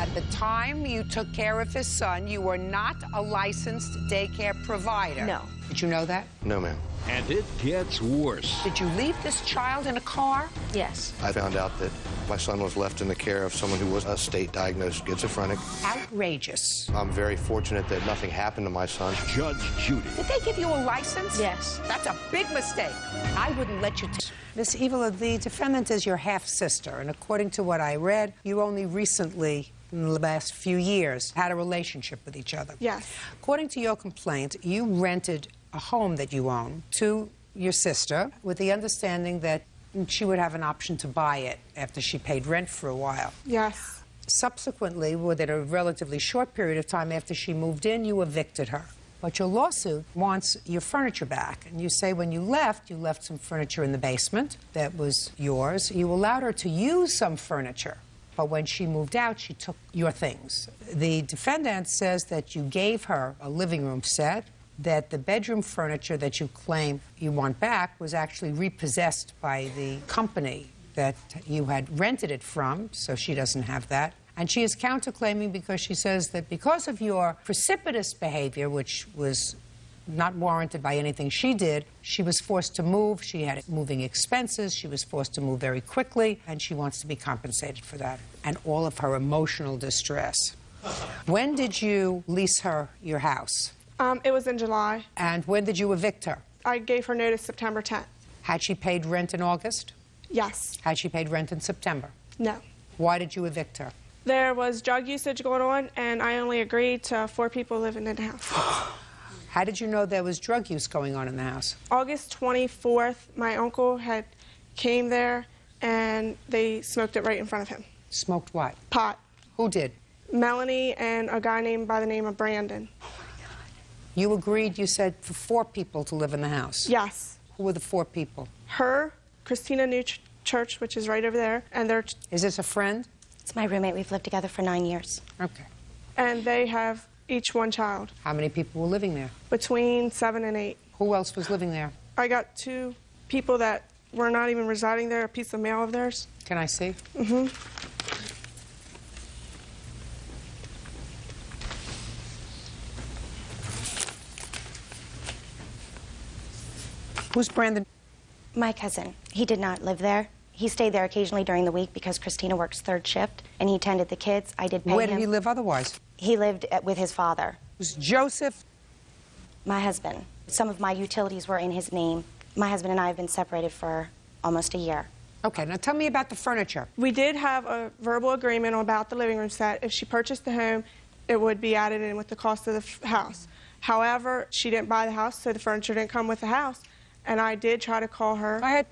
At the time you took care of his son, you were not a licensed daycare provider. No. Did you know that? No, ma'am. And it gets worse. Did you leave this child in a car? Yes. I found out that my son was left in the care of someone who was a state-diagnosed schizophrenic. Outrageous. I'm very fortunate that nothing happened to my son. Judge Judy. Did they give you a license? Yes. That's a big mistake. I wouldn't let you. Miss Evala, the defendant is your half-sister, and according to what I read, you only recently, in the last few years, had a relationship with each other. Yes. According to your complaint, you rented a home that you own to your sister with the understanding that she would have an option to buy it after she paid rent for a while. Yes. Subsequently, within a relatively short period of time after she moved in, you evicted her. But your lawsuit wants your furniture back. And you say when you left some furniture in the basement that was yours. You allowed her to use some furniture. But when she moved out, she took your things. The defendant says that you gave her a living room set, that the bedroom furniture that you claim you want back was actually repossessed by the company that you had rented it from, so she doesn't have that. And she is counterclaiming because she says that because of your precipitous behavior, which was not warranted by anything she did, she was forced to move, she had moving expenses, she was forced to move very quickly, and she wants to be compensated for that, and all of her emotional distress. When did you lease her your house? It was in July. And when did you evict her? I gave her notice September 10th. Had she paid rent in August? Yes. Had she paid rent in September? No. Why did you evict her? There was drug usage going on, and I only agreed to 4 people living in the house. How did you know there was drug use going on in the house? August 24th, my uncle came there, and they smoked it right in front of him. Smoked what? Pot. Who did? Melanie and a guy named by the name of Brandon. You agreed, you said, for 4 people to live in the house? Yes. Who were the 4 people? Her, Christina New Church, which is right over there, and their... Is this a friend? It's my roommate. We've lived together for 9 years. Okay. And they have each 1 child. How many people were living there? Between 7 and 8. Who else was living there? I got 2 people that were not even residing there, a piece of mail of theirs. Can I see? Mm-hmm. Who's Brandon? My cousin. He did not live there. He stayed there occasionally during the week because Christina works 3rd shift, and he tended the kids. I did pay him. Where did he live otherwise? He lived with his father. Was Joseph? My husband. Some of my utilities were in his name. My husband and I have been separated for almost a year. Okay, now tell me about the furniture. We did have a verbal agreement about the living room set. If she purchased the home, it would be added in with the cost of the house. However, she didn't buy the house, so the furniture didn't come with the house. And I did try to call her. Go ahead.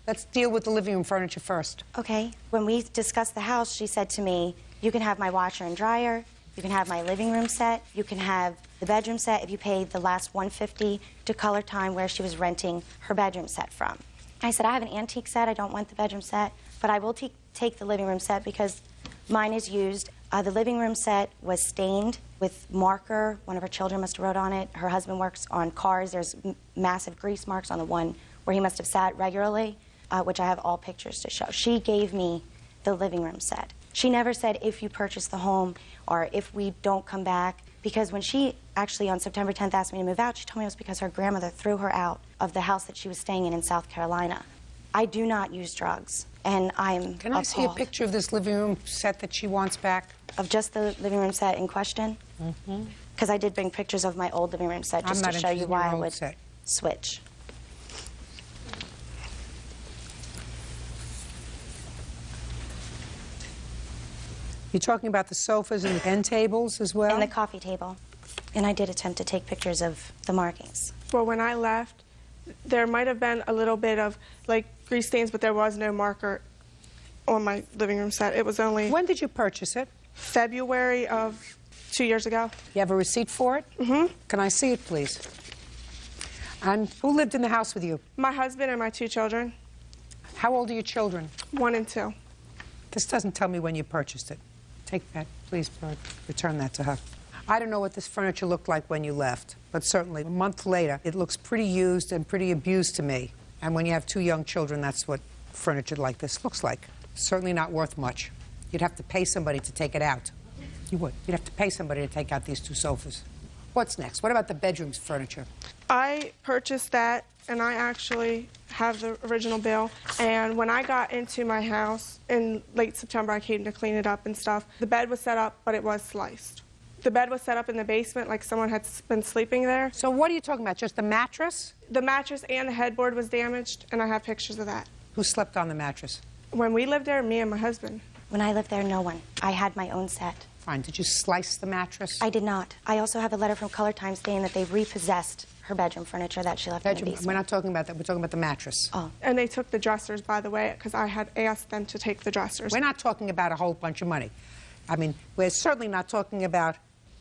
Let's deal with the living room furniture first. Okay. When we discussed the house, she said to me, you can have my washer and dryer, you can have my living room set, you can have the bedroom set if you paid the last $150 to Color Time where she was renting her bedroom set from. I said, I have an antique set, I don't want the bedroom set, but I will take the living room set because mine is used. The living room set was stained with marker. One of her children must have wrote on it. Her husband works on cars. There's massive grease marks on the one where he must have sat regularly, which I have all pictures to show. She gave me the living room set. She never said if you purchase the home or if we don't come back, because when she actually on September 10th asked me to move out, she told me it was because her grandmother threw her out of the house that she was staying in South Carolina. I do not use drugs, and I'm Can I see a picture of this living room set that she wants back? Of just the living room set in question? Mm-hmm. Because I did bring pictures of my old living room set just to show you why I would switch. You're talking about the sofas and the end tables as well? And the coffee table. And I did attempt to take pictures of the markings. Well, when I left, there might have been a little bit of, like, grease stains, but there was no marker on my living room set. It was only... When did you purchase it? February of 2 years ago. You have a receipt for it? Mm-hmm. Can I see it, please? And who lived in the house with you? My husband and my 2 children. How old are your children? 1 and 2. This doesn't tell me when you purchased it. Take that, please, return that to her. I don't know what this furniture looked like when you left, but certainly a month later, it looks pretty used and pretty abused to me. And when you have 2 young children, that's what furniture like this looks like. Certainly not worth much. You'd have to pay somebody to take it out. You would. You'd have to pay somebody to take out these 2 sofas. What's next? What about the bedroom's furniture? I purchased that, and I actually have the original bill. And when I got into my house in late September, I came to clean it up and stuff. The bed was set up, but it was sliced. The bed was set up in the basement like someone had been sleeping there. So what are you talking about? Just the mattress? The mattress and the headboard was damaged, and I have pictures of that. Who slept on the mattress? When we lived there, me and my husband. When I lived there, no one. I had my own set. Fine. Did you slice the mattress? I did not. I also have a letter from Color Time stating that they repossessed her bedroom furniture that she left in the basement. We're not talking about that. We're talking about the mattress. Oh. And they took the dressers, by the way, because I had asked them to take the dressers. We're not talking about a whole bunch of money. I mean, we're certainly not talking about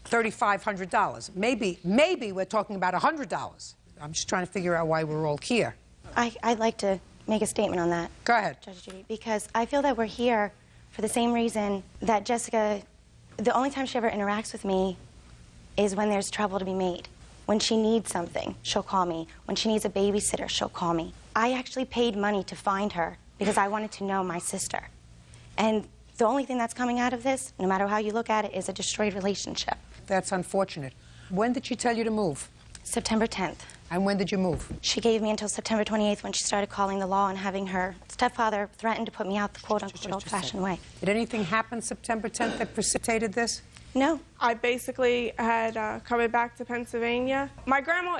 $3,500. Maybe we're talking about $100. I'm just trying to figure out why we're all here. I'd like to make a statement on that. Go ahead. Judge Judy, because I feel that we're here for the same reason that Jessica, the only time she ever interacts with me is when there's trouble to be made. When she needs something, she'll call me. When she needs a babysitter, she'll call me. I actually paid money to find her because I wanted to know my sister. And the only thing that's coming out of this, no matter how you look at it, is a destroyed relationship. That's unfortunate. When did she tell you to move? September 10th. And when did you move? She gave me until September 28th when she started calling the law and having her stepfather threaten to put me out the quote-unquote old-fashioned way. Did anything happen September 10th that precipitated this? No. I basically had coming back to Pennsylvania. My grandma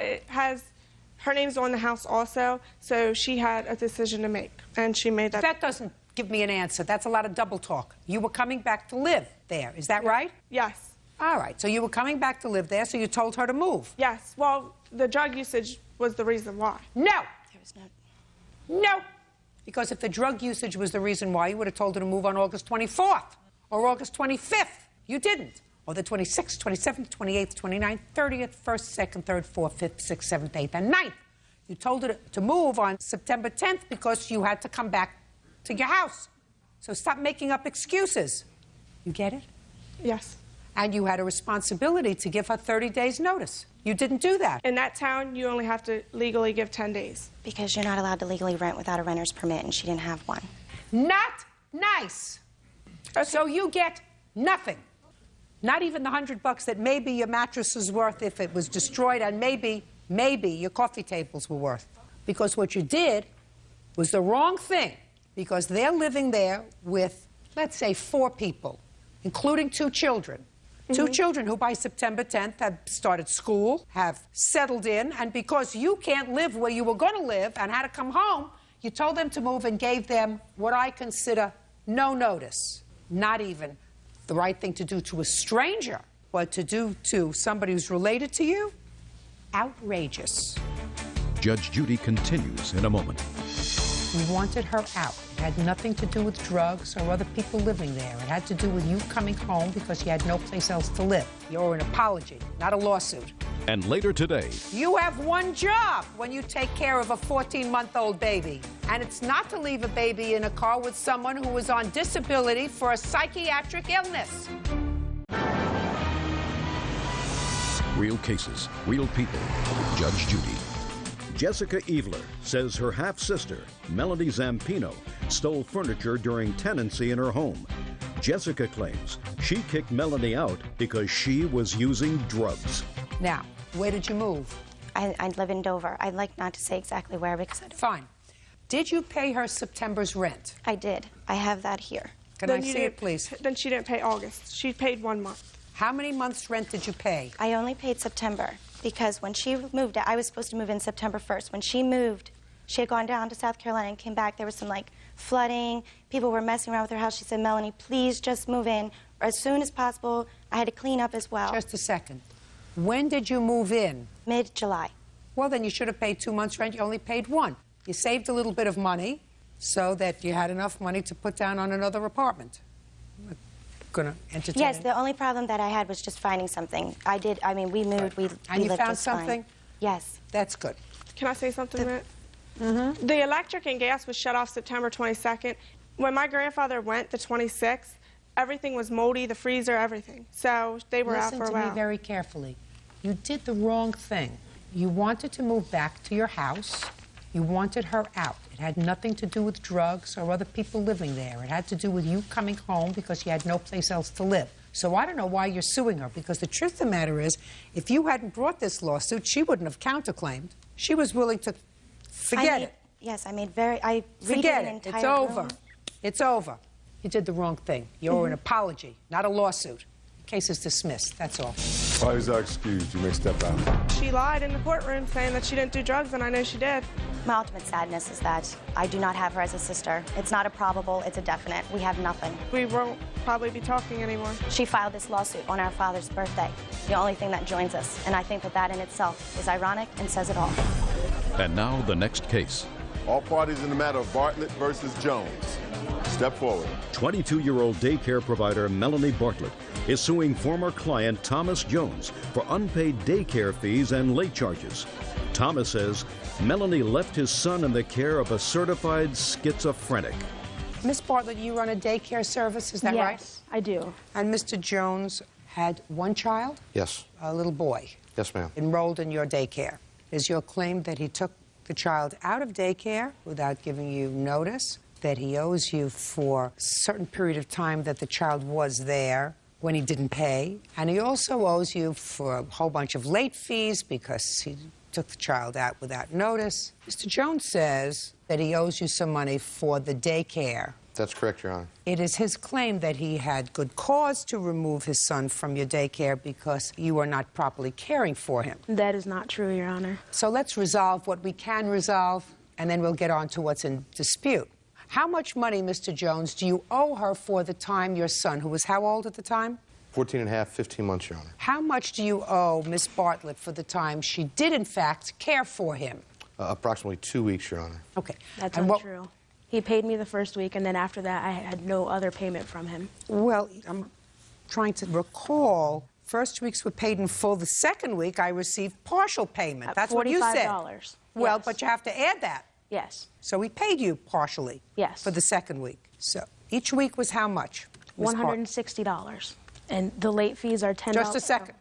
her name's on the house also, so she had a decision to make, and she made that. That doesn't give me an answer. That's a lot of double talk. You were coming back to live there. Is that right? Yes. All right. So you were coming back to live there, so you told her to move. Yes. Well, the drug usage was the reason why. No. There was no... No. Because if the drug usage was the reason why, you would have told her to move on August 24th or August 25th. You didn't. Or the 26th, 27th, 28th, 29th, 30th, 1st, 2nd, 3rd, 4th, 5th, 6th, 7th, 8th, and 9th. You told her to move on September 10th because you had to come back to your house. So stop making up excuses. You get it? Yes. And you had a responsibility to give her 30 days' notice. You didn't do that. In that town, you only have to legally give 10 days. Because you're not allowed to legally rent without a renter's permit, and she didn't have one. Not nice. Okay. So you get nothing. Not even the $100 that maybe your mattress was worth if it was destroyed, and maybe your coffee tables were worth. Because what you did was the wrong thing, because they're living there with, let's say, 4 people, including 2 children. 2 children who by September 10th have started school, have settled in, and because you can't live where you were going to live and had to come home, you told them to move and gave them what I consider no notice. Not even the right thing to do to a stranger, but to do to somebody who's related to you? Outrageous. Judge Judy continues in a moment. You wanted her out. It had nothing to do with drugs or other people living there. It had to do with you coming home because you had no place else to live. You're an apology, not a lawsuit. And later today, You have one job when you take care of a 14-month-old baby. And it's not to leave a baby in a car with someone who is on disability for a psychiatric illness. real cases, real people. Judge Judy. Jessica Evler says her half-sister, Melanie Zampino, stole furniture during tenancy in her home. Jessica claims she kicked Melanie out because she was using drugs. Now, where did you move? I live in Dover. I'd like not to say exactly where because I don't... Fine. Did you pay her September's rent? I did. I have that here. Can I see it, please? Then she didn't pay August. She paid 1 month. How many months' rent did you pay? I only paid September because when she moved, I was supposed to move in September 1st. When she moved, she had gone down to South Carolina and came back. There was some, flooding. People were messing around with her house. She said, Melanie, please just move in as soon as possible. I had to clean up as well. Just a second. When did you move in? Mid-July. Well, then you should have paid 2 months' rent. You only paid 1. You saved a little bit of money so that you had enough money to put down on another apartment. I'm going to entertain Yes, it. the only problem that I had was just finding something. We moved, we And you lived found just fine. something? Yes. That's good. Can I say something, Matt? The electric and gas was shut off September 22nd. When my grandfather went the 26th, everything was moldy, the freezer, everything. So they were out for a Listen while. to me very carefully. You did the wrong thing. You wanted to move back to your house. You wanted her out. It had nothing to do with drugs or other people living there. It had to do with you coming home because you had no place else to live. So I don't know why you're suing her, because the truth of the matter is, if you hadn't brought this lawsuit, she wouldn't have counterclaimed. She was willing to forget it. Yes, I read Forget an it. entire It's over. room. It's over. You did the wrong thing. You owe an apology, not a lawsuit. The case is dismissed. That's all. Why is that excused? You may step out. She lied in the courtroom saying that she didn't do drugs, and I know she did. My ultimate sadness is that I do not have her as a sister. It's not a probable, it's a definite. We have nothing. We won't probably be talking anymore. She filed this lawsuit on our father's birthday, the only thing that joins us. And I think that that in itself is ironic and says it all. And now the next case. All parties in the matter of Bartlett versus Jones. Step forward. 22-year-old daycare provider Melanie Bartlett is suing former client Thomas Jones for unpaid daycare fees and late charges. Thomas says Melanie left his son in the care of a certified schizophrenic. Miss Bartlett, you run a daycare service, is that right? Yes, I do. And Mr. Jones had one child, Yes. a little boy, Yes, ma'am. enrolled in your daycare. Is your claim that he took the child out of daycare without giving you notice, that he owes you for a certain period of time that the child was there when he didn't pay, and he also owes you for a whole bunch of late fees because he took the child out without notice? Mr. Jones says that he owes you some money for the daycare. That's correct, Your Honor. It is his claim that he had good cause to remove his son from your daycare because you are not properly caring for him. That is not true, Your Honor. So let's resolve what we can resolve, and then we'll get on to what's in dispute. How much money, Mr. Jones, do you owe her for the time your son, who was how old at the time? 14 and a half, 15 months, Your Honor. How much do you owe Miss Bartlett for the time she did, in fact, care for him? Approximately 2 weeks, Your Honor. Okay. That's And what- untrue. He paid me the first week, and then after that, I had no other payment from him. Well, I'm trying to recall. First weeks were paid in full. The second week, I received partial payment. That's what you said. $45. Well, Yes. but you have to add that. Yes. So we paid you partially. Yes. For the second week. So each week was how much? Miss Bartlett? $160. And the late fees are $10. Just a second.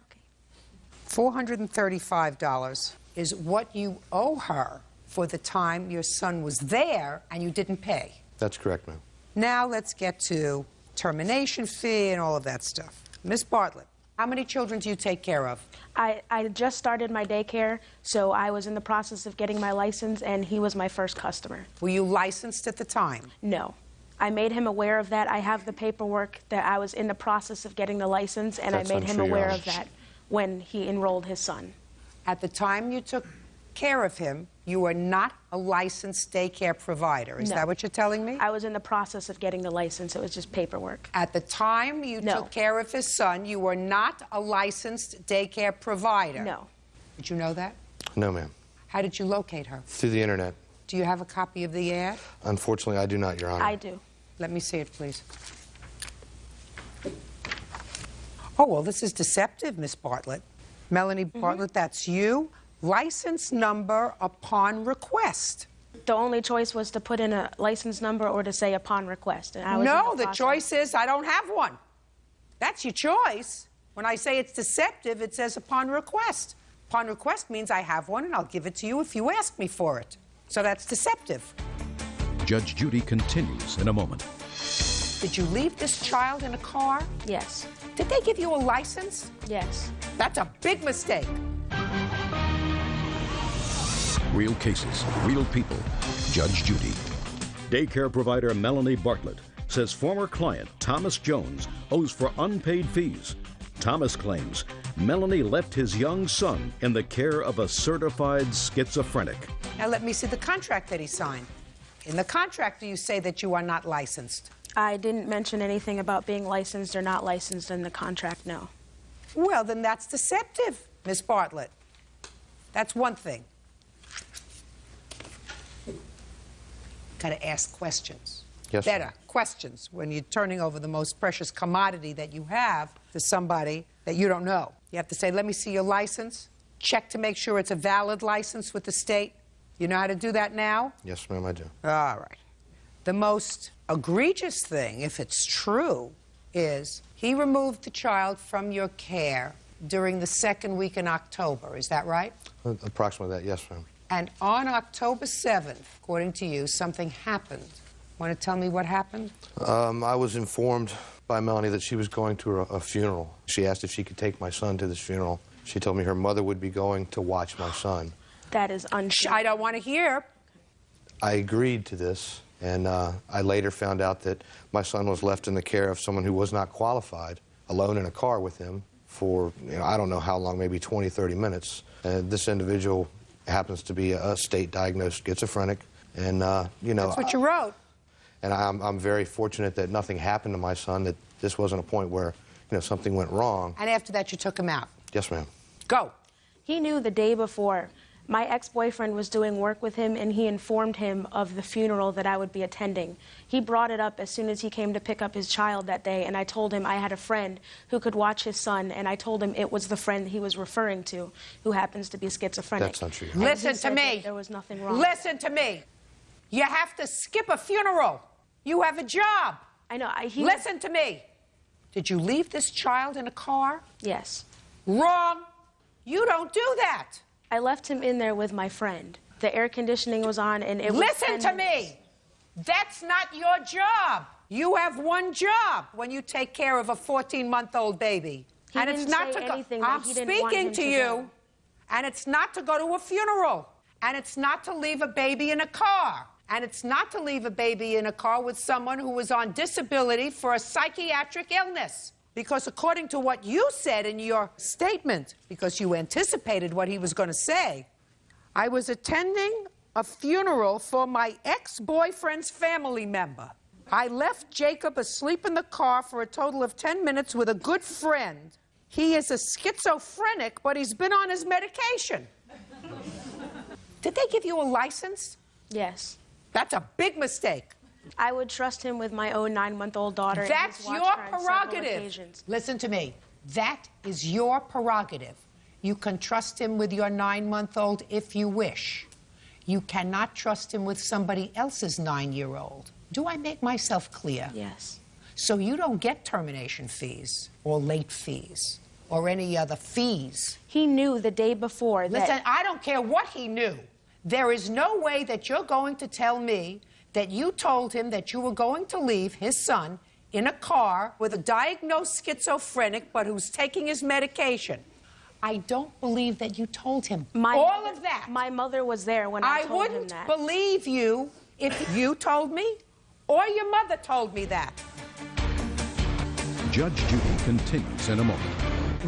Oh, okay. $435 is what you owe her for the time your son was there and you didn't pay. That's correct, ma'am. Now let's get to termination fee and all of that stuff. Miss Bartlett, how many children do you take care of? I just started my daycare, so I was in the process of getting my license, and he was my first customer. Were you licensed at the time? No. I made him aware of that. I have the paperwork that I was in the process of getting the license, and That's I made him untrue, Your aware Honor. of that when he enrolled his son. At the time you took care of him, you were not a licensed daycare provider. Is No. that what you're telling me? I was in the process of getting the license. It was just paperwork. At the time you No. took care of his son, you were not a licensed daycare provider. No. Did you know that? No, ma'am. How did you locate her? Through the internet. Do you have a copy of the ad? Unfortunately, I do not, Your Honor. I do. Let me see it, please. Oh, well, this is deceptive, Miss Bartlett. Melanie Bartlett, that's you. License number upon request. The only choice was to put in a license number or to say upon request. And I was No, in the process. choice is I don't have one. That's your choice. When I say it's deceptive, it says upon request. Upon request means I have one and I'll give it to you if you ask me for it. So that's deceptive. Judge Judy continues in a moment. Did you leave this child in a car? Yes. Did they give you a license? Yes. That's a big mistake. Real cases, real people. Judge Judy. Daycare provider Melanie Bartlett says former client Thomas Jones owes for unpaid fees. Thomas claims Melanie left his young son in the care of a certified schizophrenic. Now let me see the contract that he signed. In the contract, do you say that you are not licensed? I didn't mention anything about being licensed or not licensed in the contract, no. Well, then that's deceptive, Miss Bartlett. That's one thing. Got to ask questions. Yes. Better questions when you're turning over the most precious commodity that you have to somebody that you don't know. You have to say, let me see your license. Check to make sure it's a valid license with the state. You know how to do that now? Yes, ma'am, I do. All right. The most egregious thing, if it's true, is he removed the child from your care during the second week in October. Is that right? Approximately that, yes, ma'am. And on October 7th, according to you, something happened. Want to tell me what happened? I was informed by Melanie that she was going to a funeral. She asked if she could take my son to this funeral. She told me her mother would be going to watch my son. That is untrue. I don't want to hear. I agreed to this, and I later found out that my son was left in the care of someone who was not qualified, alone in a car with him for, I don't know how long, maybe 20, 30 minutes. This individual happens to be a state-diagnosed schizophrenic, and, That's what you wrote. And I'm very fortunate that nothing happened to my son, that this wasn't a point where, something went wrong. And after that, you took him out. Yes, ma'am. Go. He knew the day before. My ex-boyfriend was doing work with him, and he informed him of the funeral that I would be attending. He brought it up as soon as he came to pick up his child that day, and I told him I had a friend who could watch his son, and I told him it was the friend he was referring to, who happens to be schizophrenic. That's not true. And Listen he said to me. that there was nothing wrong. Listen to me. You have to skip a funeral. You have a job. I know. Listen to me. Did you leave this child in a car? Yes. Wrong. You don't do that. I left him in there with my friend. The air conditioning was on, and it was Listen 10 to minutes. me. That's not your job. You have one job when you take care of a 14-month-old baby. He and it's didn't not say to go. anything that I'm he didn't want speaking him to to you. go. And it's not to go to a funeral. And it's not to leave a baby in a car. And it's not to leave a baby in a car with someone who is on disability for a psychiatric illness. Because according to what you said in your statement, because you anticipated what he was going to say, I was attending a funeral for my ex-boyfriend's family member. I left Jacob asleep in the car for a total of 10 minutes with a good friend. He is a schizophrenic, but he's been on his medication. Did they give you a license? Yes. That's a big mistake. I would trust him with my own 9-month-old daughter. and That's he's watched your her on several prerogative. occasions. Listen to me. That is your prerogative. You can trust him with your 9-month-old if you wish. You cannot trust him with somebody else's 9-year-old. Do I make myself clear? Yes. So you don't get termination fees or late fees or any other fees. He knew the day before that... Listen, I don't care what he knew. There is no way that you're going to tell me that you told him that you were going to leave his son in a car with a diagnosed schizophrenic but who's taking his medication. I don't believe that you told him all of that. My mother was there when I told him wouldn't that. believe you if you told me or your mother told me that. Judge Judy continues in a moment.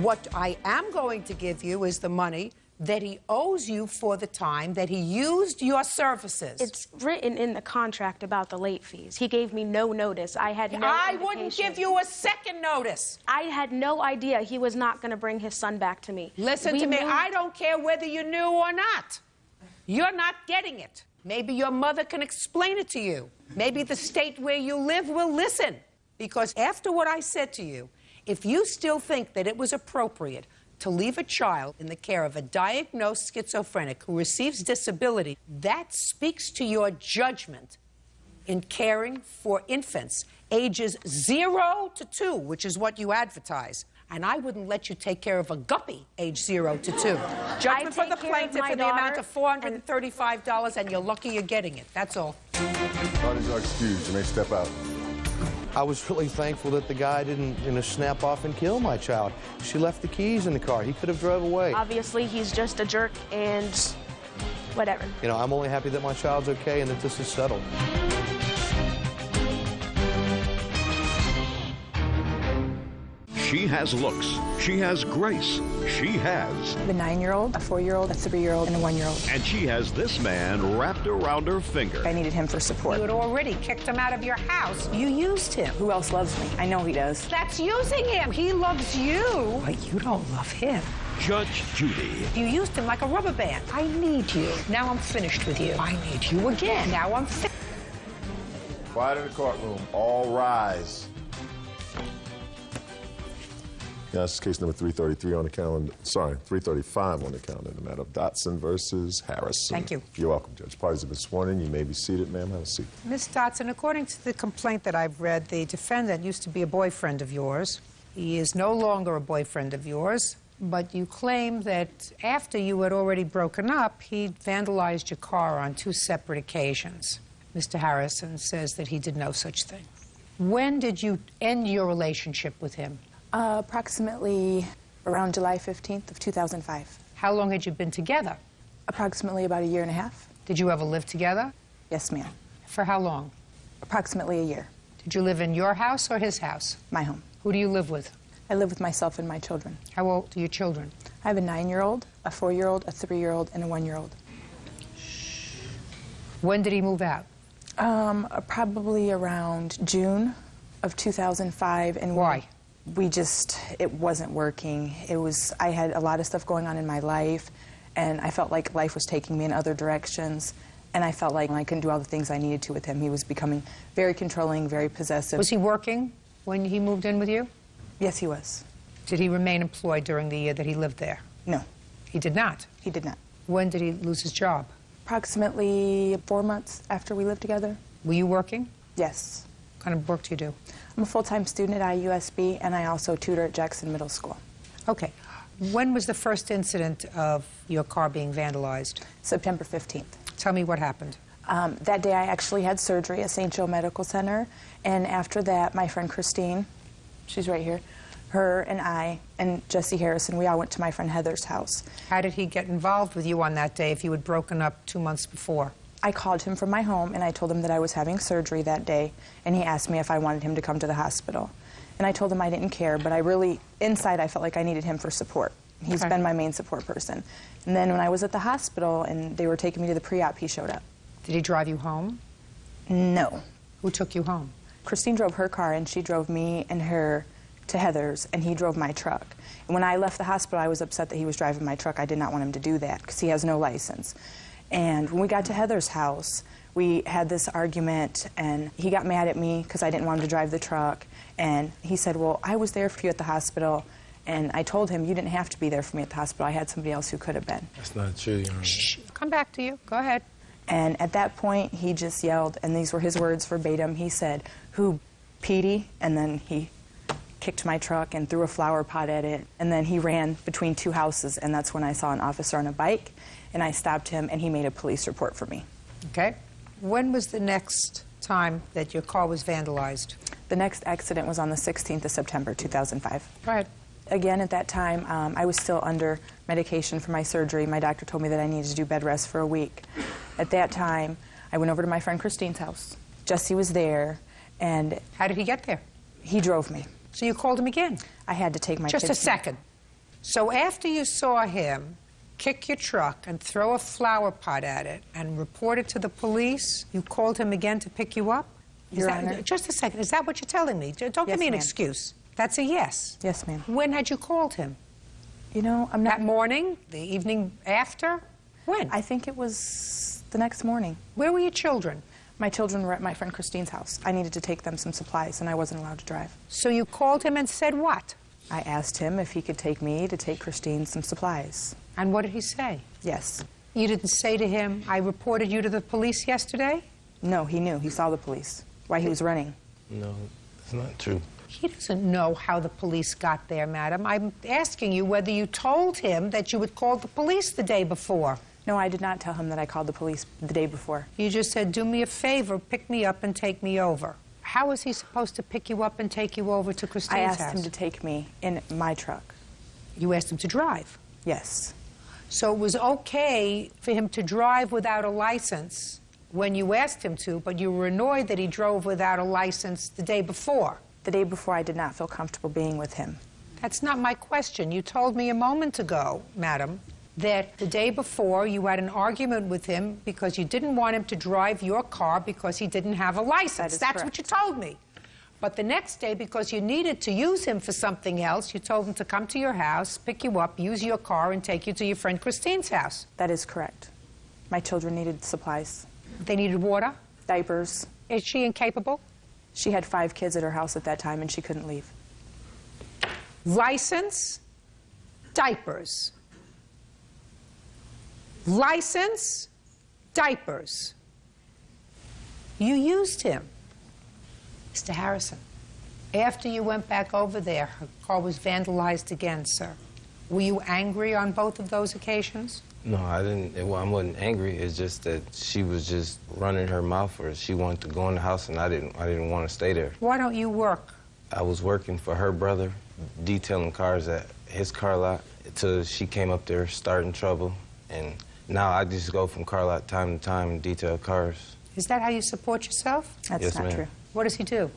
What I am going to give you is the money that he owes you for the time that he used your services. It's written in the contract about the late fees. He gave me no notice. I had no I wouldn't indication. give you a second notice. I had no idea he was not going to bring his son back to me. Listen to me. I don't care whether you knew or not. You're not getting it. Maybe your mother can explain it to you. Maybe the state where you live will listen. Because after what I said to you, if you still think that it was appropriate to leave a child in the care of a diagnosed schizophrenic who receives disability, that speaks to your judgment in caring for infants ages 0 to 2, which is what you advertise. And I wouldn't let you take care of a guppy age 0 to 2. Judgment for the plaintiff in the amount of $435, and you're lucky you're getting it. That's all. Parties are excused. You may step out. I was really thankful that the guy didn't, snap off and kill my child. She left the keys in the car. He could have drove away. Obviously, he's just a jerk and whatever. I'm only happy that my child's okay and that this is settled. She has looks. She has grace. She has. The 9-year-old, a 4-year-old, a 3-year-old, and a 1-year-old. And she has this man wrapped around her finger. I needed him for support. You had already kicked him out of your house. You used him. Who else loves me? I know he does. That's using him. He loves you. But you don't love him. Judge Judy. You used him like a rubber band. I need you. Now I'm finished with you. I need you again. Now I'm finished. Quiet in the courtroom. All rise. Yeah, this is case number 333 on the calendar. Sorry, 335 on the calendar. The matter of Dotson versus Harrison. Thank you. You're welcome, Judge. Parties have been sworn in. You may be seated, ma'am. Have a seat. Ms. Dotson, according to the complaint that I've read, the defendant used to be a boyfriend of yours. He is no longer a boyfriend of yours, but you claim that after you had already broken up, he vandalized your car on 2 separate occasions. Mr. Harrison says that he did no such thing. When did you end your relationship with him? Approximately around July 15th of 2005. How long had you been together? Approximately about a year and a half. Did you ever live together? Yes, ma'am. For how long? Approximately a year. Did you live in your house or his house? My home. Who do you live with? I live with myself and my children. How old are your children? I have a 9-year-old, a 4-year-old, a 3-year-old, and a 1-year-old. When did he move out? Probably around June of 2005. And Why? It wasn't working. I had a lot of stuff going on in my life, and I felt like life was taking me in other directions, and I felt like I couldn't do all the things I needed to with him. He was becoming very controlling, very possessive. Was he working when he moved in with you? Yes, he was. Did he remain employed during the year that he lived there? No, He did not. he did not. When did he lose his job? Approximately 4 months after we lived together. Were you working? Yes. What kind of work do you do? I'm a full-time student at IUSB, and I also tutor at Jackson Middle School. Okay. When was the first incident of your car being vandalized? September 15th. Tell me what happened. That day I actually had surgery at St. Joe Medical Center, and after that my friend Christine, she's right here, her and I and Jesse Harrison, we all went to my friend Heather's house. How did he get involved with you on that day if you had broken up 2 months before? I called him from my home and I told him that I was having surgery that day, and he asked me if I wanted him to come to the hospital. And I told him I didn't care, but inside I felt like I needed him for support. He's Okay. been my main support person. And then when I was at the hospital and they were taking me to the pre-op, he showed up. Did he drive you home? No. Who took you home? Christine drove her car, and she drove me and her to Heather's, and he drove my truck. And when I left the hospital, I was upset that he was driving my truck. I did not want him to do that because he has no license. And when we got to Heather's house, we had this argument, and he got mad at me because I didn't want him to drive the truck. And he said, well, I was there for you at the hospital. And I told him, you didn't have to be there for me at the hospital. I had somebody else who could have been. That's not true, Your Honor. Shh. Come back to you. Go ahead. And at that point, he just yelled, and these were his words verbatim. He said, who, Petey? And then he kicked my truck and threw a flower pot at it. And then he ran between two houses, and that's when I saw an officer on a bike, and I stopped him, and he made a police report for me. Okay. When was the next time that your car was vandalized? The next accident was on the 16th of September, 2005. Go ahead. Again, at that time, I was still under medication for my surgery. My doctor told me that I needed to do bed rest for a week. At that time, I went over to my friend Christine's house. Jesse was there, and How did he get there? he drove me. So you called him again? I had to take my Just a kids. second. So after you saw him kick your truck and throw a flower pot at it and report it to the police, you called him again to pick you up? Your Honor. Just a second. Is that what you're telling me? Don't give Yes, me an ma'am. excuse. That's a yes. Yes, ma'am. When had you called him? You know, I'm not... That morning? The evening after? When? I think it was the next morning. Where were your children? My children were at my friend Christine's house. I needed to take them some supplies, and I wasn't allowed to drive. So you called him and said what? I asked him if he could take me to take Christine some supplies. And what did he say? Yes. You didn't say to him, I reported you to the police yesterday? No, he knew. He saw the police. Why he was running. No, it's not true. He doesn't know how the police got there, madam. I'm asking you whether you told him that you had called the police the day before. No, I did not tell him that I called the police the day before. You just said, do me a favor, pick me up and take me over. How was he supposed to pick you up and take you over to Christine's I house? asked him to take me in my truck. You asked him to drive? Yes. So it was okay for him to drive without a license when you asked him to, but you were annoyed that he drove without a license the day before. The day before, I did not feel comfortable being with him. That's not my question. You told me a moment ago, madam, that the day before you had an argument with him because you didn't want him to drive your car because he didn't have a license. That's correct. what you told me. But the next day, because you needed to use him for something else, you told him to come to your house, pick you up, use your car, and take you to your friend Christine's house. That is correct. My children needed supplies. They needed water? Diapers. Is she incapable? She had 5 kids at her house at that time, and she couldn't leave. License, diapers. License, diapers. You used him. Mr. Harrison, after you went back over there, her car was vandalized again, sir. Were you angry on both of those occasions? No, I didn't. I wasn't angry. It's just that she was just running her mouth, or she wanted to go in the house, and I didn't want to stay there. Why don't you work? I was working for her brother, detailing cars at his car lot, until she came up there starting trouble, and now I just go from car lot time to time and detail cars. Is that how you support yourself? That's Yes, not ma'am. true. What does he do?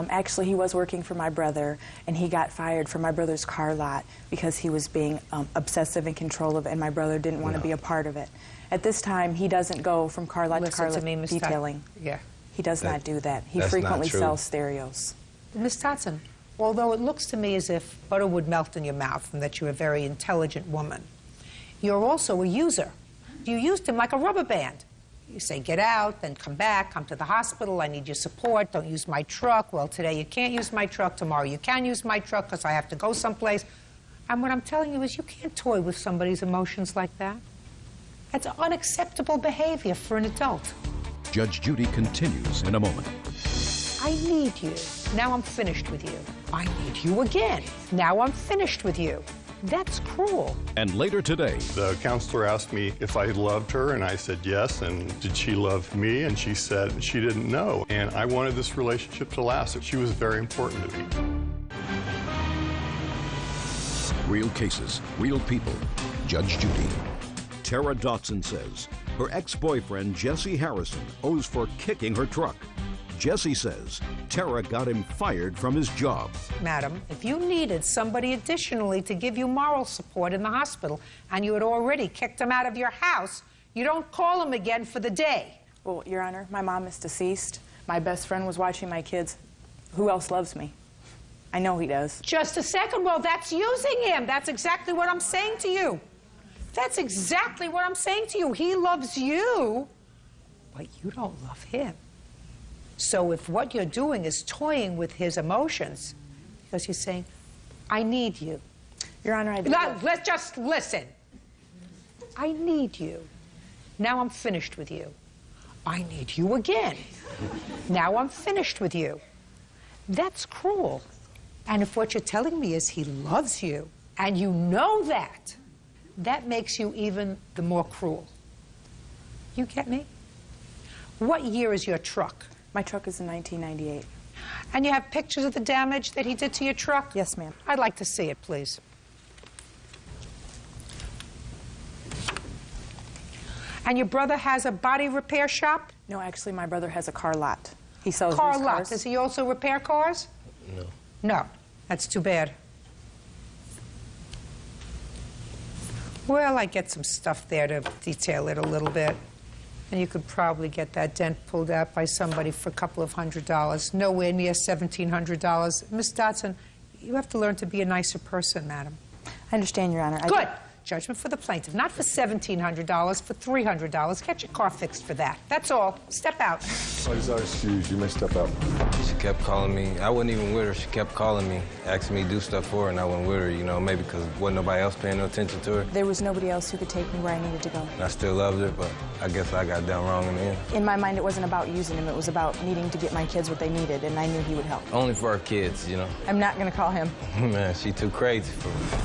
Actually, he was working for my brother, and he got fired from my brother's car lot because he was being obsessive and controlling, and my brother didn't want to be a part of it. At this time, he doesn't go from car lot to car lot detailing. Yeah. He does not do that. He that's frequently not true. sells stereos. Ms. Dotson, although it looks to me as if butter would melt in your mouth and that you're a very intelligent woman, you're also a user. You used him like a rubber band. You say, get out, then come back, come to the hospital, I need your support, don't use my truck. Well, today you can't use my truck, tomorrow you can use my truck because I have to go someplace. And what I'm telling you is you can't toy with somebody's emotions like that. That's unacceptable behavior for an adult. Judge Judy continues in a moment. I need you. Now I'm finished with you. I need you again. Now I'm finished with you. That's cruel. And later today, The counselor asked me if I loved her, and I said yes. And did she love me? And she said she didn't know. And I wanted this relationship to last. She was very important to me. real cases, real people. Judge Judy. Tara Dotson says her ex-boyfriend, Jesse Harrison, owes for kicking her truck. Jesse says Tara got him fired from his job. Madam, if you needed somebody additionally to give you moral support in the hospital and you had already kicked him out of your house, you don't call him again for the day. Well, Your Honor, my mom is deceased. My best friend was watching my kids. Who else loves me? I know he does. Just a second. Well, that's using him. That's exactly what I'm saying to you. That's exactly what I'm saying to you. He loves you, but you don't love him. So if what you're doing is toying with his emotions, because you're saying, I need you. Your Honor, I do. Let's just listen. I need you. Now I'm finished with you. I need you again. Now I'm finished with you. That's cruel. And if what you're telling me is he loves you, and you know that, that makes you even the more cruel. You get me? What year is your truck? My truck is in 1998. And you have pictures of the damage that he did to your truck? Yes, ma'am. I'd like to see it, please. And your brother has a body repair shop? No, actually, my brother has a car lot. He sells Car used lot. cars. Does he also repair cars? No. No. That's too bad. Well, I get some stuff there to detail it a little bit. And you could probably get that dent pulled out by somebody for a couple of $100. Nowhere near $1,700. Miss Dotson, you have to learn to be a nicer person, madam. I understand, Your Honor. Good. Judgment for the plaintiff. Not for $1,700, for $300. Get your car fixed for that. That's all. Step out. Parties are excused. You may step out. She kept calling me. I wasn't even with her. She kept calling me, asking me to do stuff for her, and I wasn't with her, you know, maybe because wasn't nobody else paying no attention to her. There was nobody else who could take me where I needed to go. And I still loved her, but I guess I got done wrong in the end. In my mind, it wasn't about using him. It was about needing to get my kids what they needed, and I knew he would help. Only for our kids, you know. I'm not going to call him. Man, she too crazy for me.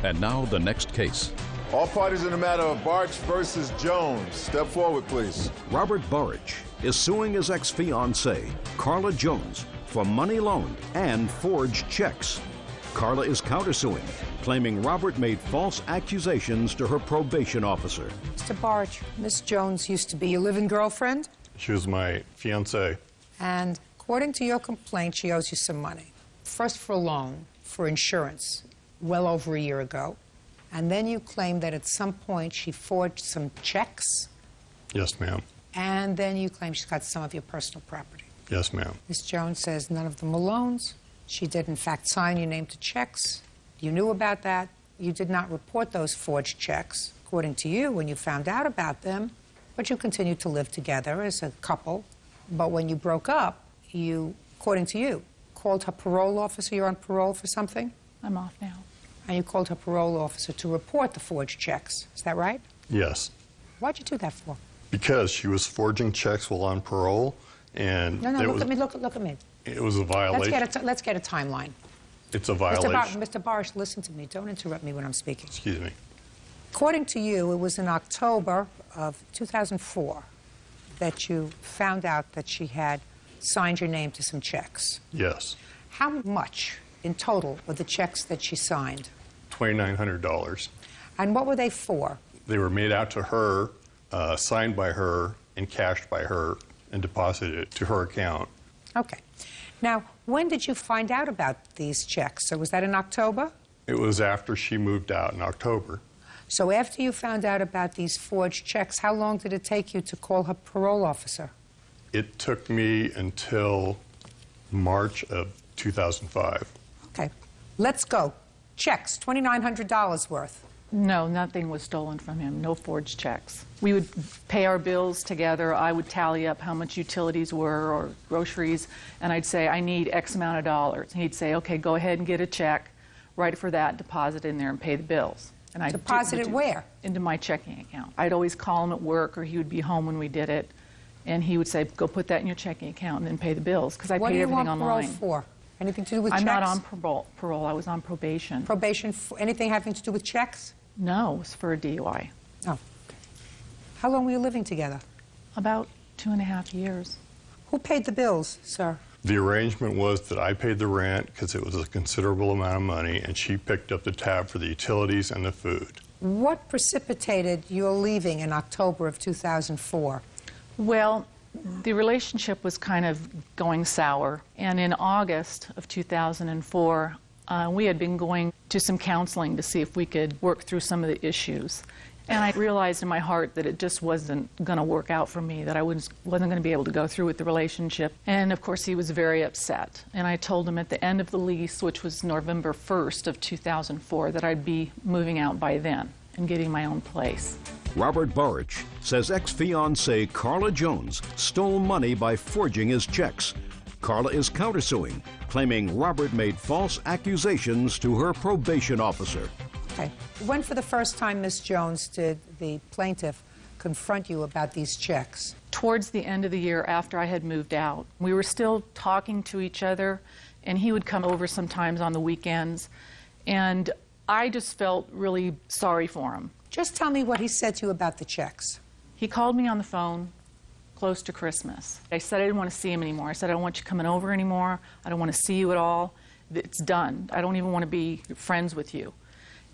And now the next case. All parties in the matter of Barge versus Jones. Step forward, please. Robert Burridge is suing his ex-fiancée, Carla Jones, for money loaned and forged checks. Carla is countersuing, claiming Robert made false accusations to her probation officer. Mr. Barge, Miss Jones used to be your living girlfriend, She was my fiancée. and according to your complaint, she owes you some money. First for a loan, for insurance, well over a year ago. And then you claim that at some point she forged some checks, Yes, ma'am. and then you claim she's got some of your personal property. Yes, ma'am. Miss Jones says none of them were loans. She did, in fact, sign your name to checks. You knew about that. You did not report those forged checks, according to you, when you found out about them. But you continued to live together as a couple. But when you broke up, you, according to you, called her parole officer. You're on parole for something? I'm off now. And you called her parole officer to report the forged checks. Is that right? Yes. Why'd you do that for? Because she was forging checks while on parole, and No, it look was, at me, look at me. it was a violation. Let's get a timeline. It's a violation. Mr. Barish, listen to me. Don't interrupt me when I'm speaking. Excuse me. According to you, it was in October of 2004 that you found out that she had signed your name to some checks. Yes. How much in total were the checks that she signed? $2,900. And what were they for? They were made out to her, signed by her, and cashed by her, and deposited to her account. Okay. Now, when did you find out about these checks? So was that in October? It was after she moved out in October. So after you found out about these forged checks, how long did it take you to call her parole officer? It took me until March of 2005. Okay. Let's go. Checks, $2,900 worth. No, nothing was stolen from him. No forged checks. We would pay our bills together. I would tally up how much utilities were or groceries, and I'd say, I need X amount of dollars. And he'd say, okay, go ahead and get a check, write it for that, deposit it in there, and pay the bills. And I'd deposit it where? Into my checking account. I'd always call him at work, or he would be home when we did it, and he would say, go put that in your checking account and then pay the bills, because I paid everything online. What do you want parole for? Anything to do with checks? I'm not on parole. I was on probation. Probation, anything having to do with checks? No, it was for a DUI. Oh. How long were you living together? About 2.5 years. Who paid the bills, sir? The arrangement was that I paid the rent because it was a considerable amount of money, and she picked up the tab for the utilities and the food. What precipitated your leaving in October of 2004? Well, the relationship was kind of going sour, and in August of 2004, we had been going to some counseling to see if we could work through some of the issues. And I realized in my heart that it just wasn't going to work out for me, that I wasn't going to be able to go through with the relationship. And of course, he was very upset. And I told him at the end of the lease, which was November 1st of 2004, that I'd be moving out by then and getting my own place. Robert Barich says ex-fiancée Carla Jones stole money by forging his checks. Carla is countersuing, claiming Robert made false accusations to her probation officer. Okay. When for the first time, Ms. Jones, did the plaintiff confront you about these checks? Towards the end of the year after I had moved out. We were still talking to each other, and he would come over sometimes on the weekends, and I just felt really sorry for him. Just tell me what he said to you about the checks. He called me on the phone close to Christmas. I said I didn't want to see him anymore. I said I don't want you coming over anymore. I don't want to see you at all. It's done. I don't even want to be friends with you.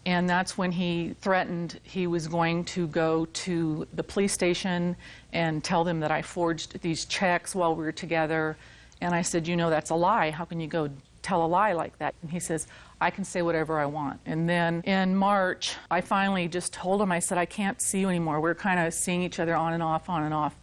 And that's when he threatened he was going to go to the police station and tell them that I forged these checks while we were together. And I said, you know, that's a lie. How can you go tell a lie like that? And he says, I can say whatever I want. And then in March, I finally just told him, I said, I can't see you anymore. We're kind of seeing each other on and off, on and off.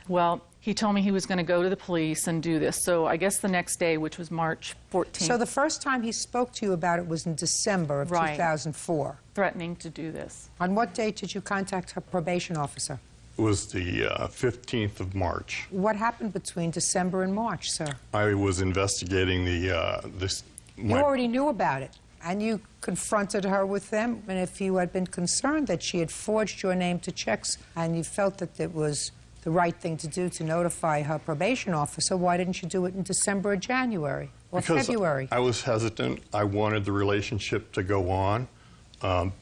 Well, he told me he was going to go to the police and do this. So I guess the next day, which was March 14th. So the first time he spoke to you about it was in December of 2004. Threatening to do this. On what date did you contact her probation officer? It was the 15th of March. What happened between December and March, sir? I was investigating You already knew about it, and you confronted her with them. And if you had been concerned that she had forged your name to checks and you felt that it was the right thing to do to notify her probation officer, why didn't you do it in December or January or February? I was hesitant. I wanted the relationship to go on.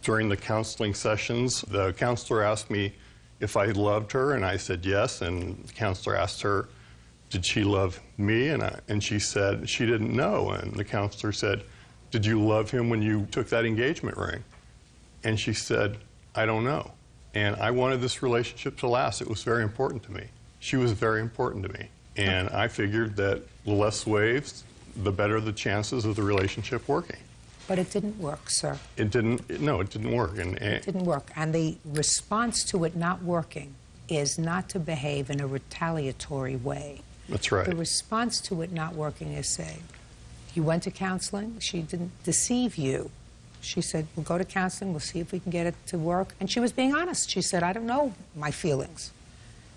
During the counseling sessions, the counselor asked me if I loved her, and I said yes. And the counselor asked her, did she love me? And she said she didn't know. And the counselor said, did you love him when you took that engagement ring? And she said, I don't know. And I wanted this relationship to last. It was very important to me. She was very important to me. And I figured that the less waves, the better the chances of the relationship working. But it didn't work, sir. It didn't, no, it didn't work. It didn't work. And the response to it not working is not to behave in a retaliatory way. That's right. The response to it not working is say, you went to counseling, she didn't deceive you. She said, we'll go to counseling, we'll see if we can get it to work. And she was being honest. She said, I don't know my feelings.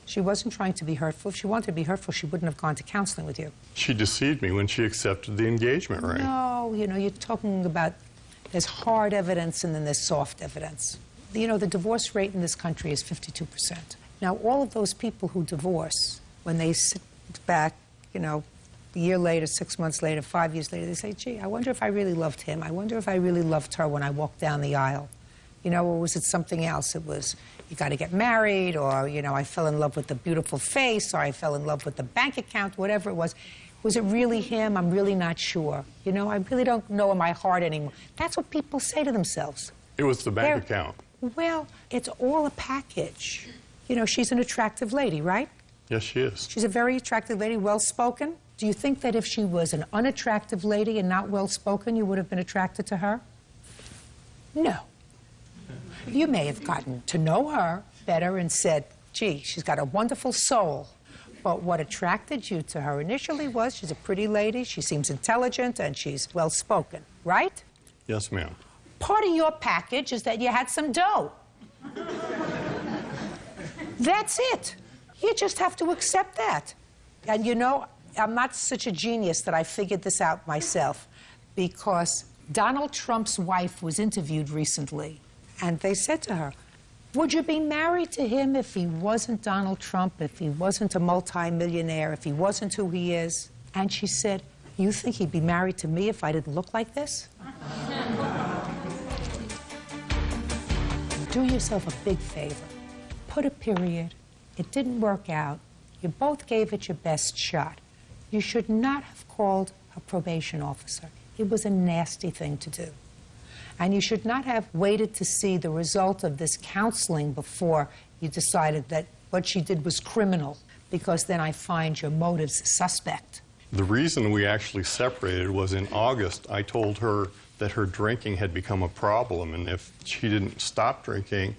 She wasn't trying to be hurtful. If she wanted to be hurtful, she wouldn't have gone to counseling with you. She deceived me when she accepted the engagement ring. No, you know, you're talking about there's hard evidence and then there's soft evidence. You know, the divorce rate in this country is 52%. Now, all of those people who divorce, when they sit back, you know, A year later, 6 months later, 5 years later, they say, gee, I wonder if I really loved him. I wonder if I really loved her when I walked down the aisle. You know, or was it something else? It was, you got to get married, or, you know, I fell in love with the beautiful face, or I fell in love with the bank account, whatever it was. Was it really him? I'm really not sure. You know, I really don't know in my heart anymore. That's what people say to themselves. It was the bank account. Well, it's all a package. You know, she's an attractive lady, right? Yes, she is. She's a very attractive lady, well-spoken. Do you think that if she was an unattractive lady and not well-spoken, you would have been attracted to her? No. You may have gotten to know her better and said, gee, she's got a wonderful soul. But what attracted you to her initially was she's a pretty lady, she seems intelligent, and she's well-spoken, right? Yes, ma'am. Part of your package is that you had some dough. That's it. You just have to accept that. And you know, I'm not such a genius that I figured this out myself, because Donald Trump's wife was interviewed recently, and they said to her, would you be married to him if he wasn't Donald Trump, if he wasn't a multimillionaire, if he wasn't who he is? And she said, you think he'd be married to me if I didn't look like this? Do yourself a big favor. Put a period. It didn't work out. You both gave it your best shot. You should not have called a probation officer. It was a nasty thing to do. And you should not have waited to see the result of this counseling before you decided that what she did was criminal, because then I find your motives suspect. The reason we actually separated was in August. I told her that her drinking had become a problem, and if she didn't stop drinking,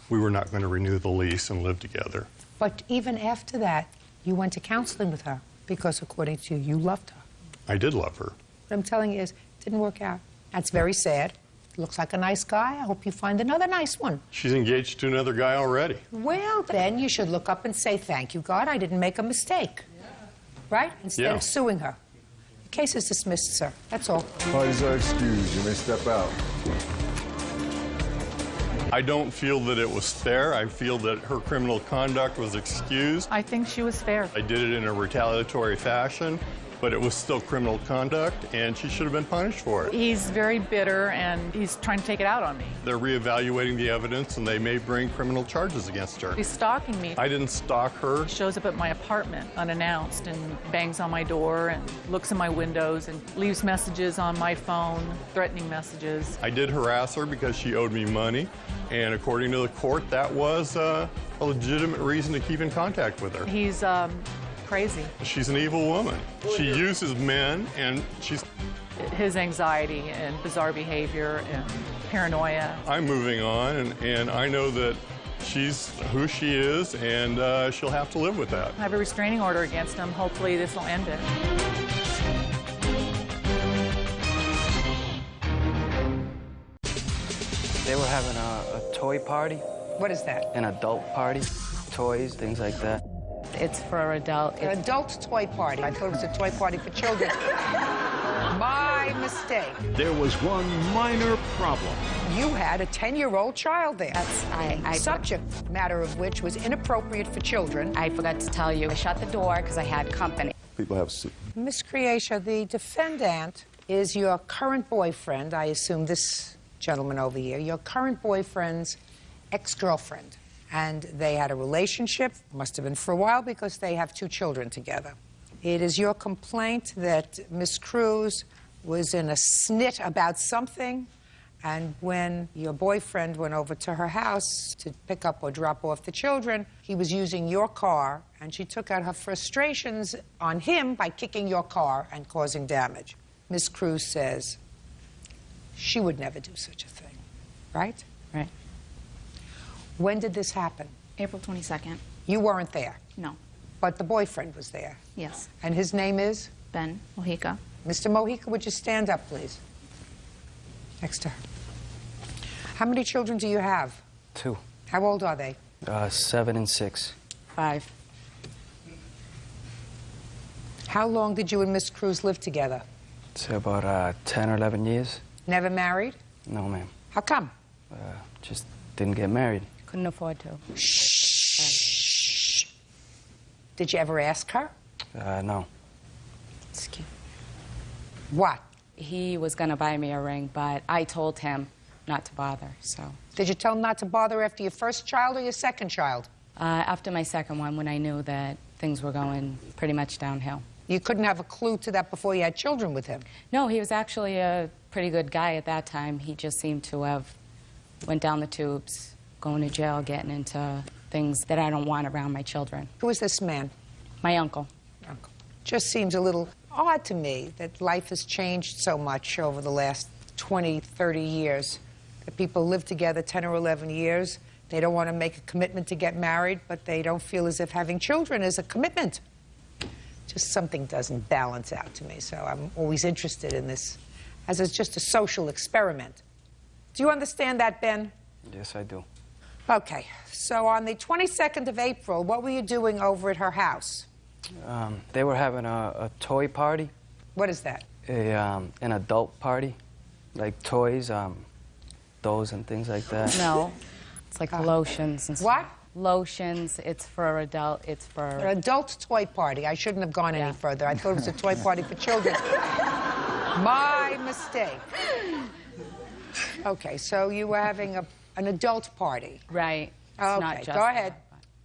we were not going to renew the lease and live together. But even after that, you went to counseling with her, because according to you, you loved her. I did love her. What I'm telling you is, it didn't work out. That's very sad. Looks like a nice guy. I hope you find another nice one. She's engaged to another guy already. Well, then you should look up and say, thank you, God, I didn't make a mistake. Right? Instead of suing her. The case is dismissed, sir. That's all. Parties are excused. You may step out. I don't feel that it was fair. I feel that her criminal conduct was excused. I think she was fair. I did it in a retaliatory fashion, but it was still criminal conduct, and she should have been punished for it. He's very bitter, and he's trying to take it out on me. They're reevaluating the evidence, and they may bring criminal charges against her. He's stalking me. I didn't stalk her. He shows up at my apartment unannounced and bangs on my door and looks in my windows and leaves messages on my phone, threatening messages. I did harass her because she owed me money, and according to the court, that was a legitimate reason to keep in contact with her. He's crazy. She's an evil woman. She uses men, and she's... His anxiety and bizarre behavior and paranoia. I'm moving on, and I know that she's who she is, and she'll have to live with that. I have a restraining order against him. Hopefully this will end it. They were having a toy party. What is that? An adult party. Toys, things like that. It's for adult. An adult toy party. I thought it was a toy party for children. My mistake. There was one minor problem. You had a 10-year-old child there. That's Subject matter of which was inappropriate for children. I forgot to tell you. I shut the door because I had company. People have a seat. Miss Creatia, the defendant is your current boyfriend. I assume this gentleman over here, your current boyfriend's ex-girlfriend. And they had a relationship, must have been for a while, because they have 2 children together. It is your complaint that Miss Cruz was in a snit about something, and when your boyfriend went over to her house to pick up or drop off the children, he was using your car, and she took out her frustrations on him by kicking your car and causing damage. Miss Cruz says she would never do such a thing, right? Right. When did this happen? April 22nd. You weren't there? No. But the boyfriend was there? Yes. And his name is? Ben Mojica. Mr. Mojica, would you stand up, please? Next to her. How many children do you have? 2. How old are they? 7 and 6. 5. How long did you and Miss Cruz live together? It's about 10 or 11 years. Never married? No, ma'am. How come? Just didn't get married. Couldn't afford to. Shh. Did you ever ask her? No. Excuse. What? He was going to buy me a ring, but I told him not to bother, so. Did you tell him not to bother after your first child or your second child? After my second one, when I knew that things were going pretty much downhill. You couldn't have a clue to that before you had children with him? No, he was actually a pretty good guy at that time. He just seemed to have went down the tubes, going to jail, getting into things that I don't want around my children. Who is this man? My uncle. Uncle. Just seems a little odd to me that life has changed so much over the last 20, 30 years. That people live together 10 or 11 years. They don't want to make a commitment to get married, but they don't feel as if having children is a commitment. Just something doesn't balance out to me, so I'm always interested in this as it's just a social experiment. Do you understand that, Ben? Yes, I do. Okay, so on the 22nd of April, what were you doing over at her house? They were having a toy party. What is that? An adult party, like toys, dolls and things like that. No, it's like lotions and stuff. What? Lotions. It's for adult. It's for An adult toy party. I shouldn't have gone any further. I thought it was a toy party for children. My mistake. Okay, so you were having an adult party. Right. It's Okay, not just go ahead.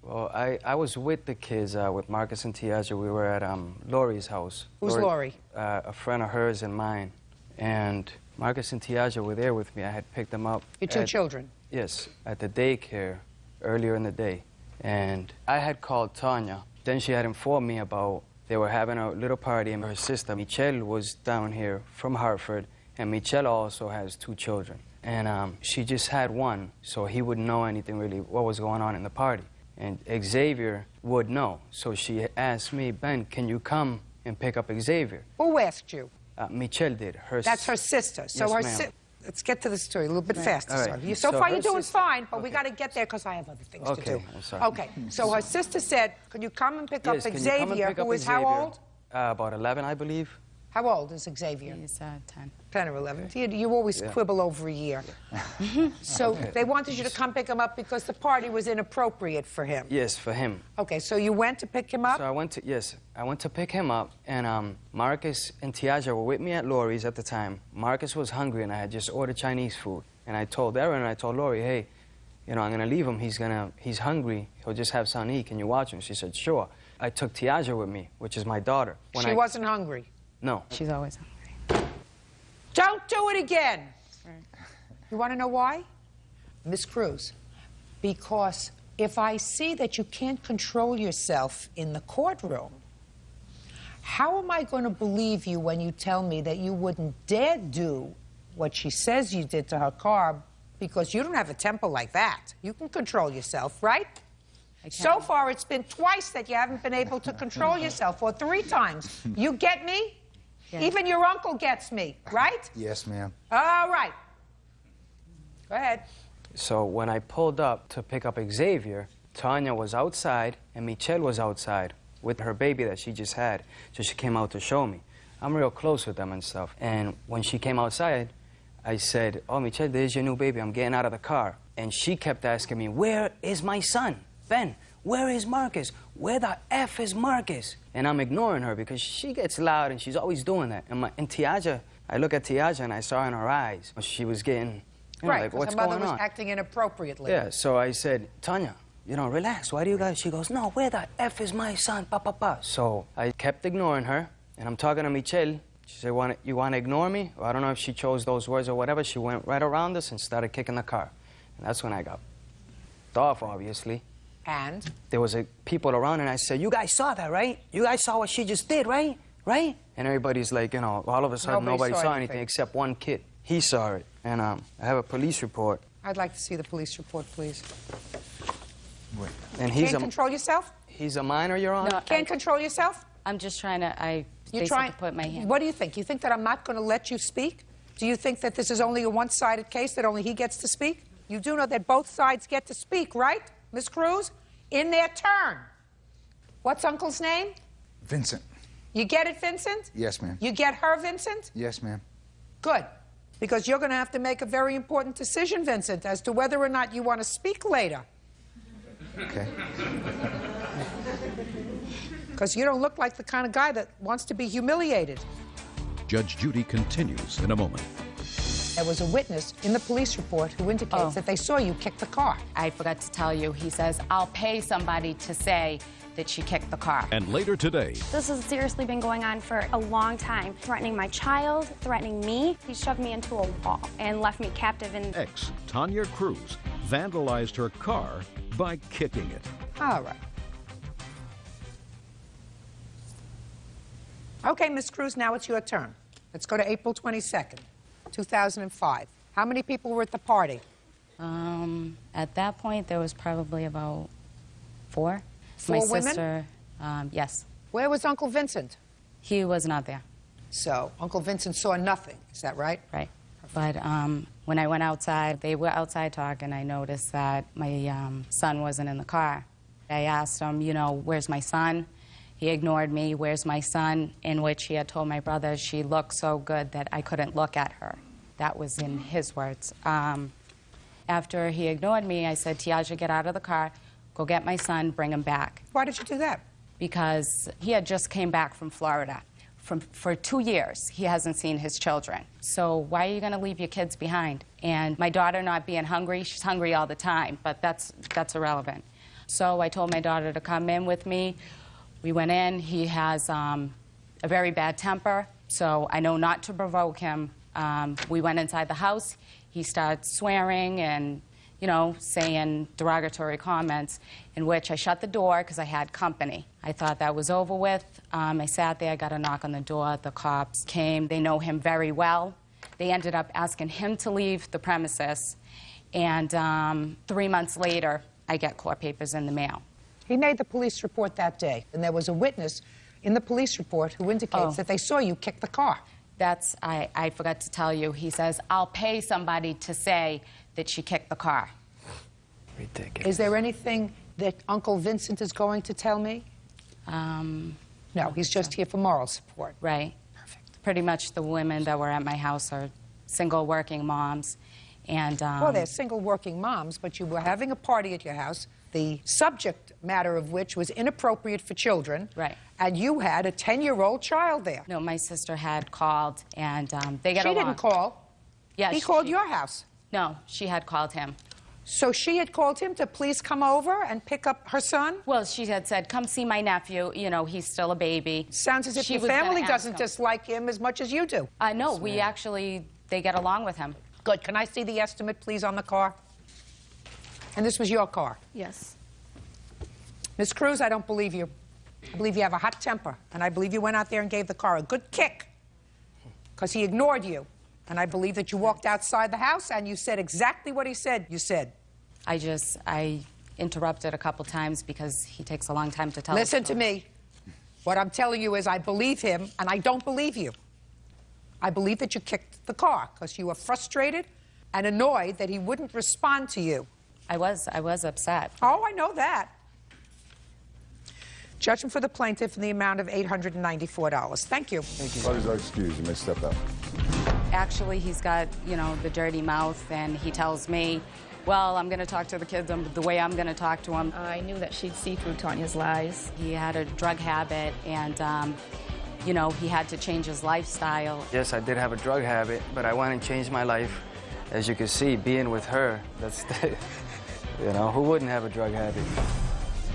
Well, I was with the kids, with Marcus and Tiaja. We were at Lori's house. Who's Lori? A friend of hers and mine. And Marcus and Tiaja were there with me. I had picked them up. Your two children? Yes, at the daycare earlier in the day. And I had called Tanya. Then she had informed me about they were having a little party, and her sister, Michelle, was down here from Hartford, and Michelle also has two children. And she just had one, so he wouldn't know anything really what was going on in the party. And Xavier would know. So she asked me, Ben, can you come and pick up Xavier? Who asked you? Michelle did. That's her sister. So yes, her ma'am. Let's get to the story a little bit faster. All right. Sorry. So So far her you're doing sister- fine, but we Okay. got to get there because I have other things to Okay, do. I'm sorry. Okay, so her sister said, can you come and pick Yes, up can you come and Xavier, pick up who is how Xavier? old? About 11, I believe. How old is Xavier? He's 10. 10 or 11. You always quibble over a year. So they wanted you to come pick him up because the party was inappropriate for him. Yes, for him. Okay, so you went to pick him up? So I went to pick him up, and Marcus and Tiaja were with me at Lori's at the time. Marcus was hungry, and I had just ordered Chinese food. And I told Erin and I told Lori, hey, you know, I'm gonna leave him. He's hungry. He'll just have something to eat. Can you watch him? She said, sure. I took Tiaja with me, which is my daughter. She wasn't hungry? No. She's always hungry. Don't do it again. You want to know why? Miss Cruz, because if I see that you can't control yourself in the courtroom, how am I going to believe you when you tell me that you wouldn't dare do what she says you did to her car because you don't have a temper like that? You can control yourself, right? So far, it's been twice that you haven't been able to control yourself, or 3 times. You get me? Yeah. Even your uncle gets me, right? Yes, ma'am. All right. Go ahead. So when I pulled up to pick up Xavier, Tanya was outside and Michelle was outside with her baby that she just had. So she came out to show me. I'm real close with them and stuff. And when she came outside, I said, oh, Michelle, there's your new baby. I'm getting out of the car. And she kept asking me, where is my son? Ben, where is Marcus? Where the F is Marcus? And I'm ignoring her because she gets loud and she's always doing that. And Tiaja, I look at Tiaja and I saw in her eyes, she was getting, you know, Right, like, because what's her mother going was on? acting inappropriately. Yeah, so I said, Tanya, you know, relax. Why do you guys? She goes, no, where the F is my son? Pa, pa, pa. So I kept ignoring her, and I'm talking to Michelle. She said, you want to ignore me? Or I don't know if she chose those words or whatever. She went right around us and started kicking the car. And that's when I got off, obviously. And? There was people around, and I said, you guys saw that, right? You guys saw what she just did, right? Right? And everybody's like, you know, all of a sudden, nobody saw anything except one kid. He saw it. And I have a police report. I'd like to see the police report, please. And You can't control yourself? He's a minor, Your Honor? No, Can't control yourself? I'm just trying to, You're basically trying put my hand. What do you think? You think that I'm not going to let you speak? Do you think that this is only a one-sided case, that only he gets to speak? You do know that both sides get to speak, right, Miss Cruz? In their turn. What's Uncle's name? Vincent. You get it, Vincent? Yes, ma'am. You get her, Vincent? Yes, ma'am. Good. Because you're going to have to make a very important decision, Vincent, as to whether or not you want to speak later. Okay. because you don't look like the kind of guy that wants to be humiliated. Judge Judy continues in a moment. There was a witness in the police report who indicates that they saw you kick the car. I forgot to tell you, he says, I'll pay somebody to say that she kicked the car. And later today, this has seriously been going on for a long time, threatening my child, threatening me. He shoved me into a wall and left me captive in... ex Tanya Cruz vandalized her car by kicking it. All right. Okay, Miss Cruz, now it's your turn. Let's go to April 22nd, 2005. How many people were at the party? At that point, there was probably about 4. Four My women? sister, yes. Where was Uncle Vincent? He was not there. So Uncle Vincent saw nothing, is that right? Right. But when I went outside, they were outside talking, I noticed that my son wasn't in the car. I asked him, you know, where's my son? He ignored me, where's my son? In which he had told my brother she looked so good that I couldn't look at her. That was in his words. After he ignored me, I said, Tiaja, get out of the car, go get my son, bring him back. Why did you do that? Because he had just came back from Florida. For 2 years, he hasn't seen his children. So why are you going to leave your kids behind? And my daughter not being hungry, she's hungry all the time, but that's irrelevant. So I told my daughter to come in with me. We went in. He has a very bad temper, so I know not to provoke him. We went inside the house. He started swearing and, you know, saying derogatory comments, in which I shut the door because I had company. I thought that was over with. I sat there, I got a knock on the door. The cops came. They know him very well. They ended up asking him to leave the premises. And 3 months later, I get court papers in the mail. He made the police report that day, and there was a witness in the police report who indicates that they saw you kick the car. That's, I forgot to tell you. He says, I'll pay somebody to say that she kicked the car. Ridiculous. Is there anything that Uncle Vincent is going to tell me? No, he's just here for moral support. Right. Perfect. Pretty much the women that were at my house are single working moms. And, well, they're single working moms, but you were having a party at your house, the subject matter of which was inappropriate for children. Right. And you had a 10-year-old child there. No, my sister had called, and they got along. She didn't call. Yeah, he called your house. No, she had called him. So she had called him to please come over and pick up her son? Well, she had said, come see my nephew. You know, he's still a baby. Sounds as if your family doesn't dislike him as much as you do. No, we actually, they get along with him. Good. Can I see the estimate, please, on the car? And this was your car? Yes. Ms. Cruz, I don't believe you. I believe you have a hot temper, and I believe you went out there and gave the car a good kick because he ignored you. And I believe that you walked outside the house and you said exactly what he said you said. I interrupted a couple times because he takes a long time to tell us. Listen to me. What I'm telling you is I believe him, and I don't believe you. I believe that you kicked the car because you were frustrated and annoyed that he wouldn't respond to you. I was upset. Oh, I know that. Judgment for the plaintiff in the amount of $894. Thank you. Thank you. Parties are excused. You may step out. Actually, he's got, you know, the dirty mouth, and he tells me, well, I'm going to talk to the kids the way I'm going to talk to them. I knew that she'd see through Tanya's lies. He had a drug habit, and, you know, he had to change his lifestyle. Yes, I did have a drug habit, but I wanted to change my life. As you can see, being with her, that's, you know, who wouldn't have a drug habit?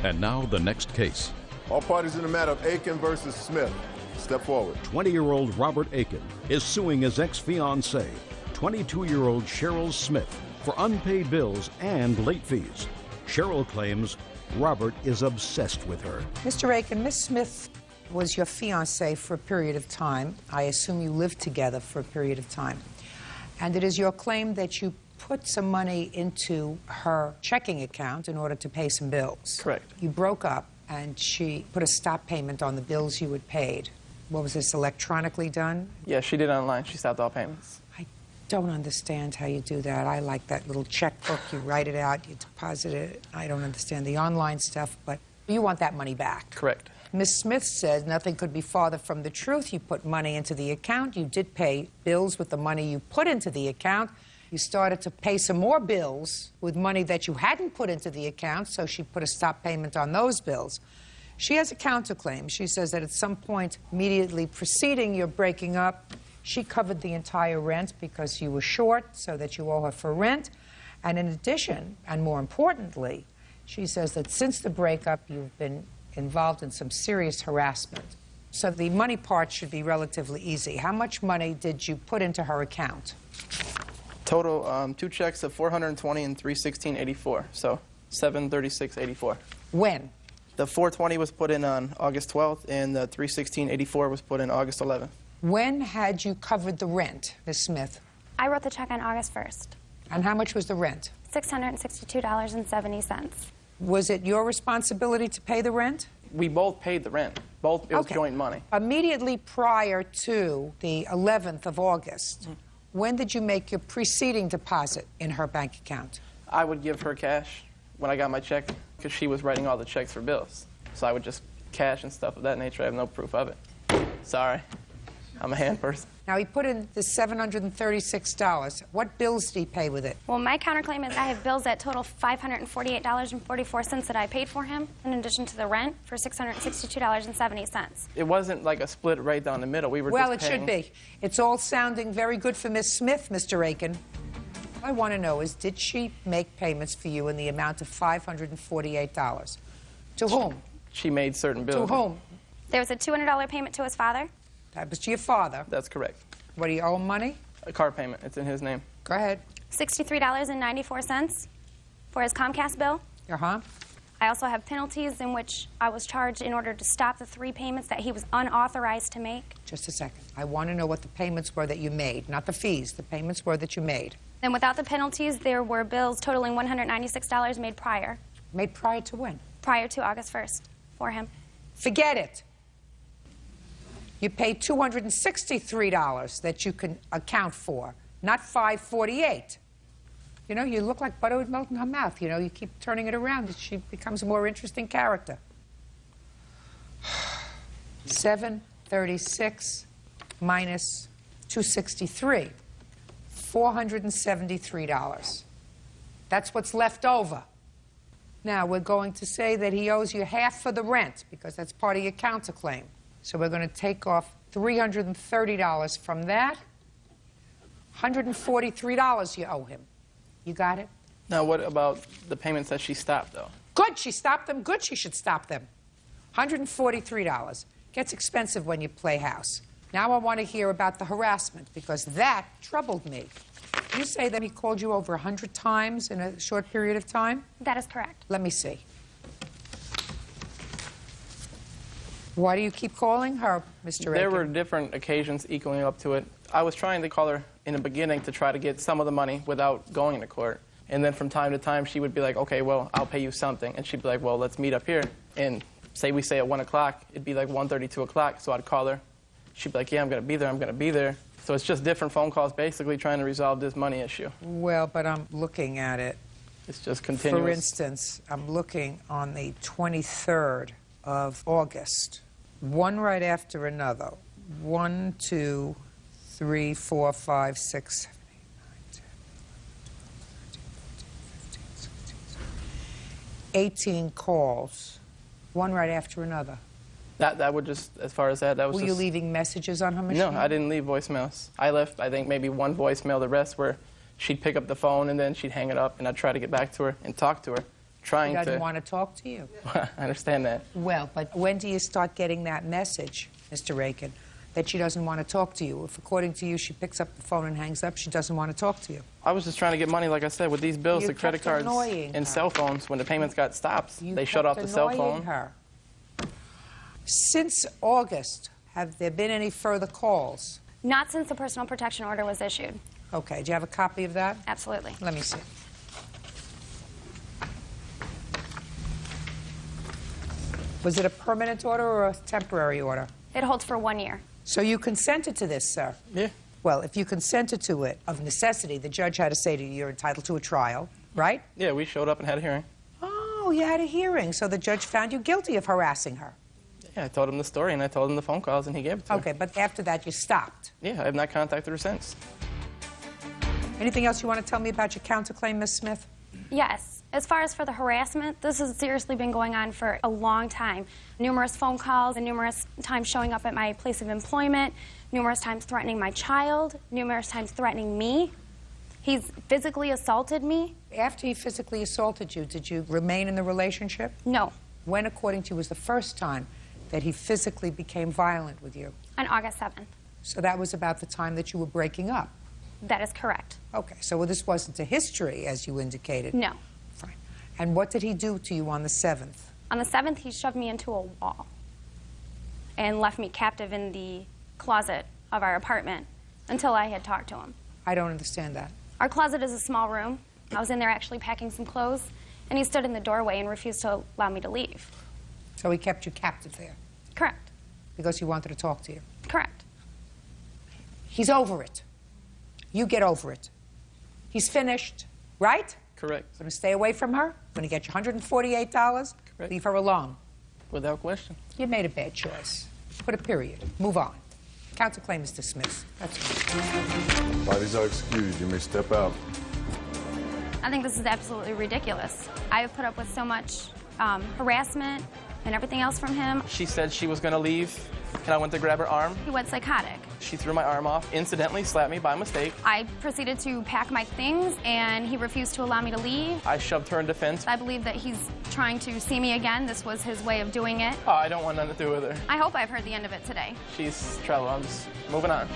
And now the next case. All parties in the matter of Aiken versus Smith. Step forward. 20-year-old Robert Aiken is suing his ex-fiancée, 22-year-old Cheryl Smith, for unpaid bills and late fees. Cheryl claims Robert is obsessed with her. Mr. Aiken, Miss Smith was your fiancée for a period of time. I assume you lived together for a period of time. And it is your claim that you put some money into her checking account in order to pay some bills. Correct. You broke up, and she put a stop payment on the bills you had paid. What was this, electronically done? Yeah, she did online. She stopped all payments. I don't understand how you do that. I like that little checkbook. You write it out, you deposit it. I don't understand the online stuff, but you want that money back. Correct. Ms. Smith says nothing could be farther from the truth. You put money into the account. You did pay bills with the money you put into the account. You started to pay some more bills with money that you hadn't put into the account, so she put a stop payment on those bills. She has a counterclaim. She says that at some point immediately preceding your breaking up, she covered the entire rent because you were short, so that you owe her for rent. And in addition, and more importantly, she says that since the breakup, you've been involved in some serious harassment. So the money part should be relatively easy. How much money did you put into her account? Total, 2 checks of $420 and $316.84, so $736.84. When? The $420 was put in on August 12th, and the $316.84 was put in August 11th. When had you covered the rent, Ms. Smith? I wrote the check on August 1st. And how much was the rent? $662.70. Was it your responsibility to pay the rent? We both paid the rent. It was joint money. Immediately prior to the 11th of August, when did you make your preceding deposit in her bank account? I would give her cash when I got my check because she was writing all the checks for bills. So I would just cash and stuff of that nature. I have no proof of it. Sorry. I'm a hand person. Now, he put in the $736. What bills did he pay with it? Well, my counterclaim is I have bills that total $548.44 that I paid for him, in addition to the rent for $662.70. It wasn't like a split right down the middle. We were Well, just it should be. It's all sounding very good for Miss Smith, Mr. Aiken. What I want to know is, did she make payments for you in the amount of $548? To whom? She made certain bills. To whom? There was a $200 payment to his father. That was to your father? That's correct. What, do you owe him money? A car payment. It's in his name. Go ahead. $63.94 for his Comcast bill. Uh-huh. I also have penalties in which I was charged in order to stop the 3 payments that he was unauthorized to make. Just a second. I want to know what the payments were that you made, not the fees. The payments were that you made. Then without the penalties, there were bills totaling $196 made prior. Made prior to when? Prior to August 1st for him. Forget it. You paid $263 that you can account for, not $548. You know, you look like butter with melt in her mouth. You know, you keep turning it around. She becomes a more interesting character. 736 minus 263, $473. That's what's left over. Now, we're going to say that he owes you half for the rent, because that's part of your counterclaim. So we're going to take off $330 from that. $143 you owe him. You got it? Now, what about the payments that she stopped, though? Good, she stopped them. Good, she should stop them. $143. Gets expensive when you play house. Now I want to hear about the harassment, because that troubled me. You say that he called you over 100 times in a short period of time? That is correct. Let me see. Why do you keep calling her, Mr. Aiken? There were different occasions equaling up to it. I was trying to call her in the beginning to try to get some of the money without going into court. And then from time to time, she would be like, okay, well, I'll pay you something. And she'd be like, well, let's meet up here. And say at 1 o'clock, it'd be like 1:30, 2 o'clock. So I'd call her. She'd be like, yeah, I'm going to be there, I'm going to be there. So it's just different phone calls basically trying to resolve this money issue. Well, but I'm looking at it. It's just continuous. For instance, I'm looking on the 23rd of August. One right after another. 1, 2, 3, 4, 5, 6, 7, 8, 9, 10, 11, 12, 13, 14, 15, 16, 18 calls. One right after another. That would just, as far as that was Were just... you leaving messages on her machine? No, I didn't leave voicemails. I left, I think, maybe one voicemail. The rest where she'd pick up the phone and then she'd hang it up, and I'd try to get back to her and talk to her, trying to... She doesn't want to talk to you. I understand that. Well, but when do you start getting that message, Mr. Aiken, that she doesn't want to talk to you? If, according to you, she picks up the phone and hangs up, she doesn't want to talk to you. I was just trying to get money, like I said, with these bills, the credit cards and cell phones. When the payments got stopped, they shut off the cell phone. Her. Since August, have there been any further calls? Not since the personal protection order was issued. Okay. Do you have a copy of that? Absolutely. Let me see. Was it a permanent order or a temporary order? It holds for 1 year. So you consented to this, sir? Yeah. Well, if you consented to it, of necessity, the judge had to say to you, you're entitled to a trial, right? Yeah, we showed up and had a hearing. Oh, you had a hearing, so the judge found you guilty of harassing her. Yeah, I told him the story, and I told him the phone calls, and he gave it to her. Okay, but after that, you stopped. Yeah, I have not contacted her since. Anything else you want to tell me about your counterclaim, Miss Smith? Yes. As far as for the harassment, this has seriously been going on for a long time. Numerous phone calls and numerous times showing up at my place of employment, numerous times threatening my child, numerous times threatening me. He's physically assaulted me. After he physically assaulted you, did you remain in the relationship? No. When, according to you, was the first time that he physically became violent with you? On August 7th. So that was about the time that you were breaking up? That is correct. Okay, so this wasn't a history, as you indicated? No. Fine. And what did he do to you on the 7th? On the 7th, he shoved me into a wall and left me captive in the closet of our apartment until I had talked to him. I don't understand that. Our closet is a small room. I was in there actually packing some clothes, and he stood in the doorway and refused to allow me to leave. So he kept you captive there? Correct. Because he wanted to talk to you? Correct. He's over it. You get over it. He's finished, right? Correct. Going to stay away from her? Going to get you $148? Correct. Leave her alone? Without question. You made a bad choice. Put a period. Move on. Counterclaim is dismissed. That's all. Parties are excused. You may step out. I think this is absolutely ridiculous. I have put up with so much harassment and everything else from him. She said she was going to leave, and I went to grab her arm. He went psychotic. She threw my arm off, incidentally slapped me by mistake. I proceeded to pack my things, and he refused to allow me to leave. I shoved her in defense. I believe that he's trying to see me again. This was his way of doing it. Oh, I don't want nothing to do with her. I hope I've heard the end of it today. She's trouble. I'm just moving on.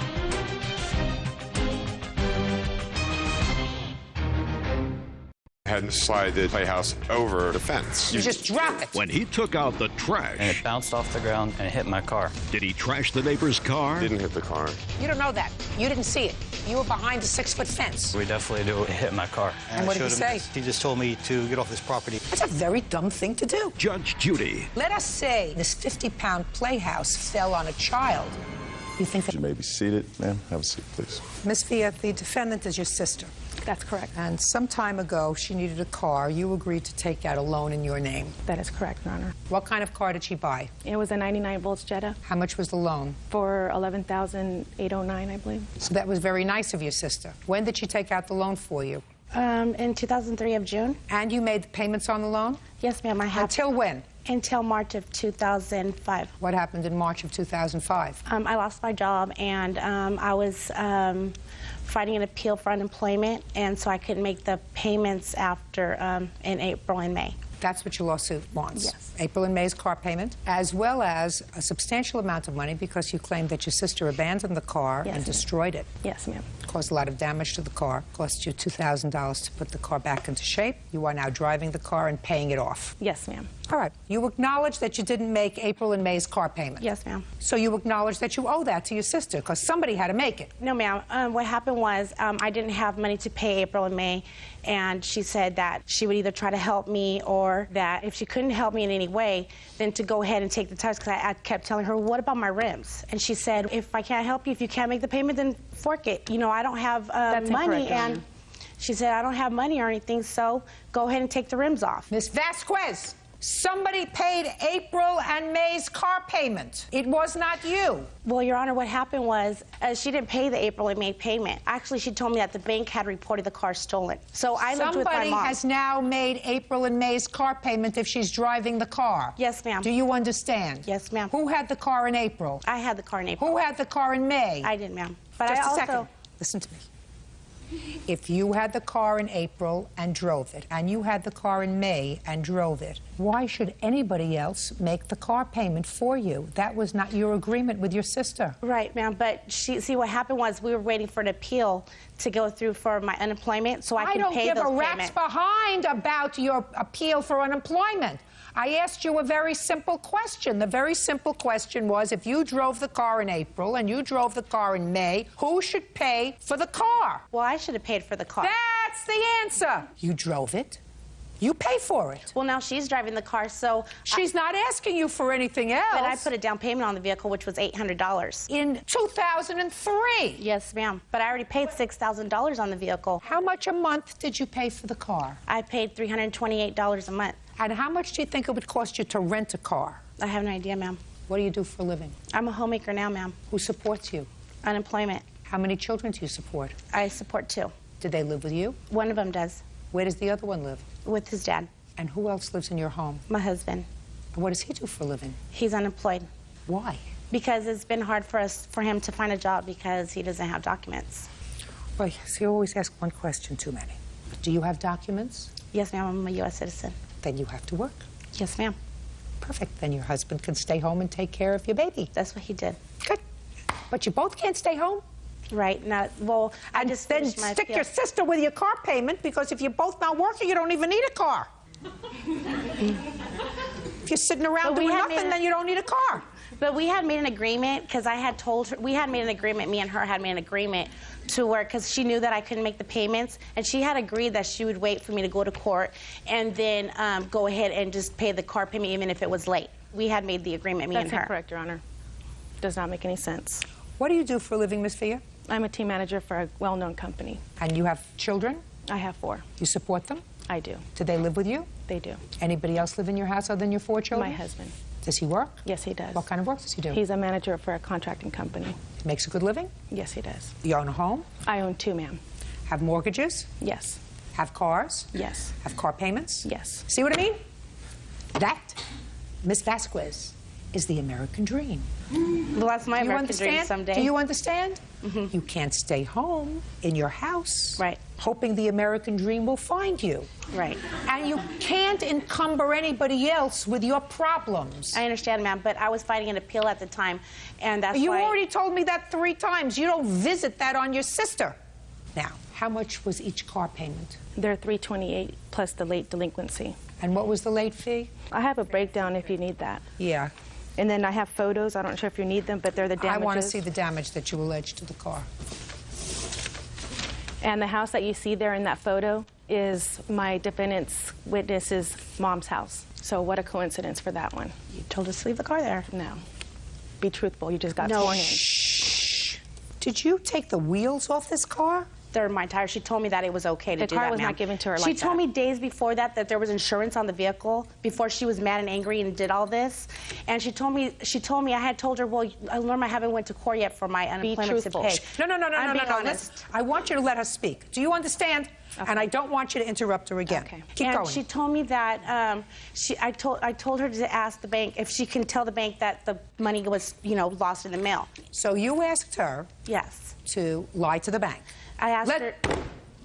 Had to slide the playhouse over the fence. You just drop it. When he took out the trash, And it bounced off the ground and it hit my car. did he trash the neighbor's car? Didn't hit the car. You don't know that. You didn't see it. You were behind a 6-foot fence. We definitely do. It hit my car. And what did he say? He just told me to get off this property. That's a very dumb thing to do. Judge Judy. Let us say this 50-pound playhouse fell on a child. You think that... You may be seated. Ma'am, have a seat, please. Miss Villa, the defendant is your sister. That's correct. And some time ago, she needed a car. You agreed to take out a loan in your name. That is correct, Your Honor. What kind of car did she buy? It was a 99 volts Jetta How much was the loan? for $11,809, I believe. So that was very nice of your sister. When did she take out the loan for you? In 2003 of June. And you made the payments on the loan? Yes, ma'am, I have. Until when? Until March of 2005. What happened in March of 2005? I lost my job, and I was fighting an appeal for unemployment, and so I couldn't make the payments after in April and May. That's what your lawsuit wants? Yes. April and May's car payment, as well as a substantial amount of money because you claimed that your sister abandoned the car and destroyed it. Yes, ma'am. Caused a lot of damage to the car. Cost you $2,000 to put the car back into shape. You are now driving the car and paying it off. Yes, ma'am. All right. You acknowledge that you didn't make April and May's car payment? Yes, ma'am. So you acknowledge that you owe that to your sister because somebody had to make it? No, ma'am. What happened was I didn't have money to pay April and May, and she said that she would either try to help me or that if she couldn't help me in any way, then to go ahead and take the tires, because I kept telling her, what about my rims? And she said, if I can't help you, if you can't make the payment, then fork it. You know, I don't have money. And she said, I don't have money or anything, so go ahead and take the rims off. Miss Vasquez, somebody paid April and May's car payment. It was not you. Well, Your Honor, what happened was she didn't pay the April and May payment. Actually, she told me that the bank had reported the car stolen. So I lived with my Somebody mom. has now made April and May's car payment if she's driving the car. Yes, ma'am. Do you understand? Yes, ma'am. Who had the car in April? I had the car in April. Who had the car in May? I did, ma'am. But Just I a also... second. Listen to me. If you had the car in April and drove it, and you had the car in May and drove it, why should anybody else make the car payment for you? That was not your agreement with your sister. Right, ma'am, but see, what happened was we were waiting for an appeal to go through for my unemployment so I can pay those payments. I don't give a rat's behind about your appeal for unemployment. I asked you a very simple question. The very simple question was, if you drove the car in April and you drove the car in May, who should pay for the car? Well, I should have paid for the car. That's the answer. You drove it. You pay for it. Well, now she's driving the car, so... She's not asking you for anything else. But I put a down payment on the vehicle, which was $800. In 2003? Yes, ma'am. But I already paid $6,000 on the vehicle. How much a month did you pay for the car? I paid $328 a month. And how much do you think it would cost you to rent a car? I have no idea, ma'am. What do you do for a living? I'm a homemaker now, ma'am. Who supports you? Unemployment. How many children do you support? I support 2. Do they live with you? One of them does. Where does the other one live? With his dad. And who else lives in your home? My husband. And what does he do for a living? He's unemployed. Why? Because it's been hard for him to find a job because he doesn't have documents. Well, so you always ask one question too many. Do you have documents? Yes, ma'am. I'm a U.S. citizen. Then you have to work. Yes, ma'am. Perfect. Then your husband can stay home and take care of your baby. That's what he did. Good. But you both can't stay home. Right. Now, well, I just then stick your sister with your car payment, because if you're both not working, you don't even need a car. If you're sitting around doing nothing, then you don't need a car. But we had made an agreement, because I had told her, we had made an agreement, me and her had made an agreement to work, because she knew that I couldn't make the payments, and she had agreed that she would wait for me to go to court and then go ahead and just pay the car payment even if it was late. We had made the agreement, me and her. That's incorrect, Your Honor. Does not make any sense. What do you do for a living, Miss Fia? I'm a team manager for a well-known company. And you have children? I have 4. You support them? I do. Do they live with you? They do. Anybody else live in your house other than your 4 children? My husband. Does he work? Yes, he does. What kind of work does he do? He's a manager for a contracting company. Makes a good living? Yes, he does. You own a home? I own 2, ma'am. Have mortgages? Yes. Have cars? Yes. Have car payments? Yes. See what I mean? That, Miss Vasquez, is the American dream. Well, that's my American dream someday. Do you understand? You can't stay home in your house, right, hoping the American dream will find you. Right. And you can't encumber anybody else with your problems. I understand, ma'am, but I was fighting an appeal at the time, and that's You why... already told me that 3 times. You don't visit that on your sister. Now, how much was each car payment? They're $328 plus the late delinquency. And what was the late fee? I have a breakdown if you need that. Yeah. And then I have photos. I'm not sure if you need them, but they're the damages. I want to see the damage that you allege to the car. And the house that you see there in that photo is my defendant's witness's mom's house. So what a coincidence for that one. You told us to leave the car there. No. Be truthful. You just got No. sworn in. Shh. Did you take the wheels off this car? They're my tires. She told me that it was okay to do that, The car was ma'am. not given to her She like told that. me days before that there was insurance on the vehicle before she was mad and angry and did all this. And she told me I had told her, well, Norma, I haven't went to court yet for my unemployment to pay. No. I'm being honest. Listen, I want you to let her speak. Do you understand? Okay. And I don't want you to interrupt her again. Okay. Keep and going. She told me that I told her to ask the bank if she can tell the bank that the money was, lost in the mail. So you asked her, yes, to lie to the bank. I asked her.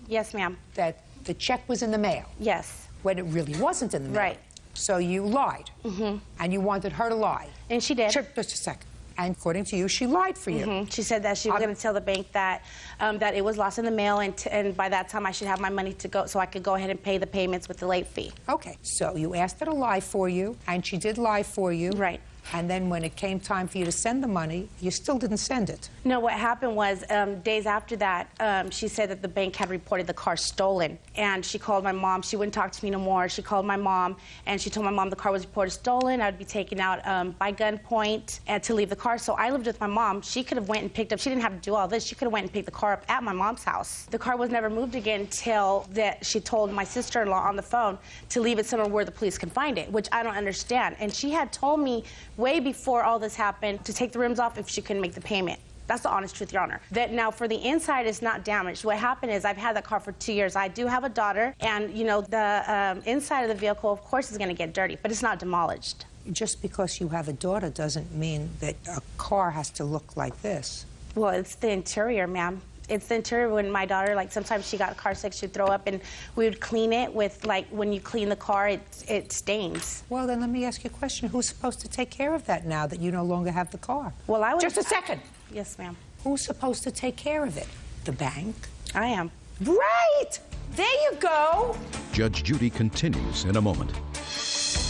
Yes, ma'am. That the check was in the mail. Yes. When it really wasn't in the mail. Right. So you lied. And you wanted her to lie. And she did. Sure, just a second. And according to you, she lied for you. She said that she was going to tell the bank that that it was lost in the mail, and by that time I should have my money to go, so I could go ahead and pay the payments with the late fee. Okay. So you asked her to lie for you, and she did lie for you. Right. And then when it came time for you to send the money, you still didn't send it. No, what happened was days after that, she said that the bank had reported the car stolen. And she called my mom. She wouldn't talk to me no more. She called my mom, and she told my mom the car was reported stolen. I would be taken out by gunpoint and to leave the car. So I lived with my mom. She could have went and picked up. She didn't have to do all this. She could have went and picked the car up at my mom's house. The car was never moved again until that she told my sister-in-law on the phone to leave it somewhere where the police can find it, which I don't understand. And she had told me way before all this happened to take the rims off if she couldn't make the payment. That's the honest truth, Your Honor. That now for the inside is not damaged. What happened is I've had that car for 2 years. I do have a daughter, and the inside of the vehicle, of course, is going to get dirty, but it's not demolished. Just because you have a daughter doesn't mean that a car has to look like this. Well, it's the interior, ma'am. It's the interior. When my daughter, sometimes she got car sick, she'd throw up, and we would clean it with, when you clean the car, it stains. Well, then let me ask you a question. Who's supposed to take care of that now that you no longer have the car? Well, I would... Just a second. Yes, ma'am. Who's supposed to take care of it? The bank? I am. Right! There you go! Judge Judy continues in a moment.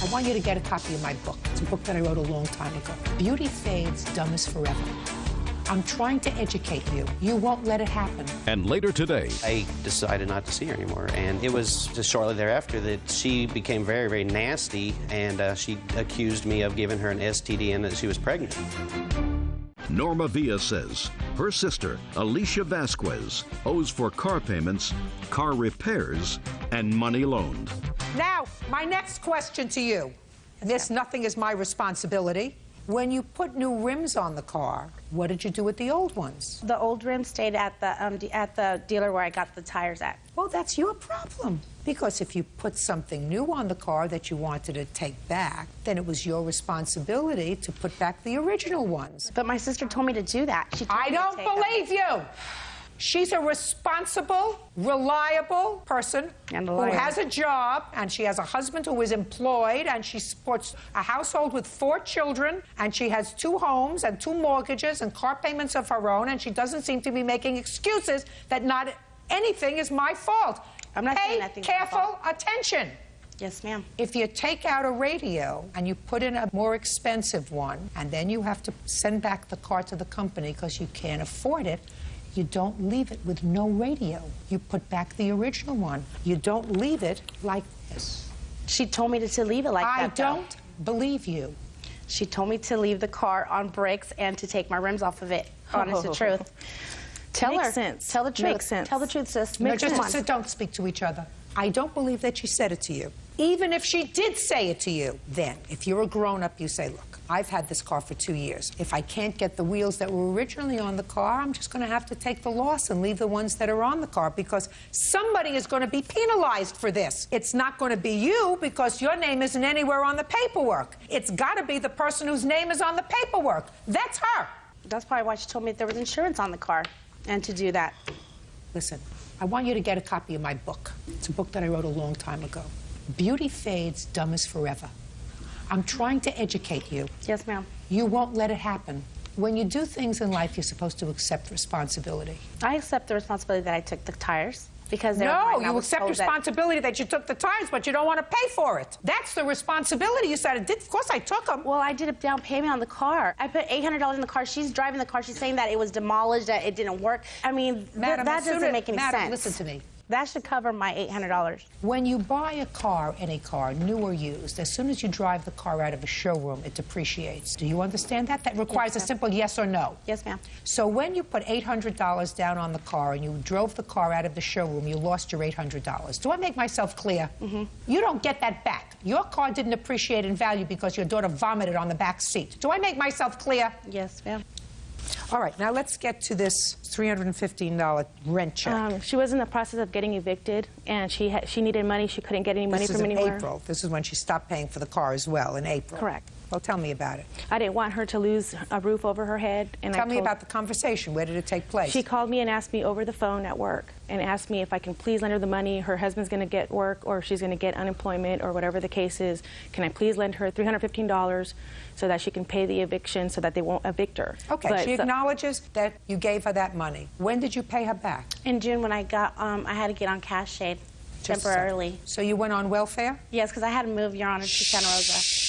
I want you to get a copy of my book. It's a book that I wrote a long time ago. Beauty fades, dumb is forever. I'm trying to educate you. You won't let it happen. And later today, I decided not to see her anymore. And it was just shortly thereafter that she became very, very nasty, and she accused me of giving her an STD and that she was pregnant. Norma Villa says her sister, Alicia Vasquez, owes for car payments, car repairs, and money loaned. Now, my next question to you. This nothing is my responsibility. When you put new rims on the car, what did you do with the old ones? The old rims stayed at the dealer where I got the tires at. Well, that's your problem. Because if you put something new on the car that you wanted to take back, then it was your responsibility to put back the original ones. But my sister told me to do that. She told I me to don't take believe you. She's a responsible, reliable person who has a job, and she has a husband who is employed, and she supports a household with 4 children, and she has 2 homes and 2 mortgages and car payments of her own, and she doesn't seem to be making excuses that not anything is my fault. I'm not saying Pay nothing's my careful fault. attention. Yes, ma'am. If you take out a radio and you put in a more expensive one, and then you have to send back the car to the company because you can't afford it, you don't leave it with no radio. You put back the original one. You don't leave it like this. She told me to leave it like that, I don't believe you. She told me to leave the car on brakes and to take my rims off of it. Honest to truth. Tell Makes her. sense. Tell the truth. Makes sense. Tell the truth, sis. No, Come on. just don't speak to each other. I don't believe that she said it to you. Even if she did say it to you, then, if you're a grown-up, you say, look, I've had this car for 2 years. If I can't get the wheels that were originally on the car, I'm just going to have to take the loss and leave the ones that are on the car, because somebody is going to be penalized for this. It's not going to be you, because your name isn't anywhere on the paperwork. It's got to be the person whose name is on the paperwork. That's her. That's probably why she told me there was insurance on the car and to do that. Listen, I want you to get a copy of my book. It's a book that I wrote a long time ago. Beauty fades, dumb is forever. I'm trying to educate you. Yes, ma'am. You won't let it happen. When you do things in life, you're supposed to accept responsibility. I accept the responsibility that I took the tires because they were mine. No, I you was accept told responsibility that you took the tires, but you don't want to pay for it. That's the responsibility. You said, of course I took them. Well, I did a down payment on the car. I put $800 in the car. She's driving the car. She's saying that it was demolished, that it didn't work. I mean, Madam, that doesn't make any Madam, sense. listen to me. That should cover my $800. When you buy a car, any car, new or used, as soon as you drive the car out of a showroom, it depreciates. Do you understand that? That requires a simple yes or no. Yes, ma'am. So when you put $800 down on the car and you drove the car out of the showroom, you lost your $800. Do I make myself clear? Mm-hmm. You don't get that back. Your car didn't appreciate in value because your daughter vomited on the back seat. Do I make myself clear? Yes, ma'am. All right, now let's get to this $315 rent check. She was in the process of getting evicted, and she needed money. She couldn't get any money from anywhere. This is in April. This is when she stopped paying for the car as well, in April. Correct. Well, tell me about it. I didn't want her to lose a roof over her head. And Tell me about the conversation. Where did it take place? She called me and asked me over the phone at work and asked me if I can please lend her the money. Her husband's going to get work or she's going to get unemployment or whatever the case is. Can I please lend her $315 so that she can pay the eviction so that they won't evict her? Okay, But she acknowledges that you gave her that money. When did you pay her back? In June when I got, I had to get on cash aid temporarily. So you went on welfare? Yes, because I had to move, Your Honor, to Santa Rosa.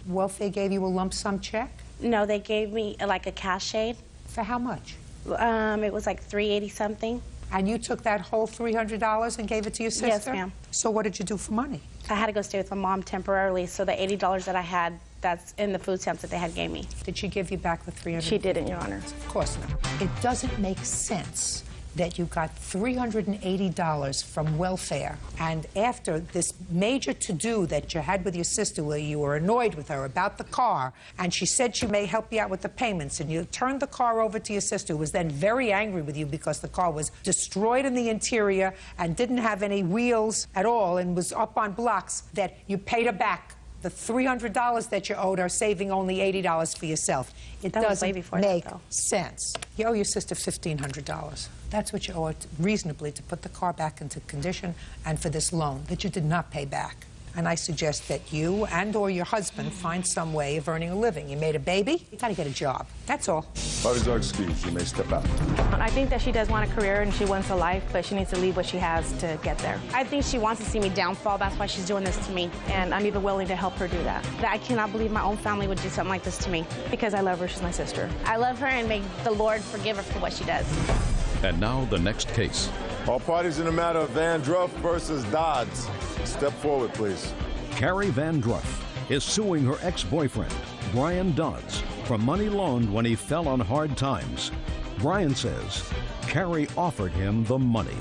Welfare gave you a lump sum check? No, they gave me like a cash aid. For how much? It was like $380 something. And you took that whole $300 and gave it to your sister? Yes, ma'am. So what did you do for money? I had to go stay with my mom temporarily, so the $80 that I had, that's in the food stamps that they had gave me. Did she give you back the $300? She didn't, Your Honor. Of course not. It doesn't make sense that you got $380 from welfare, and after this major to-do that you had with your sister where you were annoyed with her about the car, and she said she may help you out with the payments, and you turned the car over to your sister, who was then very angry with you because the car was destroyed in the interior and didn't have any wheels at all and was up on blocks, that you paid her back the $300 that you owed her, saving only $80 for yourself. It doesn't make sense. You owe your sister $1,500. That's what you owe her reasonably to put the car back into condition and for this loan that you did not pay back. And I suggest that you and or your husband find some way of earning a living. You made a baby, you gotta get a job. That's all. Parties are excused. You may step out. I think that she does want a career and she wants a life, but she needs to leave what she has to get there. I think she wants to see me downfall. That's why she's doing this to me. And I'm even willing to help her do that. I cannot believe my own family would do something like this to me. Because I love her. She's my sister. I love her, and may the Lord forgive her for what she does. And now the next case. All parties in the matter of Van Druff versus Dodds. Step forward, please. Carrie Van Druff is suing her ex-boyfriend, Brian Dodds, for money loaned when he fell on hard times. Brian says Carrie offered him the money.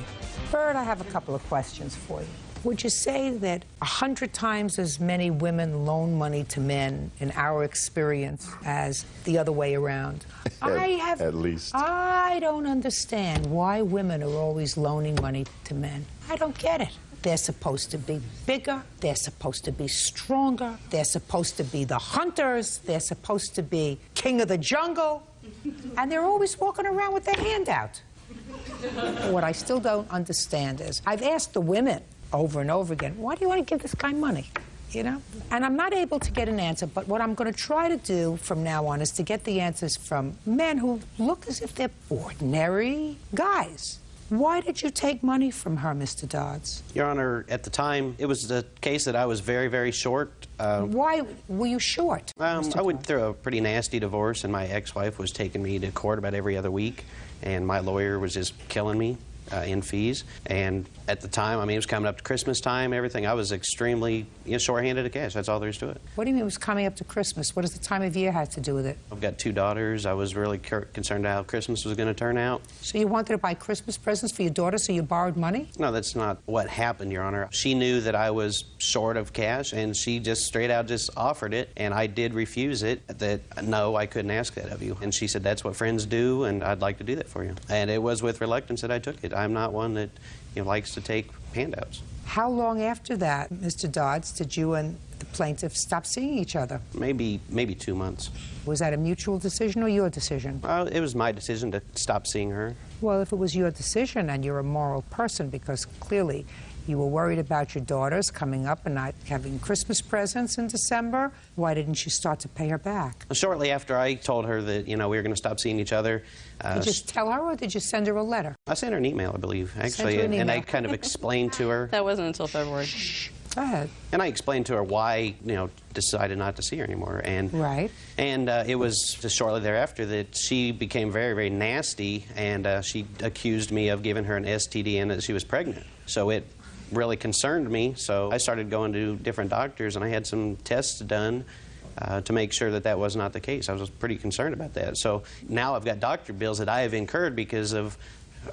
Bert, I have a couple of questions for you. Would you say that 100 times as many women loan money to men in our experience as the other way around? At least. I don't understand why women are always loaning money to men. I don't get it. They're supposed to be bigger. They're supposed to be stronger. They're supposed to be the hunters. They're supposed to be king of the jungle. And they're always walking around with their hand out. What I still don't understand is, I've asked the women over and over again, why do you want to give this guy money? You know? And I'm not able to get an answer, but what I'm going to try to do from now on is to get the answers from men who look as if they're ordinary guys. Why did you take money from her, Mr. Dodds? Your Honor, at the time, it was the case that I was very, very short. Why were you short? I went through a pretty nasty divorce, and my ex-wife was taking me to court about every other week, and my lawyer was just killing me in fees. And at the time, I mean, it was coming up to Christmas time, everything. I was extremely short-handed of cash. That's all there is to it. What do you mean it was coming up to Christmas? What does the time of year have to do with it? I've got 2 daughters. I was really concerned how Christmas was going to turn out. So you wanted to buy Christmas presents for your daughter, so you borrowed money? No, that's not what happened, Your Honor. She knew that I was short of cash, and she just straight out just offered it, and I did refuse it, that no, I couldn't ask that of you. And she said, that's what friends do, and I'd like to do that for you. And it was with reluctance that I took it. I'm not one that likes to take handouts. How long after that, Mr. Dodds, did you and the plaintiff stop seeing each other? Maybe 2 months. Was that a mutual decision or your decision? It was my decision to stop seeing her. Well, if it was your decision and you're a moral person, because clearly you were worried about your daughters coming up and not having Christmas presents in December, why didn't you start to pay her back? Shortly after I told her that, we were going to stop seeing each other. Did you just tell her, or did you send her a letter? I sent her an email, I believe, actually, Sent her an email. and I kind of explained to her. That wasn't until February. Go ahead. And I explained to her why, decided not to see her anymore. And, right. And it was just shortly thereafter that she became very, very nasty, and she accused me of giving her an STD and that she was pregnant. So it really concerned me, so I started going to different doctors, and I had some tests done to make sure that that was not the case. I was pretty concerned about that. So now I've got doctor bills that I have incurred because of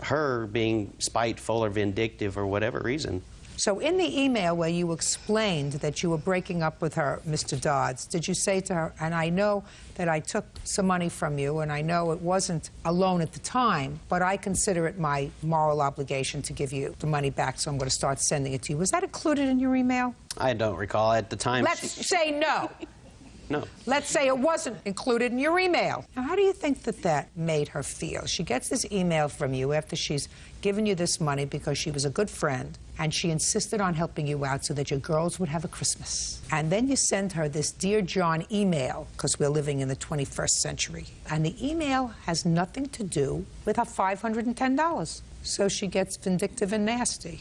her being spiteful or vindictive or whatever reason. So in the email where you explained that you were breaking up with her, Mr. Dodds, did you say to her, and I know that I took some money from you, and I know it wasn't a loan at the time, but I consider it my moral obligation to give you the money back, so I'm going to start sending it to you. Was that included in your email? I don't recall at the time. Let's say no. No. Let's say it wasn't included in your email. Now, how do you think that that made her feel? She gets this email from you after she's given you this money because she was a good friend, and she insisted on helping you out so that your girls would have a Christmas. And then you send her this Dear John email, because we're living in the 21st century. And the email has nothing to do with her $510. So she gets vindictive and nasty.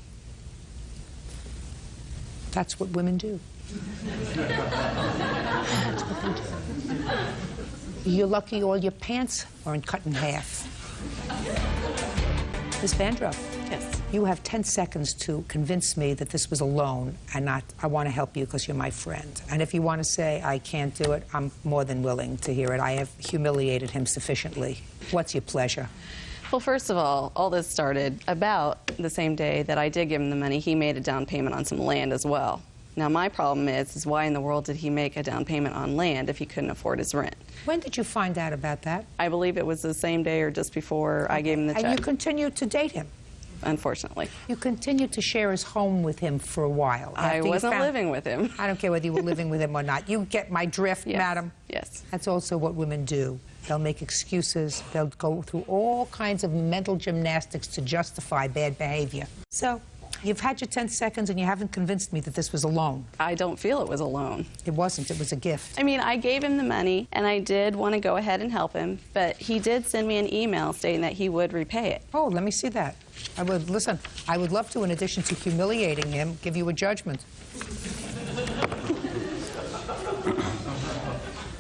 That's what women do. That's what they do. You're lucky all your pants aren't cut in half. Ms. Vandrup. Yes. You have 10 seconds to convince me that this was a loan and not, I want to help you because you're my friend. And if you want to say, I can't do it, I'm more than willing to hear it. I have humiliated him sufficiently. What's your pleasure? Well, first of all this started about the same day that I did give him the money. He made a down payment on some land as well. Now, my problem is why in the world did he make a down payment on land if he couldn't afford his rent? When did you find out about that? I believe it was the same day or just before I gave him the check. And you continued to date him? Unfortunately. You continued to share his home with him for a while. I wasn't living with him. I don't care whether you were living with him or not. You get my drift, Yes. madam? Yes. That's also what women do. They'll make excuses. They'll go through all kinds of mental gymnastics to justify bad behavior. So, you've had your 10 seconds and you haven't convinced me that this was a loan. I don't feel it was a loan. It wasn't. It was a gift. I mean, I gave him the money, and I did want to go ahead and help him, but he did send me an email stating that he would repay it. Oh, let me see that. I would, listen, I would love to, in addition to humiliating him, give you a judgment.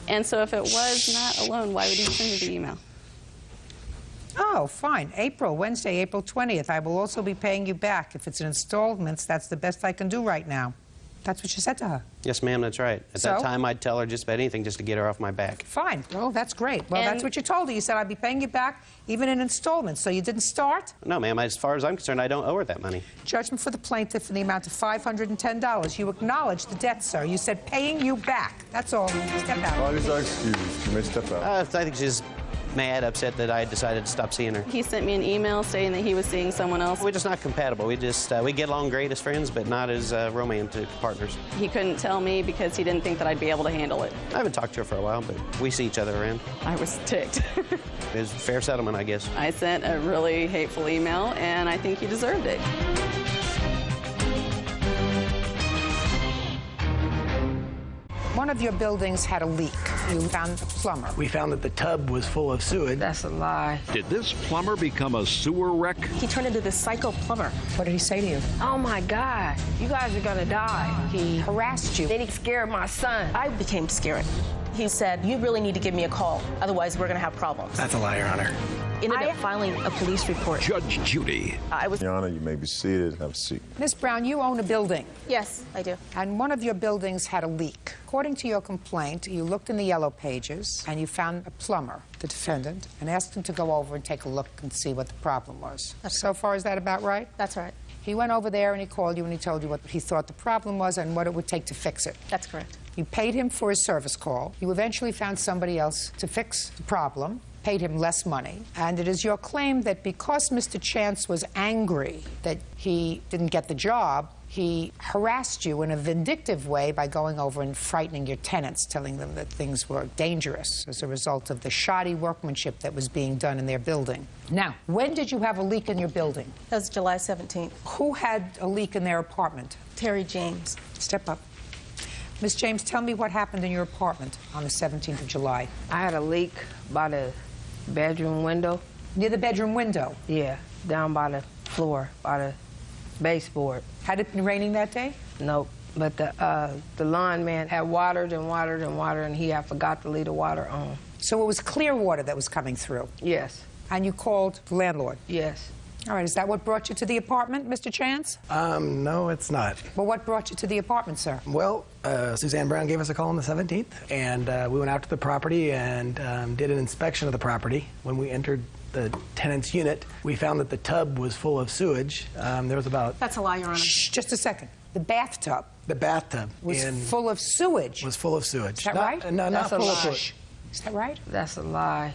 And so if it was not a loan, why would he send me the email? Oh, fine. Wednesday, April 20th. I will also be paying you back. If it's in installments, that's the best I can do right now. That's what you said to her. Yes, ma'am, that's right. At that time, I'd tell her just about anything just to get her off my back. Fine. Well, that's great. Well, that's what you told her. You said I'd be paying you back even in installments. So you didn't start? No, ma'am. As far as I'm concerned, I don't owe her that money. Judgment for the plaintiff in the amount of $510. You acknowledged the debt, sir. You said paying you back. That's all. Step out. Parties are excused. You may step out. I think she's mad, upset that I decided to stop seeing her. He sent me an email saying that he was seeing someone else. We're just not compatible. We get along great as friends, but not as romantic partners. He couldn't tell me because he didn't think that I'd be able to handle it. I haven't talked to her for a while, but we see each other around. I was ticked. It was a fair settlement, I guess. I sent a really hateful email, and I think he deserved it. One of your buildings had a leak. You found a plumber. We found that the tub was full of sewage. That's a lie. Did this plumber become a sewer wreck? He turned into this psycho plumber. What did he say to you? Oh my God, you guys are gonna die. He harassed you. Then he scared my son. I became scared. He said, you really need to give me a call, otherwise we're gonna have problems. That's a lie, Your Honor. Ended up filing a police report. Judge Judy. Your Honor, you may be seated. Have a seat. Miss Brown, you own a building. Yes, I do. And one of your buildings had a leak. According to your complaint, you looked in the yellow pages and you found a plumber, the defendant, and asked him to go over and take a look and see what the problem was. So far, is that about right? That's right. He went over there and he called you and he told you what he thought the problem was and what it would take to fix it. That's correct. You paid him for his service call. You eventually found somebody else to fix the problem, paid him less money, and it is your claim that because Mr. Chance was angry that he didn't get the job, he harassed you in a vindictive way by going over and frightening your tenants, telling them that things were dangerous as a result of the shoddy workmanship that was being done in their building. Now, when did you have a leak in your building? That was July 17th. Who had a leak in their apartment? Terry James. Step up. Miss James, tell me what happened in your apartment on the 17th of July. I had a leak by the bedroom window. Near the bedroom window? Yeah, down by the floor, by the baseboard. Had it been raining that day? Nope. But the lawn man had watered and watered and watered, and he had forgot to leave the water on. So it was clear water that was coming through? Yes. And you called the landlord? Yes. All right, is that what brought you to the apartment, Mr. Chance? No, it's not. Well, what brought you to the apartment, sir? Well, Suzanne Brown gave us a call on the 17th, and we went out to the property and did an inspection of the property. When we entered the tenant's unit, we found that the tub was full of sewage. There was about... That's a lie, Your Honor. Shh, just a second. The bathtub? The bathtub was full of sewage? Was full of sewage. Is that right? No, not full of sewage. Is that right? That's a lie.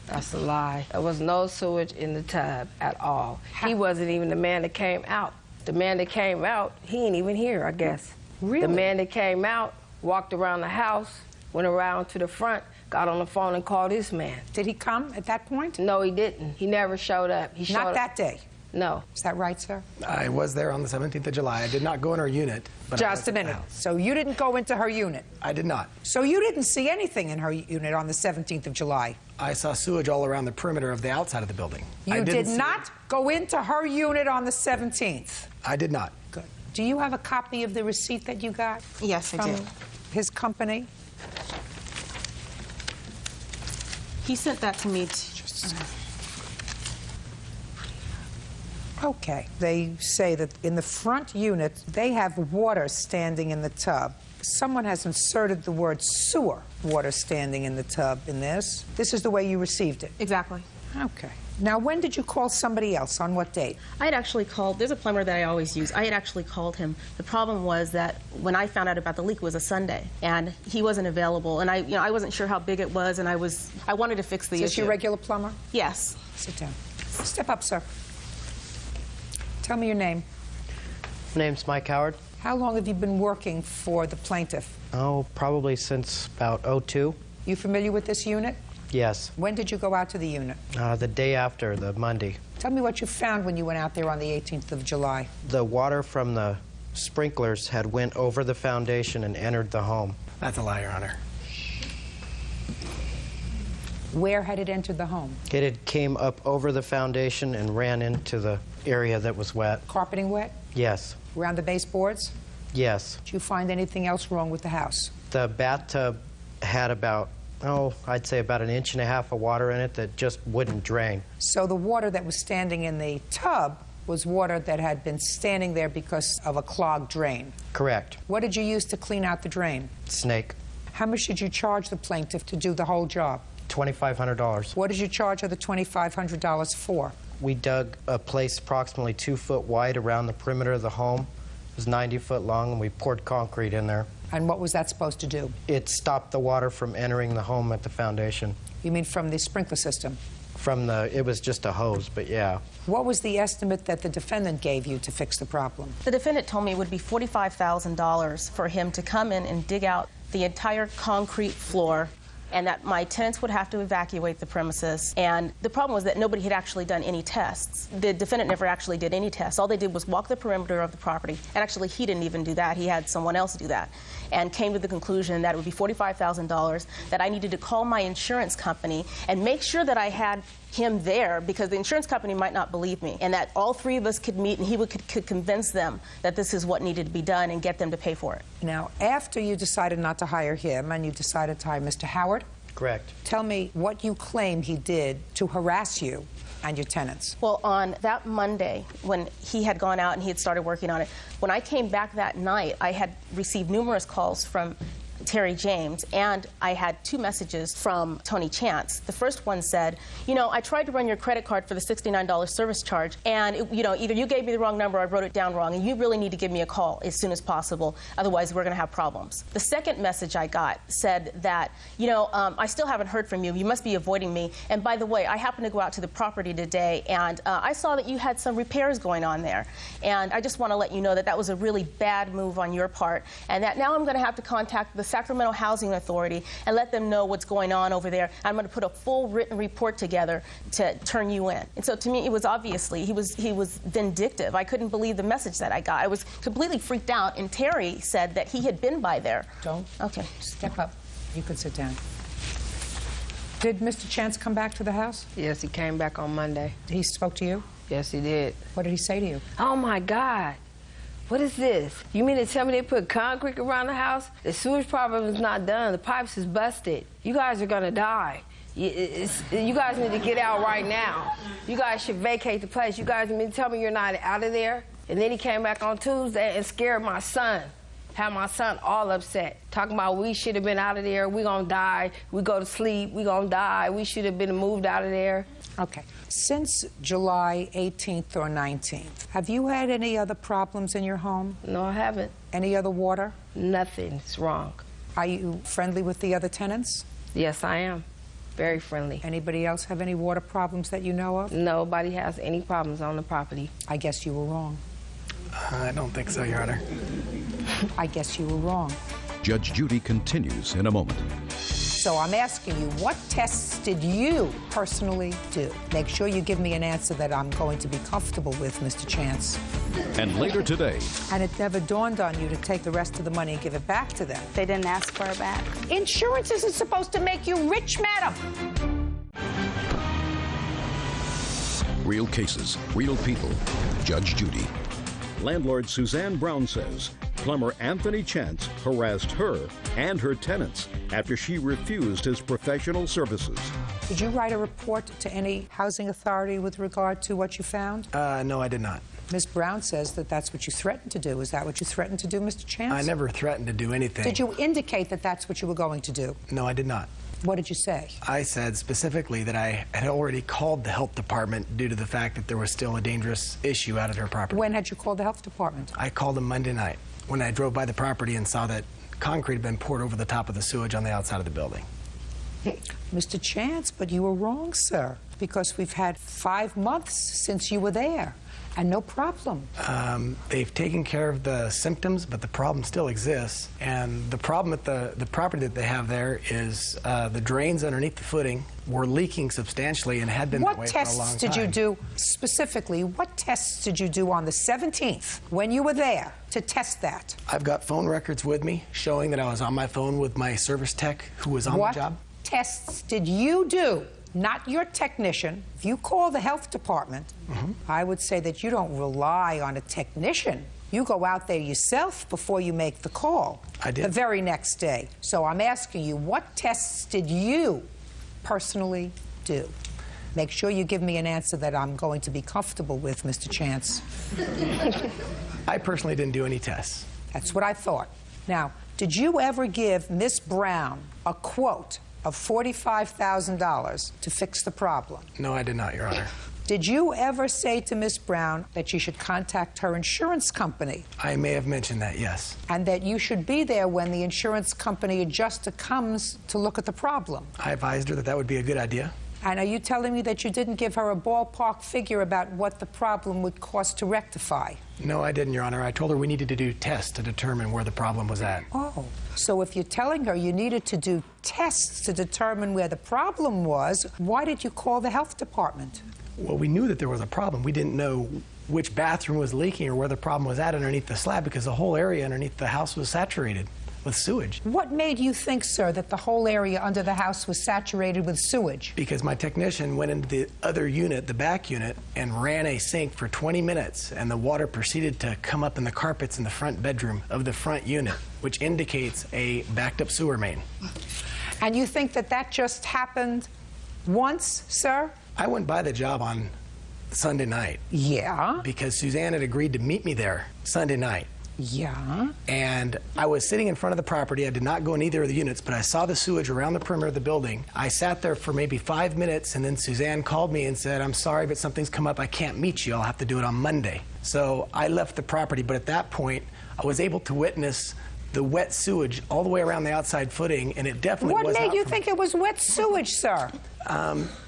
That's a lie. There was no sewage in the tub at all. He wasn't even the man that came out. The man that came out, he ain't even here, I guess. Really? The man that came out walked around the house, went around to the front, got on the phone and called this man. Did he come at that point? No, he didn't. He never showed up. He showed Not up. that day? No. Is that right, sir? I was there on the 17th of July. I did not go in her unit. But Just a minute. So you didn't go into her unit? I did not. So you didn't see anything in her unit on the 17th of July? I saw sewage all around the perimeter of the outside of the building. You did not go into her unit on the 17th? I did not. Good. Do you have a copy of the receipt that you got? Yes, I do. From his company? He sent that to me. Okay. They say that in the front unit, they have water standing in the tub. Someone has inserted the word sewer, water standing in the tub in this. This is the way you received it? Exactly. Okay. Now, when did you call somebody else? On what date? I had actually called, there's a plumber that I always use. I had actually called him. The problem was that when I found out about the leak was a Sunday, and he wasn't available, and I wasn't sure how big it was, and I wanted to fix the issue. Is this your regular plumber? Yes. Sit down. Step up, sir. Tell me your name. My name's Mike Howard. How long have you been working for the plaintiff? Oh, probably since about '02. You familiar with this unit? Yes. When did you go out to the unit? The day after, the Monday. Tell me what you found when you went out there on the 18th of July. The water from the sprinklers had went over the foundation and entered the home. That's a lie, Your Honor. Where had it entered the home? It had came up over the foundation and ran into the area that was wet. Carpeting wet? Yes. Around the baseboards? Yes. Did you find anything else wrong with the house? The bathtub had about, I'd say about 1.5 inches of water in it that just wouldn't drain. So the water that was standing in the tub was water that had been standing there because of a clogged drain? Correct. What did you use to clean out the drain? Snake. How much did you charge the plaintiff to do the whole job? $2,500. What did you charge her the $2,500 for? We dug a place approximately 2 foot wide around the perimeter of the home It was 90 foot long, and we poured concrete in there. And what was that supposed to do? It stopped the water from entering the home at the foundation. You mean from the sprinkler system? It was just a hose, but yeah. What was the estimate that the defendant gave you to fix the problem? The defendant told me it would be $45,000 for him to come in and dig out the entire concrete floor, and that my tenants would have to evacuate the premises. And the problem was that nobody had actually done any tests. The defendant never actually did any tests. All they did was walk the perimeter of the property. And actually, he didn't even do that. He had someone else do that. And came to the conclusion that it would be $45,000, that I needed to call my insurance company and make sure that I had him there, because the insurance company might not believe me, and that all three of us could meet and he could convince them that this is what needed to be done and get them to pay for it. Now, after you decided not to hire him and you decided to hire Mr. Howard? Correct. Tell me what you claim he did to harass you and your tenants. Well, on that Monday, when he had gone out and he had started working on it, when I came back that night, I had received numerous calls from Terry James, and I had 2 messages from Tony Chance. The first one said, you know, I tried to run your credit card for the $69 service charge, and either you gave me the wrong number or I wrote it down wrong, and you really need to give me a call as soon as possible, otherwise we're going to have problems. The second message I got said that, I still haven't heard from you. You must be avoiding me. And by the way, I happened to go out to the property today, and I saw that you had some repairs going on there. And I just want to let you know that that was a really bad move on your part, and that now I'm going to have to contact the Sacramento Housing Authority and let them know what's going on over there. I'm going to put a full written report together to turn you in. And so to me, it was obviously, he was vindictive. I couldn't believe the message that I got. I was completely freaked out, and Terry said that he had been by there. Don't. Okay. Step up. You can sit down. Did Mr. Chance come back to the house? Yes, he came back on Monday. He spoke to you? Yes, he did. What did he say to you? Oh, my God. What is this? You mean to tell me they put concrete around the house? The sewage problem is not done. The pipes is busted. You guys are going to die. You guys need to get out right now. You guys should vacate the place. You guys mean to tell me you're not out of there? And then he came back on Tuesday and scared my son. Had my son all upset. Talking about we should have been out of there. We gonna die. We go to sleep. We gonna die. We should have been moved out of there. Okay. Since July 18th or 19th, have you had any other problems in your home? No, I haven't. Any other water? Nothing's wrong. Are you friendly with the other tenants? Yes, I am. Very friendly. Anybody else have any water problems that you know of? Nobody has any problems on the property. I guess you were wrong. I don't think so, Your Honor. I guess you were wrong. Judge Judy continues in a moment. So I'm asking you, what tests did you personally do? Make sure you give me an answer that I'm going to be comfortable with, Mr. Chance. And later today. And it never dawned on you to take the rest of the money and give it back to them. They didn't ask for it back. Insurance isn't supposed to make you rich, madam. Real cases, real people. Judge Judy. Landlord Suzanne Brown says plumber Anthony Chance harassed her and her tenants after she refused his professional services. Did you write a report to any housing authority with regard to what you found? No, I did not. Ms. Brown says that that's what you threatened to do. Is that what you threatened to do, Mr. Chance? I never threatened to do anything. Did you indicate that that's what you were going to do? No, I did not. What did you say? I said specifically that I had already called the health department due to the fact that there was still a dangerous issue out at her property. When had you called the health department? I called them Monday night when I drove by the property and saw that concrete had been poured over the top of the sewage on the outside of the building. Mr. Chance, but you were wrong, sir, because we've had 5 months since you were there. And no problem. They've taken care of the symptoms, but the problem still exists. And the problem with the property that they have there is the drains underneath the footing were leaking substantially and had been that way for a long time. What tests did you do, specifically, what tests did you do on the 17th when you were there to test that? I've got phone records with me showing that I was on my phone with my service tech who was on the job. What tests did you do? Not your technician. If you call the health department, I would say that you don't rely on a technician. You go out there yourself before you make the call. I did. The very next day. So I'm asking you, what tests did you personally do? Make sure you give me an answer that I'm going to be comfortable with, Mr. Chance. I personally didn't do any tests. That's what I thought. Now, did you ever give Miss Brown a quote of $45,000 to fix the problem? No, I did not, Your Honor. Did you ever say to Miss Brown that she should contact her insurance company? I may have mentioned that, yes. And that you should be there when the insurance company adjuster comes to look at the problem? I advised her that that would be a good idea. And are you telling me that you didn't give her a ballpark figure about what the problem would cost to rectify? No, I didn't, Your Honor. I told her we needed to do tests to determine where the problem was at. Oh, so if you're telling her you needed to do tests to determine where the problem was, why did you call the health department? Well, we knew that there was a problem. We didn't know which bathroom was leaking or where the problem was at underneath the slab because the whole area underneath the house was saturated with sewage. What made you think, sir, that the whole area under the house was saturated with sewage? Because my technician went into the other unit, the back unit, and ran a sink for 20 minutes, and the water proceeded to come up in the carpets in the front bedroom of the front unit, which indicates a backed-up sewer main. And you think that that just happened once, sir? I went by the job on Sunday night. Yeah? Because Suzanne had agreed to meet me there Sunday night. Yeah? And I was sitting in front of the property. I did not go in either of the units, but I saw the sewage around the perimeter of the building. I sat there for maybe 5 minutes, and then Suzanne called me and said, "I'm sorry, but something's come up. I can't meet you. I'll have to do it on Monday." So I left the property, but at that point, I was able to witness the wet sewage all the way around the outside footing, and it definitely was. What made out you from- think it was wet sewage, sir?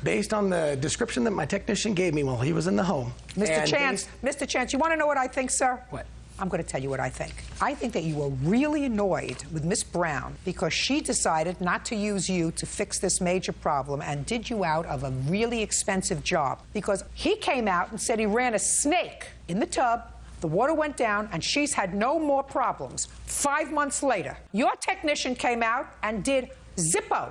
Based on the description that my technician gave me while he was in the home. Mr. Chance, you want to know what I think, sir? What? I'm going to tell you what I think. I think that you were really annoyed with Miss Brown because she decided not to use you to fix this major problem and did you out of a really expensive job. Because he came out and said he ran a snake in the tub, the water went down, and she's had no more problems. 5 months later, your technician came out and did zippo.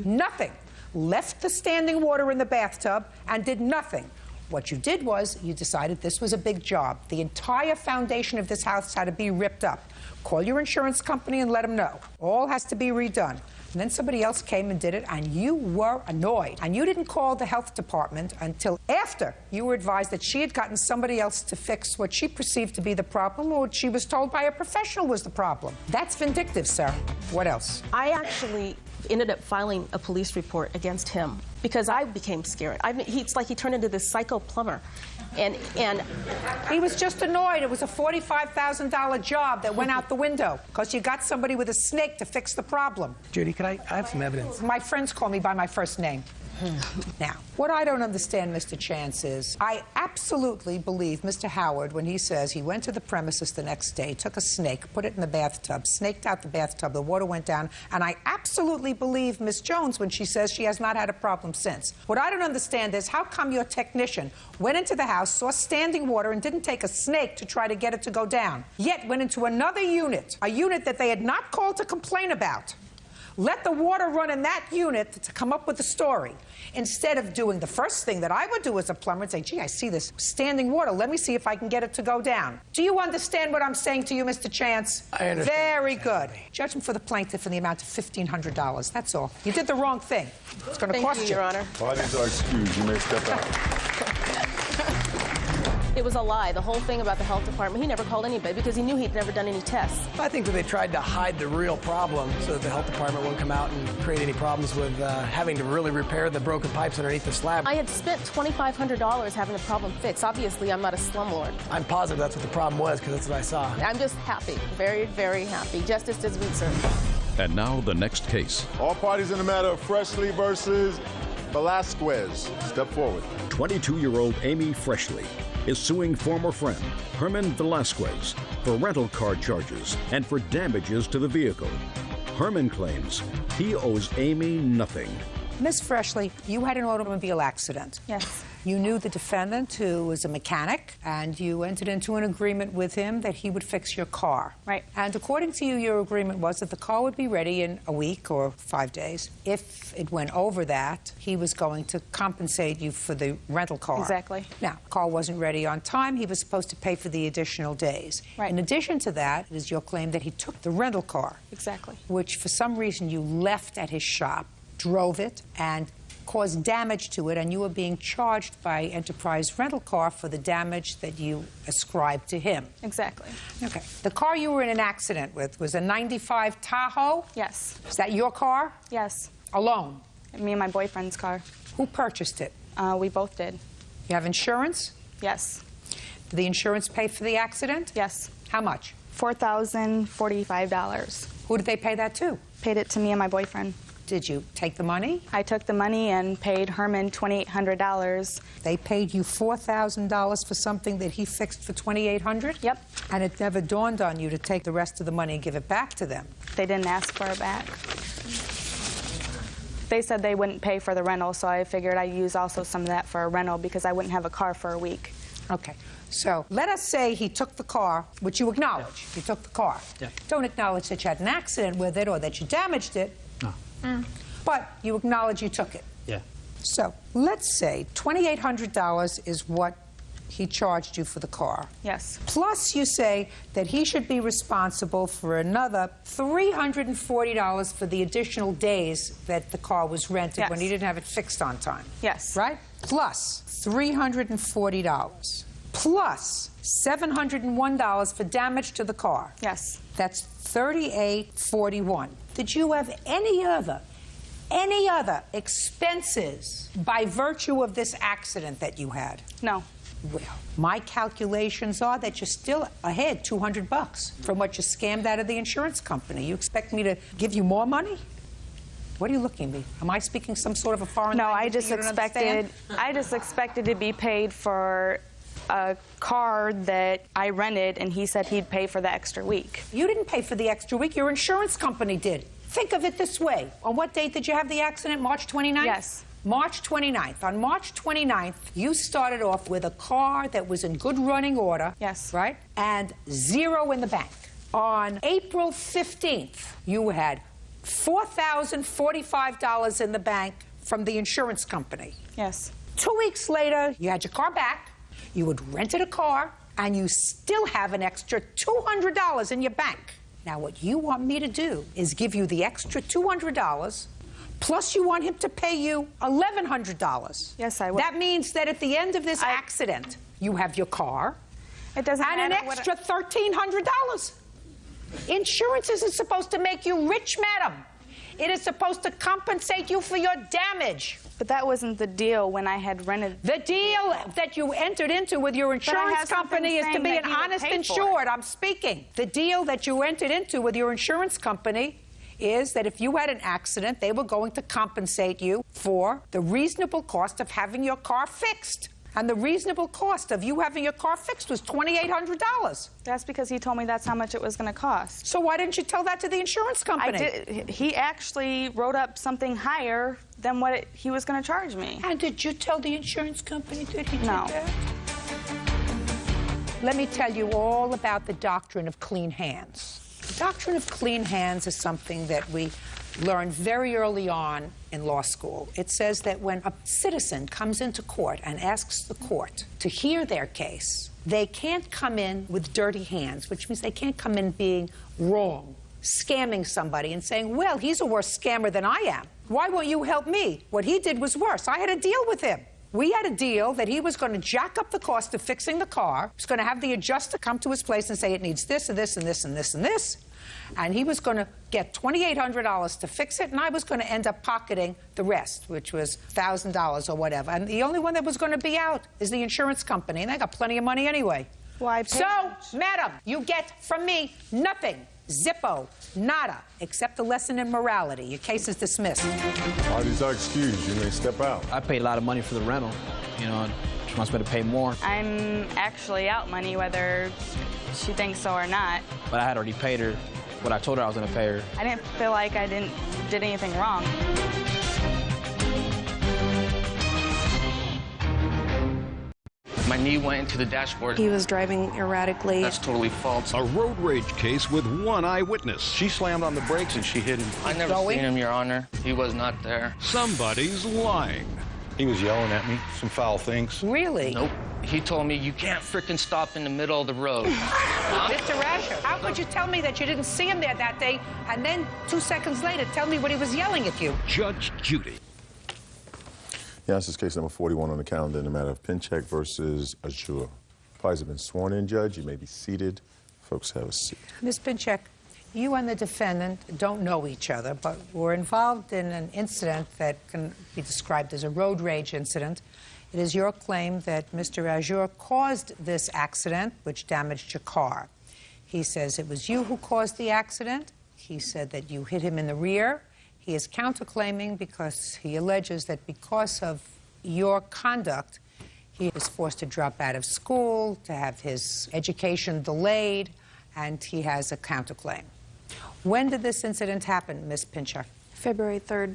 Nothing. Left the standing water in the bathtub and did nothing. What you did was you decided this was a big job. The entire foundation of this house had to be ripped up. Call your insurance company and let them know. All has to be redone. And then somebody else came and did it, and you were annoyed. And you didn't call the health department until after you were advised that she had gotten somebody else to fix what she perceived to be the problem, or what she was told by a professional was the problem. That's vindictive, sir. What else? I actually ended up filing a police report against him because I became scared. It's like he turned into this psycho plumber. And he was just annoyed. It was a $45,000 job that went out the window because you got somebody with a snake to fix the problem. Judy, I have some evidence. My friends call me by my first name. Now, what I don't understand, Mr. Chance, is I absolutely believe Mr. Howard when he says he went to the premises the next day, took a snake, put it in the bathtub, snaked out the bathtub, the water went down, and I absolutely believe Miss Jones when she says she has not had a problem since. What I don't understand is how come your technician went into the house, saw standing water, and didn't take a snake to try to get it to go down, yet went into another unit, a unit that they had not called to complain about, let the water run in that unit to come up with the story, instead of doing the first thing that I would do as a plumber and say, gee, I see this standing water. Let me see if I can get it to go down. Do you understand what I'm saying to you, Mr. Chance? I understand. Very good. Judgment for the plaintiff in the amount of $1,500. That's all. You did the wrong thing. It's going to cost you. Your Honor. Parties are excused. You may step out. It was a lie. The whole thing about the health department, he never called anybody because he knew he'd never done any tests. I think that they tried to hide the real problem so that the health department wouldn't come out and create any problems with having to really repair the broken pipes underneath the slab. I had spent $2,500 having the problem fixed. Obviously, I'm not a slumlord. I'm positive that's what the problem was because that's what I saw. I'm just happy. Very, very happy. Justice does we serve. And now the next case. All parties in the matter of Freshley versus Velasquez. Step forward. 22-year-old Amy Freshley is suing former friend Herman Velasquez for rental car charges and for damages to the vehicle. Herman claims he owes Amy nothing. Miss Freshley, you had an automobile accident. Yes. You knew the defendant, who was a mechanic, and you entered into an agreement with him that he would fix your car. Right. And according to you, your agreement was that the car would be ready in a week or 5 days. If it went over that, he was going to compensate you for the rental car. Exactly. Now, the car wasn't ready on time. He was supposed to pay for the additional days. Right. In addition to that, it is your claim that he took the rental car. Exactly. Which, for some reason, you left at his shop, drove it, and caused damage to it, and you were being charged by Enterprise Rental Car for the damage that you ascribed to him. Exactly. Okay. The car you were in an accident with was a 95 Tahoe? Yes. Is that your car? Yes. Alone? Me and my boyfriend's car. Who purchased it? We both did. You have insurance? Yes. Did the insurance pay for the accident? Yes. How much? $4,045. Who did they pay that to? Paid it to me and my boyfriend. Did you take the money? I took the money and paid Herman $2,800. They paid you $4,000 for something that he fixed for $2,800? Yep. And it never dawned on you to take the rest of the money and give it back to them? They didn't ask for it back. They said they wouldn't pay for the rental, so I figured I'd use also some of that for a rental because I wouldn't have a car for a week. Okay. So let us say he took the car, which you acknowledge. You took the car. Yeah. Don't acknowledge that you had an accident with it or that you damaged it. No. But you acknowledge you took it. Yeah. So let's say $2,800 is what he charged you for the car. Yes. Plus you say that he should be responsible for another $340 for the additional days that the car was rented Yes. when he didn't have it fixed on time. Yes. Right? Plus $340. Plus $701 for damage to the car. Yes. That's $3,841. Did you have any other expenses by virtue of this accident that you had? No. Well, my calculations are that you're still ahead $200 from what you scammed out of the insurance company. You expect me to give you more money? What are you looking at me? Am I speaking some sort of a foreign No, language I just that you don't understand? expected to be paid for a car that I rented, and he said he'd pay for the extra week. You didn't pay for the extra week. Your insurance company did. Think of it this way. On what date did you have the accident? March 29th? Yes. March 29th. On March 29th, you started off with a car that was in good running order. Yes. Right? And zero in the bank. On April 15th, you had $4,045 in the bank from the insurance company. Yes. 2 weeks later, you had your car back. You had rented a car, and you still have an extra $200 in your bank. Now, what you want me to do is give you the extra $200, plus you want him to pay you $1,100. Yes, I would. That means that at the end of this accident, you have your car It doesn't and an matter extra $1,300. Insurance isn't supposed to make you rich, madam. It is supposed to compensate you for your damage. But that wasn't the deal when I had rented. The deal that you entered into with your insurance company is to be an honest insured. I'm speaking. The deal that you entered into with your insurance company is that if you had an accident, they were going to compensate you for the reasonable cost of having your car fixed. And the reasonable cost of you having your car fixed was $2,800. That's because he told me that's how much it was going to cost. So why didn't you tell that to the insurance company? I did. He actually wrote up something higher than what he was going to charge me. And did you tell the insurance company that he did No. that? Let me tell you all about the doctrine of clean hands. The doctrine of clean hands is something that we learned very early on in law school. It says that when a citizen comes into court and asks the court to hear their case, they can't come in with dirty hands, which means they can't come in being wrong, scamming somebody and saying, well, he's a worse scammer than I am. Why won't you help me? What he did was worse. I had a deal with him. We had a deal that he was going to jack up the cost of fixing the car. He was going to have the adjuster come to his place and say it needs this and this and this and this and this. And he was going to get $2,800 to fix it, and I was going to end up pocketing the rest, which was $1,000 or whatever. And the only one that was going to be out is the insurance company, and they got plenty of money anyway. So, madam, you get from me nothing. Zippo, nada, except a lesson in morality. Your case is dismissed. Parties are excused. You may step out. I paid a lot of money for the rental, you know, and she wants me to pay more. I'm actually out money, whether she thinks so or not. But I had already paid her what I told her I was going to pay her. I didn't feel like I did anything wrong. My knee went into the dashboard. He was driving erratically. That's totally false. A road rage case with one eyewitness. She slammed on the brakes and she hit him. I never seen him, Your Honor. He was not there. Somebody's lying. He was yelling at me, some foul things. Really? Nope. He told me, you can't frickin' stop in the middle of the road. Mr. Rasher, how could you tell me that you didn't see him there that day, and then 2 seconds later tell me what he was yelling at you? Judge Judy. Yeah, this is case number 41 on the calendar in the matter of Pinchek versus Azure. Parties have been sworn in, Judge. You may be seated. Folks, have a seat. Ms. Pinchek, you and the defendant don't know each other, but were involved in an incident that can be described as a road rage incident It is your claim that Mr. Azure caused this accident, which damaged your car. He says it was you who caused the accident. He said that you hit him in the rear. He is counterclaiming because he alleges that because of your conduct, he was forced to drop out of school, to have his education delayed, and he has a counterclaim. When did this incident happen, Ms. Pincher? February 3rd,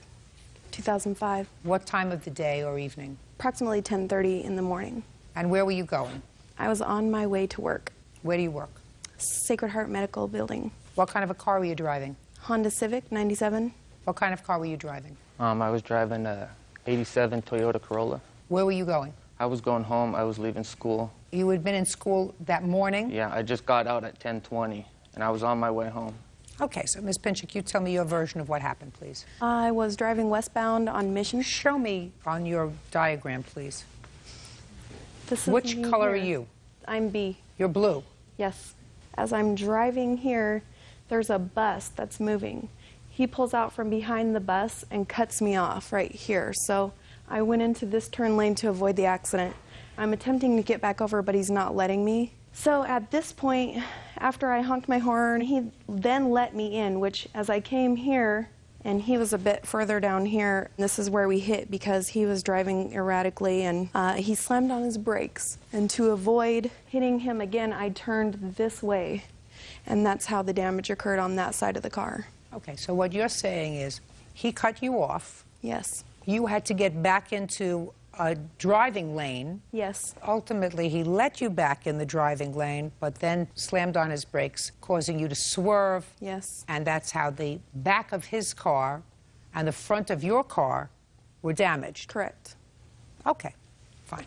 2005. What time of the day or evening? Approximately 10:30 in the morning. And where were you going? I was on my way to work. Where do you work? Sacred Heart Medical Building. What kind of a car were you driving? Honda Civic, 97. What kind of car were you driving? I was driving a 87 Toyota Corolla. Where were you going? I was going home. I was leaving school. You had been in school that morning? Yeah, I just got out at 10:20, and I was on my way home. Okay, so Ms. Pinchik, you tell me your version of what happened, please. I was driving westbound on Mission. Show me on your diagram, please. This is Which color are you? I'm B. You're blue. Yes. As I'm driving here, there's a bus that's moving. He pulls out from behind the bus and cuts me off right here. So I went into this turn lane to avoid the accident. I'm attempting to get back over, but he's not letting me. So at this point, after I honked my horn, he then let me in, which as I came here, and he was a bit further down here, this is where we hit because he was driving erratically and he slammed on his brakes. And to avoid hitting him again, I turned this way. And that's how the damage occurred on that side of the car. Okay, so what you're saying is he cut you off. Yes. You had to get back into a driving lane. Yes. Ultimately, he let you back in the driving lane, but then slammed on his brakes, causing you to swerve. Yes. And that's how the back of his car and the front of your car were damaged. Correct. Okay, fine.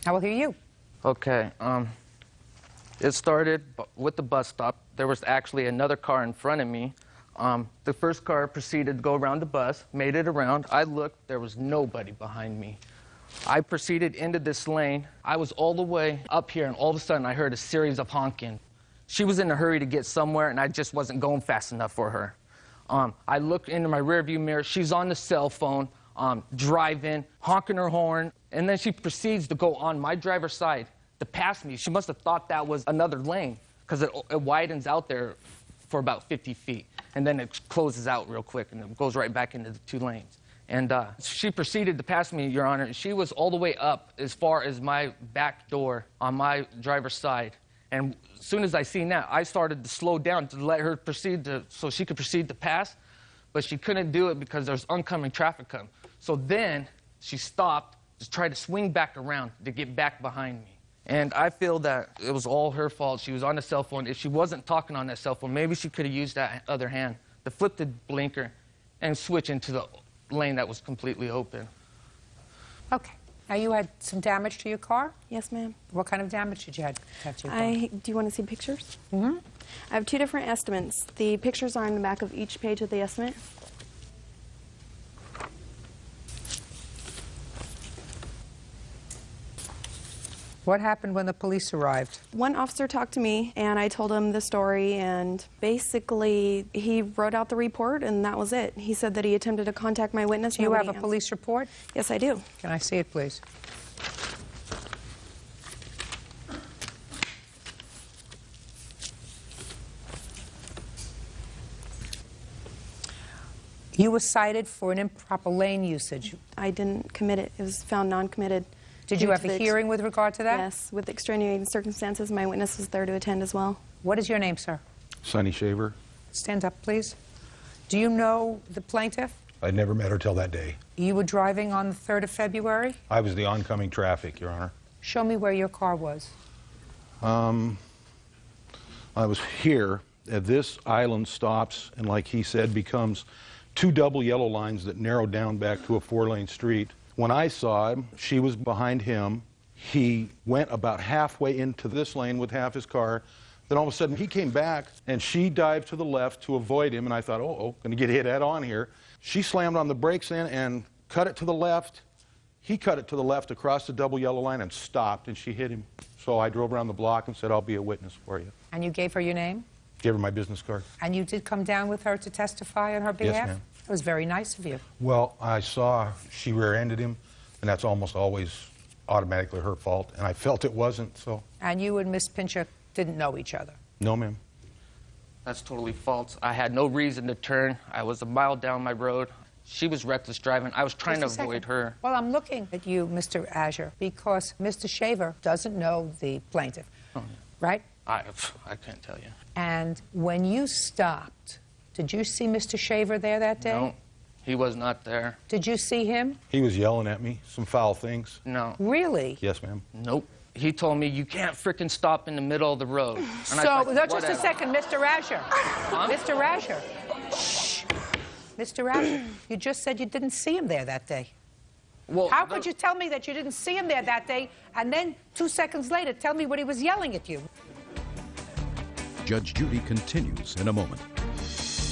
I will hear you. Okay, it started with the bus stop. There was actually another car in front of me. The first car proceeded to go around the bus, made it around. I looked, there was nobody behind me. I proceeded into this lane. I was all the way up here, and all of a sudden I heard a series of honking. She was in a hurry to get somewhere, and I just wasn't going fast enough for her. I looked into my rearview mirror. She's on the cell phone, driving, honking her horn, and then she proceeds to go on my driver's side to pass me. She must have thought that was another lane, because it widens out there for about 50 feet, and then it closes out real quick, and it goes right back into the two lanes. And she proceeded to pass me, Your Honor. She was all the way up as far as my back door on my driver's side. And as soon as I seen that, I started to slow down to let her proceed so she could proceed to pass, but she couldn't do it because there's oncoming traffic coming. So then she stopped to try to swing back around to get back behind me. And I feel that it was all her fault. She was on the cell phone. If she wasn't talking on that cell phone, maybe she could have used that other hand to flip the blinker and switch into the lane that was completely open. Okay. Now, you had some damage to your car? Yes, ma'am. What kind of damage did you have to your car? Do you want to see pictures? Mm-hmm. I have two different estimates. The pictures are on the back of each page of the estimate. What happened when the police arrived? One officer talked to me, and I told him the story, and basically he wrote out the report, and that was it. He said that he attempted to contact my witness. Do you have a police report? Yes, I do. Can I see it, please? You were cited for an improper lane usage. I didn't commit it. It was found non-committed. Did you have a hearing with regard to that? Yes, with extenuating circumstances. My witness was there to attend as well. What is your name, sir? Sonny Shaver. Stand up, please. Do you know the plaintiff? I never met her till that day. You were driving on the 3rd of February? I was the oncoming traffic, Your Honor. Show me where your car was. I was here. This island stops and, like he said, becomes two double yellow lines that narrow down back to a 4-lane street. When I saw him, she was behind him. He went about halfway into this lane with half his car. Then all of a sudden he came back and she dived to the left to avoid him, and I thought, oh, going to get hit head on here. She slammed on the brakes in and cut it to the left. He cut it to the left across the double yellow line and stopped, and she hit him. So I drove around the block and said, I'll be a witness for you. And you gave her your name? Gave her my business card. And you did come down with her to testify on her behalf? Yes, ma'am. It was very nice of you. Well, I saw she rear-ended him, and that's almost always automatically her fault, and I felt it wasn't, so. And you and Miss Pinchuk didn't know each other? No, ma'am. That's totally false. I had no reason to turn. I was a mile down my road. She was reckless driving. I was trying to avoid her. Well, I'm looking at you, Mr. Azure, because Mr. Shaver doesn't know the plaintiff, right? I can't tell you. And when you stopped, did you see Mr. Shaver there that day? No, he was not there. Did you see him? He was yelling at me, some foul things. No. Really? Yes, ma'am. Nope. He told me, you can't frickin' stop in the middle of the road. And Just a second, Mr. Azure. Mr. Azure. Shh. Mr. Azure, you just said you didn't see him there that day. Well, how could you tell me that you didn't see him there that day, and then 2 seconds later tell me what he was yelling at you? Judge Judy continues in a moment.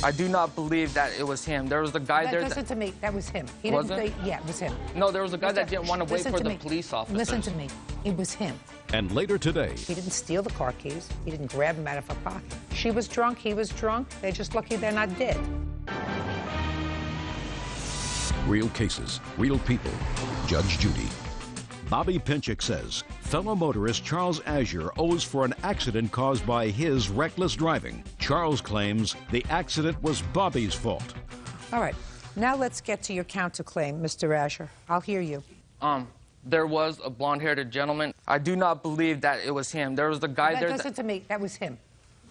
I do not believe that it was him. There was a guy there. Listen to me. That was him. He was didn't it? Yeah, it was him. No, there was a guy that didn't want to wait for the police officer. Listen to me. It was him. And later today, he didn't steal the car keys. He didn't grab them out of her pocket. She was drunk. He was drunk. They're just lucky they're not dead. real cases, real people. Judge Judy. Bobby Pinchuk says fellow motorist Charles Azure owes for an accident caused by his reckless driving. Charles claims the accident was Bobby's fault. All right. Now let's get to your counterclaim, Mr. Azure. I'll hear you. There was a blonde-haired gentleman. I do not believe that it was him. There was a guy there. Listen to me. That was him.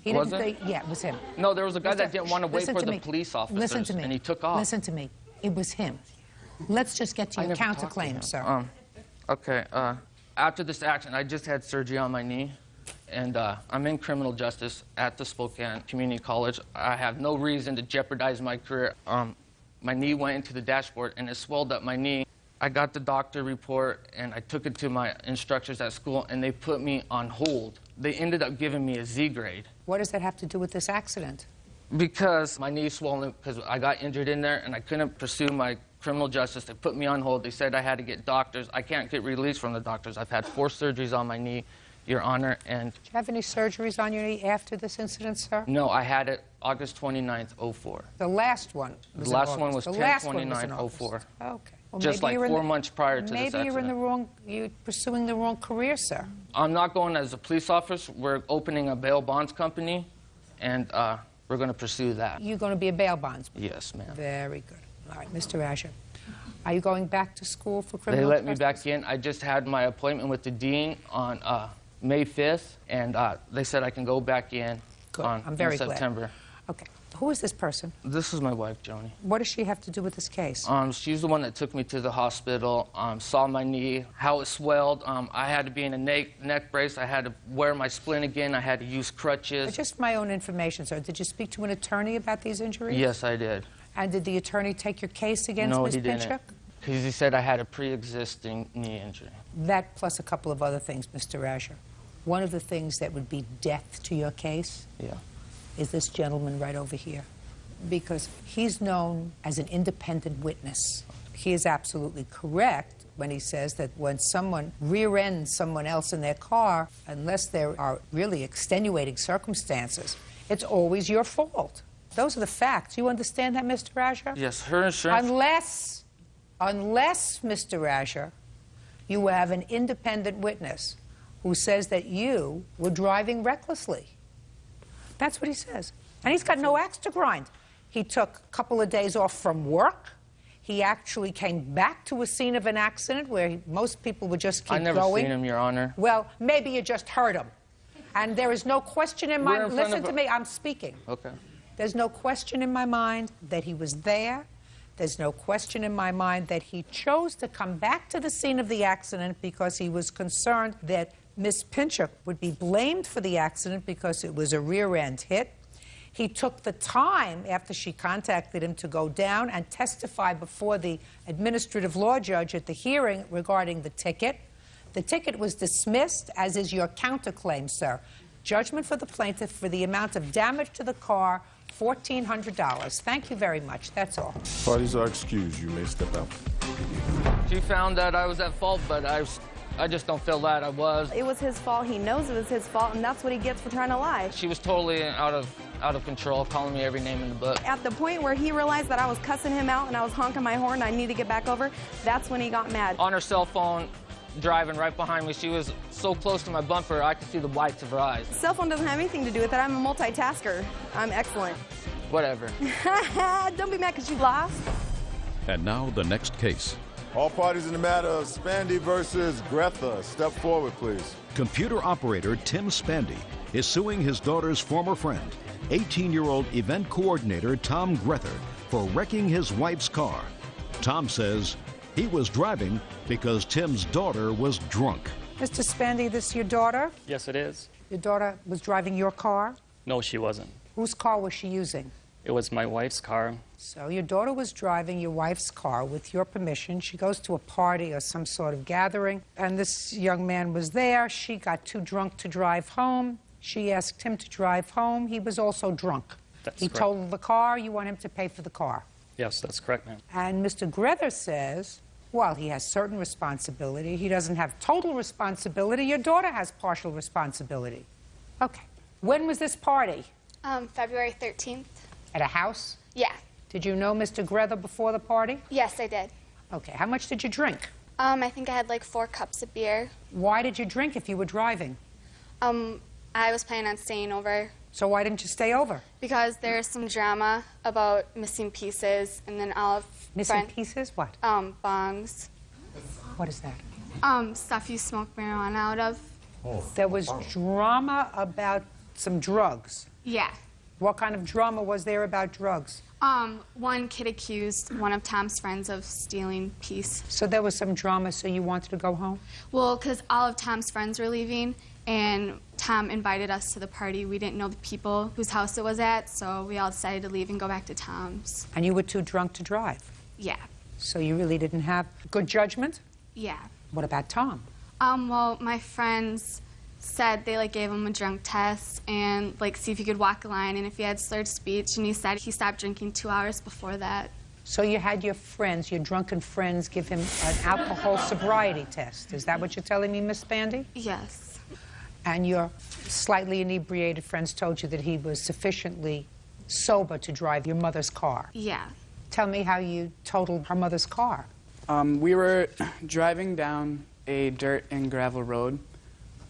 He was didn't. it? Yeah, it was him. No, there was a guy that didn't want to wait for the police officers. Listen to me. And he took off. Listen to me. It was him. Let's just get to your counterclaim, sir. Okay. After this accident, I just had surgery on my knee, and I'm in criminal justice at the Spokane Community College. I have no reason to jeopardize my career. My knee went into the dashboard, and it swelled up my knee. I got the doctor report, and I took it to my instructors at school, and they put me on hold. They ended up giving me a Z grade. What does that have to do with this accident? Because my knee swollen, because I got injured in there, and I couldn't pursue my criminal justice. They put me on hold. They said I had to get doctors. I can't get released from the doctors. I've had 4 surgeries on my knee, Your Honor, and... Did you have any surgeries on your knee after this incident, sir? No, I had it August 29th, 04. The last one was The last one was 10/29/04. Okay. Well, just like 4 months prior to this accident. Maybe you're pursuing the wrong career, sir. I'm not going as a police officer. We're opening a bail bonds company, and we're going to pursue that. You're going to be a bail bondsman? Yes, ma'am. Very good. All right, Mr. Azure. Are you going back to school for criminal justice? They let me back in. I just had my appointment with the dean on May 5th, and they said I can go back in I'm very in September. Glad. Okay. Who is this person? This is my wife, Joni. What does she have to do with this case? She's the one that took me to the hospital, saw my knee, how it swelled. I had to be in a neck brace. I had to wear my splint again. I had to use crutches. Just my own information, sir. Did you speak to an attorney about these injuries? Yes, I did. And did the attorney take your case against Ms. Pinchuk? No, he didn't. Because he said I had a pre-existing knee injury. That plus a couple of other things, Mr. Azure. One of the things that would be death to your case is this gentleman right over here. Because he's known as an independent witness. He is absolutely correct when he says that when someone rear-ends someone else in their car, unless there are really extenuating circumstances, it's always your fault. Those are the facts. You understand that, Mr. Azure? Yes, her insurance... Unless, Mr. Azure, you have an independent witness who says that you were driving recklessly. That's what he says. And he's got no axe to grind. He took a couple of days off from work. He actually came back to a scene of an accident where most people would just keep going. I never seen him, Your Honor. Well, maybe you just heard him. And there is no question in my mind. Listen to me, I'm speaking. Okay. There's no question in my mind that he was there. There's no question in my mind that he chose to come back to the scene of the accident because he was concerned that Miss Pinchuk would be blamed for the accident because it was a rear-end hit. He took the time after she contacted him to go down and testify before the administrative law judge at the hearing regarding the ticket. The ticket was dismissed, as is your counterclaim, sir. Judgment for the plaintiff for the amount of damage to the car, $1,400. Thank you very much. That's all. Parties are excused. You may step out. She found that I was at fault, but I just don't feel that I was. It was his fault. He knows it was his fault, and that's what he gets for trying to lie. She was totally out of control, calling me every name in the book. At the point where he realized that I was cussing him out and I was honking my horn, I need to get back over, that's when he got mad. On her cell phone, driving right behind me. She was so close to my bumper, I could see the whites of her eyes. Cell phone doesn't have anything to do with it. I'm a multitasker. I'm excellent. Whatever. Don't be mad because you lost. And now the next case. All parties in the matter of Spandy versus Greta. Step forward, please. Computer operator Tim Spandy is suing his daughter's former friend, 18-year-old event coordinator Tom Grether, for wrecking his wife's car. Tom says he was driving because Tim's daughter was drunk. Mr. Spandy, this your daughter? Yes, it is. Your daughter was driving your car? No, she wasn't. Whose car was she using? It was my wife's car. So your daughter was driving your wife's car with your permission. She goes to a party or some sort of gathering, and this young man was there. She got too drunk to drive home. She asked him to drive home. He was also drunk. He totaled the car. You want him to pay for the car. Yes, that's correct, ma'am. And Mr. Grether says, well, he has certain responsibility. He doesn't have total responsibility. Your daughter has partial responsibility. Okay. When was this party? February 13th. At a house? Yeah. Did you know Mr. Grether before the party? Yes, I did. Okay. How much did you drink? I think I had like 4 cups of beer. Why did you drink if you were driving? I was planning on staying over. So why didn't you stay over? Because there's some drama about missing pieces, and then all of Missing pieces? What? Bongs. What is that? Stuff you smoke marijuana out of. Oh. There was drama about some drugs. Yeah. What kind of drama was there about drugs? One kid accused one of Tom's friends of stealing piece. So there was some drama, so you wanted to go home? Well, because all of Tom's friends were leaving, and Tom invited us to the party. We didn't know the people whose house it was at, so we all decided to leave and go back to Tom's. And you were too drunk to drive? Yeah. So you really didn't have good judgment? Yeah. What about Tom? Well, my friends said they gave him a drunk test and see if he could walk a line and if he had slurred speech, and he said he stopped drinking 2 hours before that. So you had your friends, your drunken friends, give him an alcohol sobriety test. Is that what you're telling me, Miss Spandy? Yes. And your slightly inebriated friends told you that he was sufficiently sober to drive your mother's car? Yeah. Tell me how you totaled her mother's car. We were driving down a dirt and gravel road,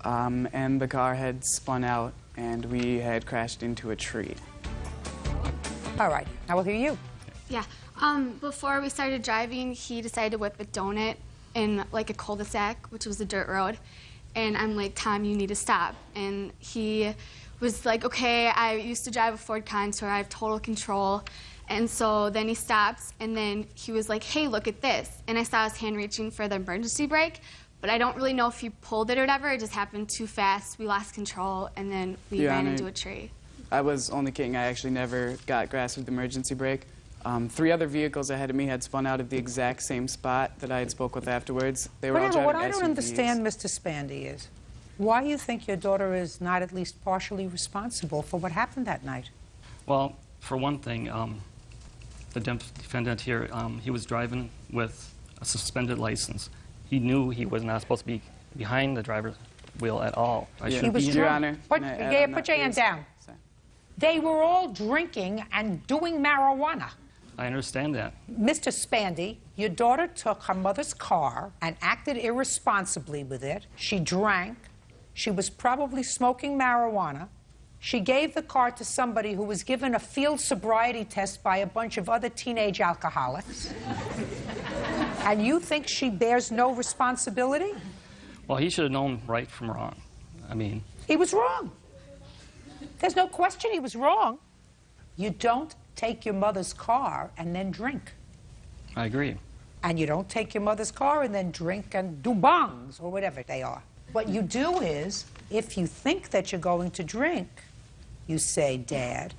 and the car had spun out, and we had crashed into a tree. All right, I will hear you. Yeah. Before we started driving, he decided to whip a donut in a cul-de-sac, which was a dirt road. And I'm like, Tom, you need to stop. And he was like, okay, I used to drive a Ford Contour, I have total control. And so then he stops, and then he was like, hey, look at this. And I saw his hand reaching for the emergency brake, but I don't really know if he pulled it or whatever. It just happened too fast. We lost control, and then we ran into a tree. I was only kidding. I actually never got grasped with the emergency brake. 3 other vehicles ahead of me had spun out of the exact same spot that I had spoke with afterwards. They were all driving What I SUVs. don't understand, Mr. Spandy, is why you think your daughter is not at least partially responsible for what happened that night. Well, for one thing, the defendant here, he was driving with a suspended license. He knew he was not supposed to be behind the driver's wheel at all. He was drunk. Put your hand down. They were all drinking and doing marijuana. I understand that. Mr. Spandy, your daughter took her mother's car and acted irresponsibly with it. She drank. She was probably smoking marijuana. She gave the car to somebody who was given a field sobriety test by a bunch of other teenage alcoholics. And you think she bears no responsibility? Well, he should have known right from wrong. I mean... He was wrong. There's no question he was wrong. You don't take your mother's car and then drink. I agree. And you don't take your mother's car and then drink and do bongs or whatever they are. What you do is, if you think that you're going to drink, you say, Dad,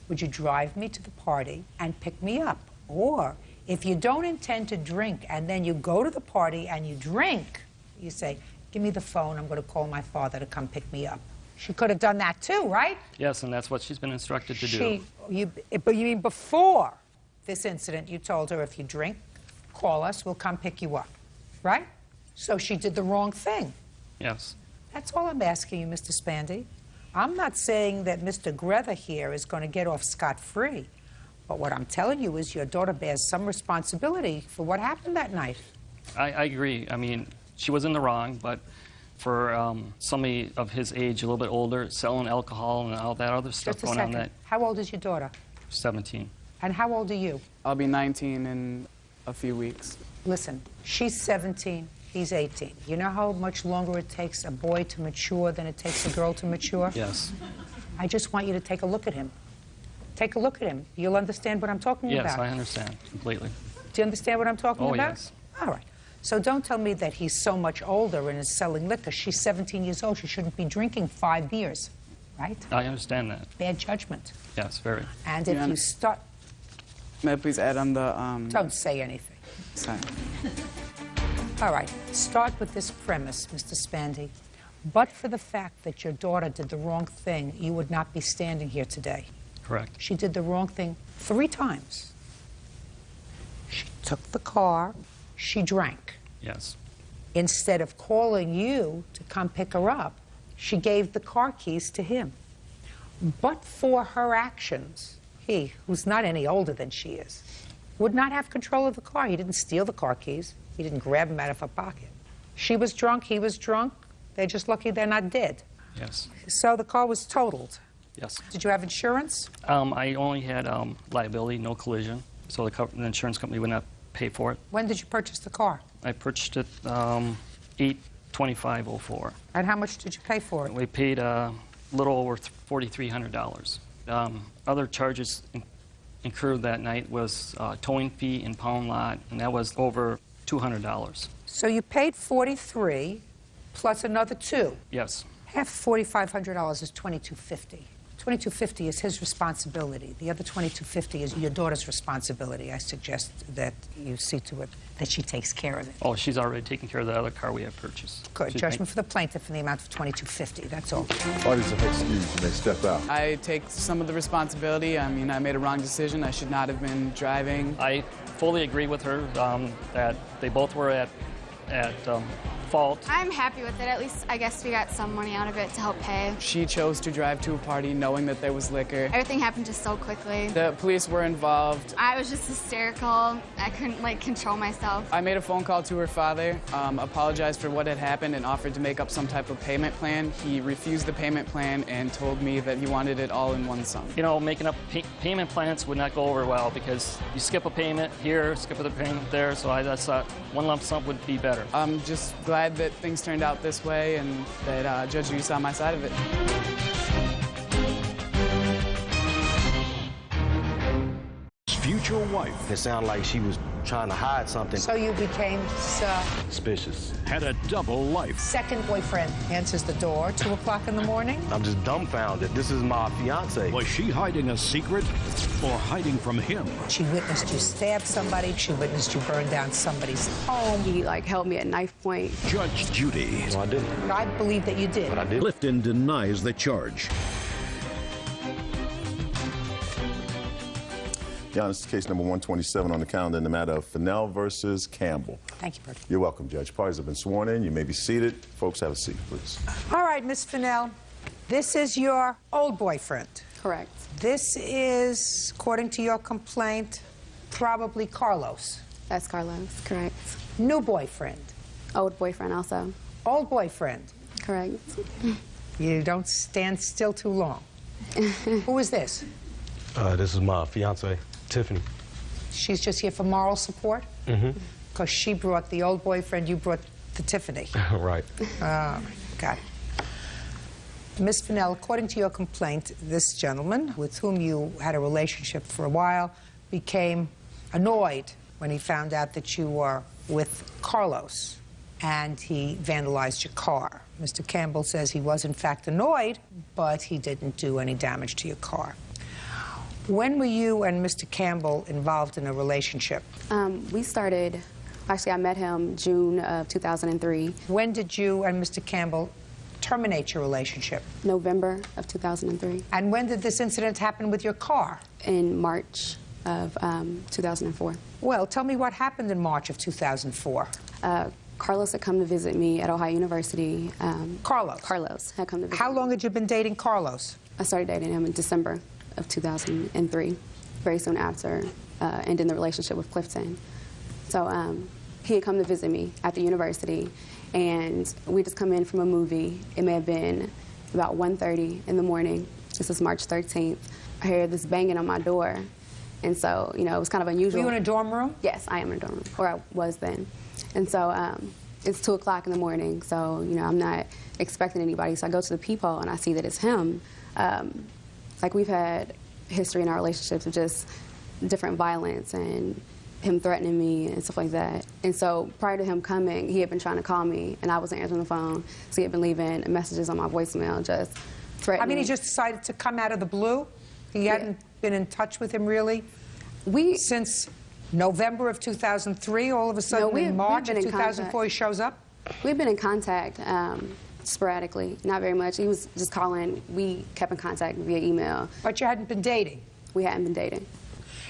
would you drive me to the party and pick me up? Or if you don't intend to drink and then you go to the party and you drink, you say, give me the phone, I'm going to call my father to come pick me up. She could have done that too, right? Yes, and that's what she's been instructed to do. But you mean before this incident, you told her, if you drink, call us, we'll come pick you up, right? So she did the wrong thing. Yes. That's all I'm asking you, Mr. Spandy. I'm not saying that Mr. Grether here is going to get off scot-free. But what I'm telling you is your daughter bears some responsibility for what happened that night. I agree. I mean, she was in the wrong, but for somebody of his age, a little bit older, selling alcohol and all that other stuff Just a going on, second. that How old is your daughter? 17. And how old are you? I'll be 19 in a few weeks. Listen, she's 17, he's 18. You know how much longer it takes a boy to mature than it takes a girl to mature? Yes. I just want you to take a look at him. Take a look at him. You'll understand what I'm talking about. Yes, I understand completely. Do you understand what I'm talking Oh, about? yes. All right. So don't tell me that he's so much older and is selling liquor. She's 17 years old. She shouldn't be drinking 5 beers, right? I understand that. Bad judgment. Yes, very. And if you start... May I please add on the... Don't say anything. Sorry. All right. Start with this premise, Mr. Spandy. But for the fact that your daughter did the wrong thing, you would not be standing here today. Correct. She did the wrong thing 3 times. She took the car, she drank. Yes. Instead of calling you to come pick her up, she gave the car keys to him. But for her actions, he, who's not any older than she is, would not have control of the car. He didn't steal the car keys. He didn't grab them out of her pocket. She was drunk, he was drunk. They're just lucky they're not dead. Yes. So the car was totaled. Yes. Did you have insurance? I only had liability, no collision, so the insurance company would not pay for it. When did you purchase the car? I purchased it 8/25/04. And how much did you pay for it? We paid a little over $4,300. Other charges incurred that night was towing fee, impound lot, and that was over $200. So you paid $43 plus another $2. Yes. Half $4,500 is $2,250. $2,250 is his responsibility. The other $2,250 is your daughter's responsibility. I suggest that you see to it that she takes care of it. Oh, she's already taken care of the other car we have purchased. Good. Judgment for the plaintiff in the amount of $2,250. That's all. Parties have excused. You may step out. I take some of the responsibility. I mean, I made a wrong decision. I should not have been driving. I fully agree with her that they both were at fault. I'm happy with it. At least I guess we got some money out of it to help pay. She chose to drive to a party knowing that there was liquor. Everything happened just so quickly. The police were involved. I was just hysterical. I couldn't control myself. I made a phone call to her father, apologized for what had happened, and offered to make up some type of payment plan. He refused the payment plan and told me that he wanted it all in one sum. You know, making up payment plans would not go over well because you skip a payment here, skip a payment there, so I just thought one lump sum would be better. I'm just glad that things turned out this way and that Judge Judy saw my side of it. Future wife. It sounded like she was trying to hide something. So you became Suspicious. Had a double life. second boyfriend answers the door, 2 o'clock in the morning. I'm just dumbfounded. This is my fiance. Was she hiding a secret or hiding from him? She witnessed you stab somebody. She witnessed you burn down somebody's home. He held me at knife point. Judge Judy. No, I didn't. I believe that you did. But I did. Clifton denies the charge. Your Honor, this is case number 127 on the calendar in the matter of Fennell versus Campbell. Thank you, Bertie. You're welcome, Judge. Parties have been sworn in. You may be seated. Folks, have a seat, please. All right, Miss Fennell, this is your old boyfriend. Correct. This is, according to your complaint, probably Carlos. That's Carlos, correct. New boyfriend. Old boyfriend also. Old boyfriend. Correct. You don't stand still too long. Who is this? This is my fiance, Tiffany. She's just here for moral support? Mm-hmm. Because she brought the old boyfriend, you brought the Tiffany. Right. Got it. Miss Fennell, according to your complaint, this gentleman, with whom you had a relationship for a while, became annoyed when he found out that you were with Carlos, and he vandalized your car. Mr. Campbell says he was, in fact, annoyed, but he didn't do any damage to your car. When were you and Mr. Campbell involved in a relationship? We started, actually I met him June of 2003. When did you and Mr. Campbell terminate your relationship? November of 2003. And when did this incident happen with your car? In March of 2004. Well, tell me what happened in March of 2004. Carlos had come to visit me at Ohio University. Carlos? Carlos had come to visit How long had you been dating Carlos? I started dating him in December of 2003, very soon after ending the relationship with Clifton. So he had come to visit me at the university, and we just come in from a movie. It may have been about 1:30 in the morning. This is March 13th. I hear this banging on my door, and so, you know, it was kind of unusual. Were you in a dorm room? Yes, I am in a dorm room, or I was then. And so it's 2 o'clock in the morning, so, you know, I'm not expecting anybody. So I go to the peephole, and I see that it's him. Like, we've had history in our relationships of just different violence and him threatening me and stuff like that. And so prior to him coming, he had been trying to call me, and I wasn't answering the phone. So he had been leaving messages on my voicemail, just threatening. I mean, he just decided to come out of the blue? He hadn't been in touch with him, really? Since November of 2003, all of a sudden in March of 2004, he shows up? We've been in contact sporadically, not very much. He was just calling. We kept in contact via email. But you hadn't been dating? We hadn't been dating.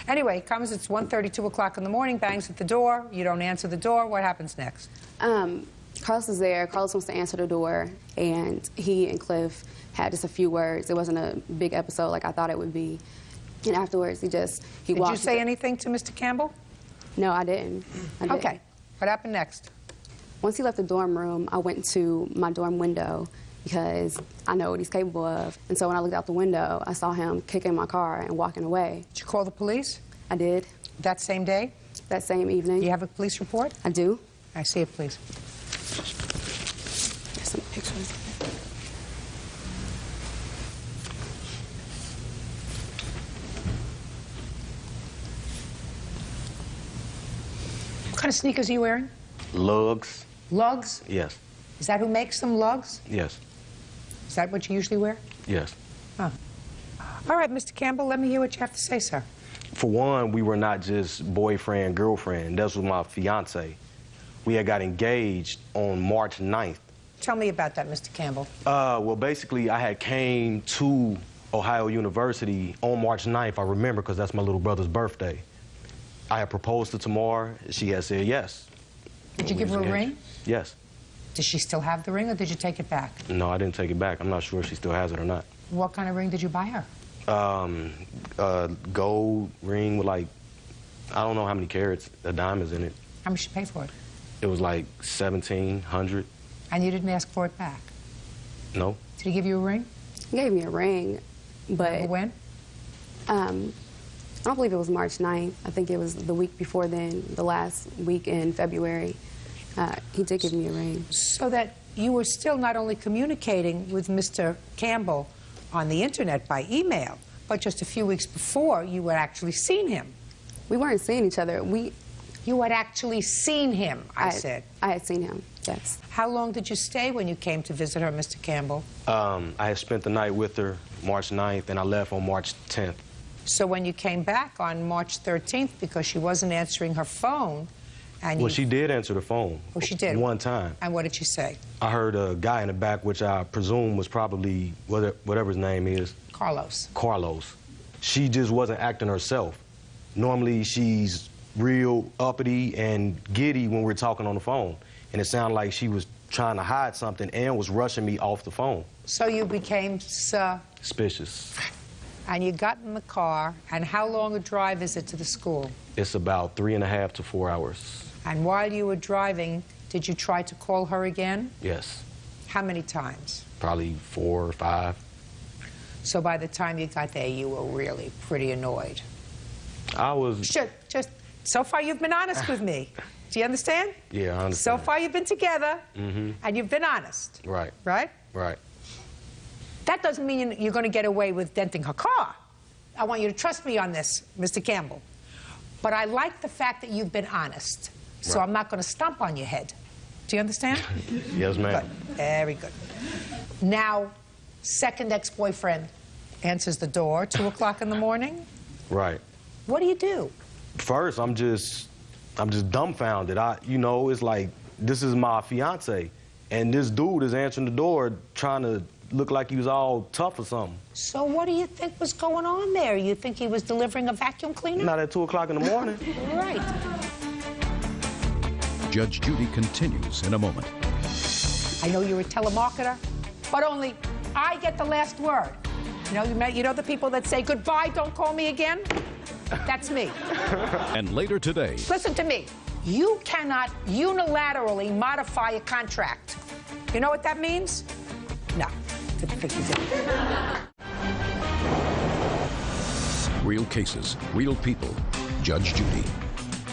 Anyway, he comes, it's 1:30, 2 o'clock in the morning, bangs at the door. You don't answer the door. What happens next? Carlos is there. Carlos wants to answer the door, and he and Cliff had just a few words. It wasn't a big episode like I thought it would be. And afterwards, he walked. Did you say anything to Mr. Campbell? No, I didn't. Okay. What happened next? Once he left the dorm room, I went to my dorm window because I know what he's capable of. And so when I looked out the window, I saw him kicking my car and walking away. Did you call the police? I did. That same day? That same evening. You have a police report? I do. I see it, please. There's some pictures. What kind of sneakers are you wearing? Lugs. Lugs? Yes. Is that who makes them, Lugs? Yes. Is that what you usually wear? Yes. Huh. All right, Mr. Campbell, let me hear what you have to say, sir. For one, we were not just boyfriend, girlfriend. That was my fiance. We had got engaged on March 9th. Tell me about that, Mr. Campbell. Well, basically, I had came to Ohio University on March 9th, I remember, because that's my little brother's birthday. I had proposed to Tamar. She had said yes. Did you give her a ring? Yes. Does she still have the ring, or did you take it back? No, I didn't take it back. I'm not sure if she still has it or not. What kind of ring did you buy her? Gold ring with, like, I don't know how many carats, diamonds in it. How much did you pay for it? It was like $1,700. And you didn't ask for it back? No. Did he give you a ring? He gave me a ring, but... When? I don't believe it was March 9th. I think it was the week before then, the last week in February. He did give me a ring. So that you were still not only communicating with Mr. Campbell on the internet by email, but just a few weeks before, you had actually seen him. We weren't seeing each other. You had actually seen him, I said. I had seen him, yes. How long did you stay when you came to visit her, Mr. Campbell? I had spent the night with her March 9th, and I left on March 10th. So when you came back on March 13th, because she wasn't answering her phone, and Well, she did answer the phone. Oh, she did? One time. And what did she say? I heard a guy in the back, which I presume was probably whatever his name is. Carlos. Carlos. She just wasn't acting herself. Normally, she's real uppity and giddy when we're talking on the phone. And it sounded like she was trying to hide something and was rushing me off the phone. So you became suspicious. And you got in the car, and how long a drive is it to the school? It's about 3.5 to 4 hours. And while you were driving, did you try to call her again? Yes. How many times? Probably 4 or 5. So by the time you got there, you were really pretty annoyed. I was... Just so far you've been honest with me. Do you understand? Yeah, I understand. So far you've been together, and you've been honest. Right. Right? Right. That doesn't mean you're going to get away with denting her car. I want you to trust me on this, Mr. Campbell. But I like the fact that you've been honest. So I'm not going to stomp on your head. Do you understand? Yes, ma'am. Good. Very good. Now, second ex-boyfriend answers the door, 2 o'clock in the morning. Right. What do you do? First, I'm just dumbfounded. It's like, this is my fiance, and this dude is answering the door trying to look like he was all tough or something. So what do you think was going on there? You think he was delivering a vacuum cleaner? Not at 2 o'clock in the morning. Right. Judge Judy continues in a moment. I know you're a telemarketer, but only I get the last word. You know the people that say, goodbye, don't call me again? That's me. And later today... Listen to me. You cannot unilaterally modify a contract. You know what that means? No. Didn't think you did. Real cases, real people. Judge Judy.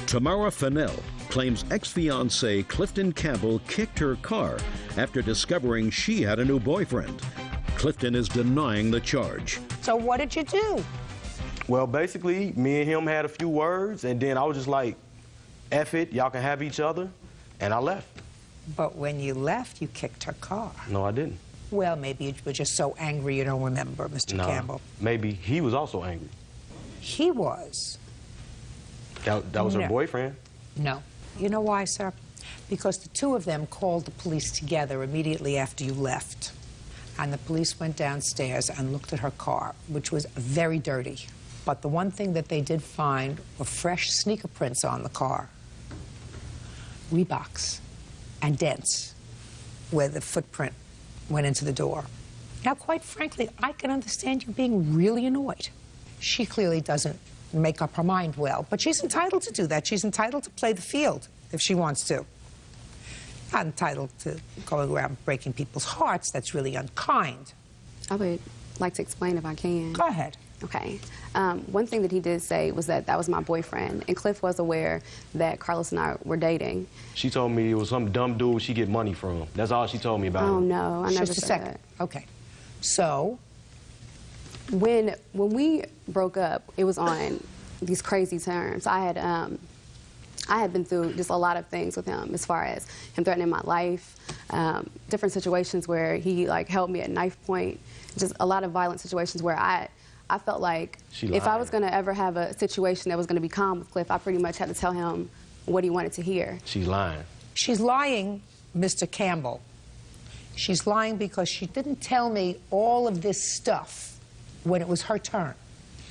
Tamara Fennell claims ex-fiancé Clifton Campbell kicked her car after discovering she had a new boyfriend. Clifton is denying the charge. So what did you do? Well, basically, me and him had a few words, and then I was just like, F it, y'all can have each other, and I left. But when you left, you kicked her car. No, I didn't. Well, maybe you were just so angry you don't remember, Mr. No, Campbell. maybe he was also angry. He was. That was her boyfriend? No. You know why, sir? Because the two of them called the police together immediately after you left. And the police went downstairs and looked at her car, which was very dirty. But the one thing that they did find were fresh sneaker prints on the car. Reeboks and dents where the footprint went into the door. Now, quite frankly, I can understand you being really annoyed. She clearly doesn't make up her mind well, but she's entitled to do that. She's entitled to play the field if she wants to. Not entitled to go around breaking people's hearts. That's really unkind. I would like to explain if I can. Go ahead. Okay. One thing that he did say was that was my boyfriend, and Cliff was aware that Carlos and I were dating. She told me it was some dumb dude she get money from. That's all she told me about him. Oh, no, I never Just a said second. that. Okay. So? When we broke up, it was on these crazy terms. I had been through just a lot of things with him, as far as him threatening my life, different situations where he held me at knife point, just a lot of violent situations where I felt like if I was going to ever have a situation that was going to be calm with Cliff, I pretty much had to tell him what he wanted to hear. She's lying. She's lying, Mr. Campbell. She's lying because she didn't tell me all of this stuff when it was her turn.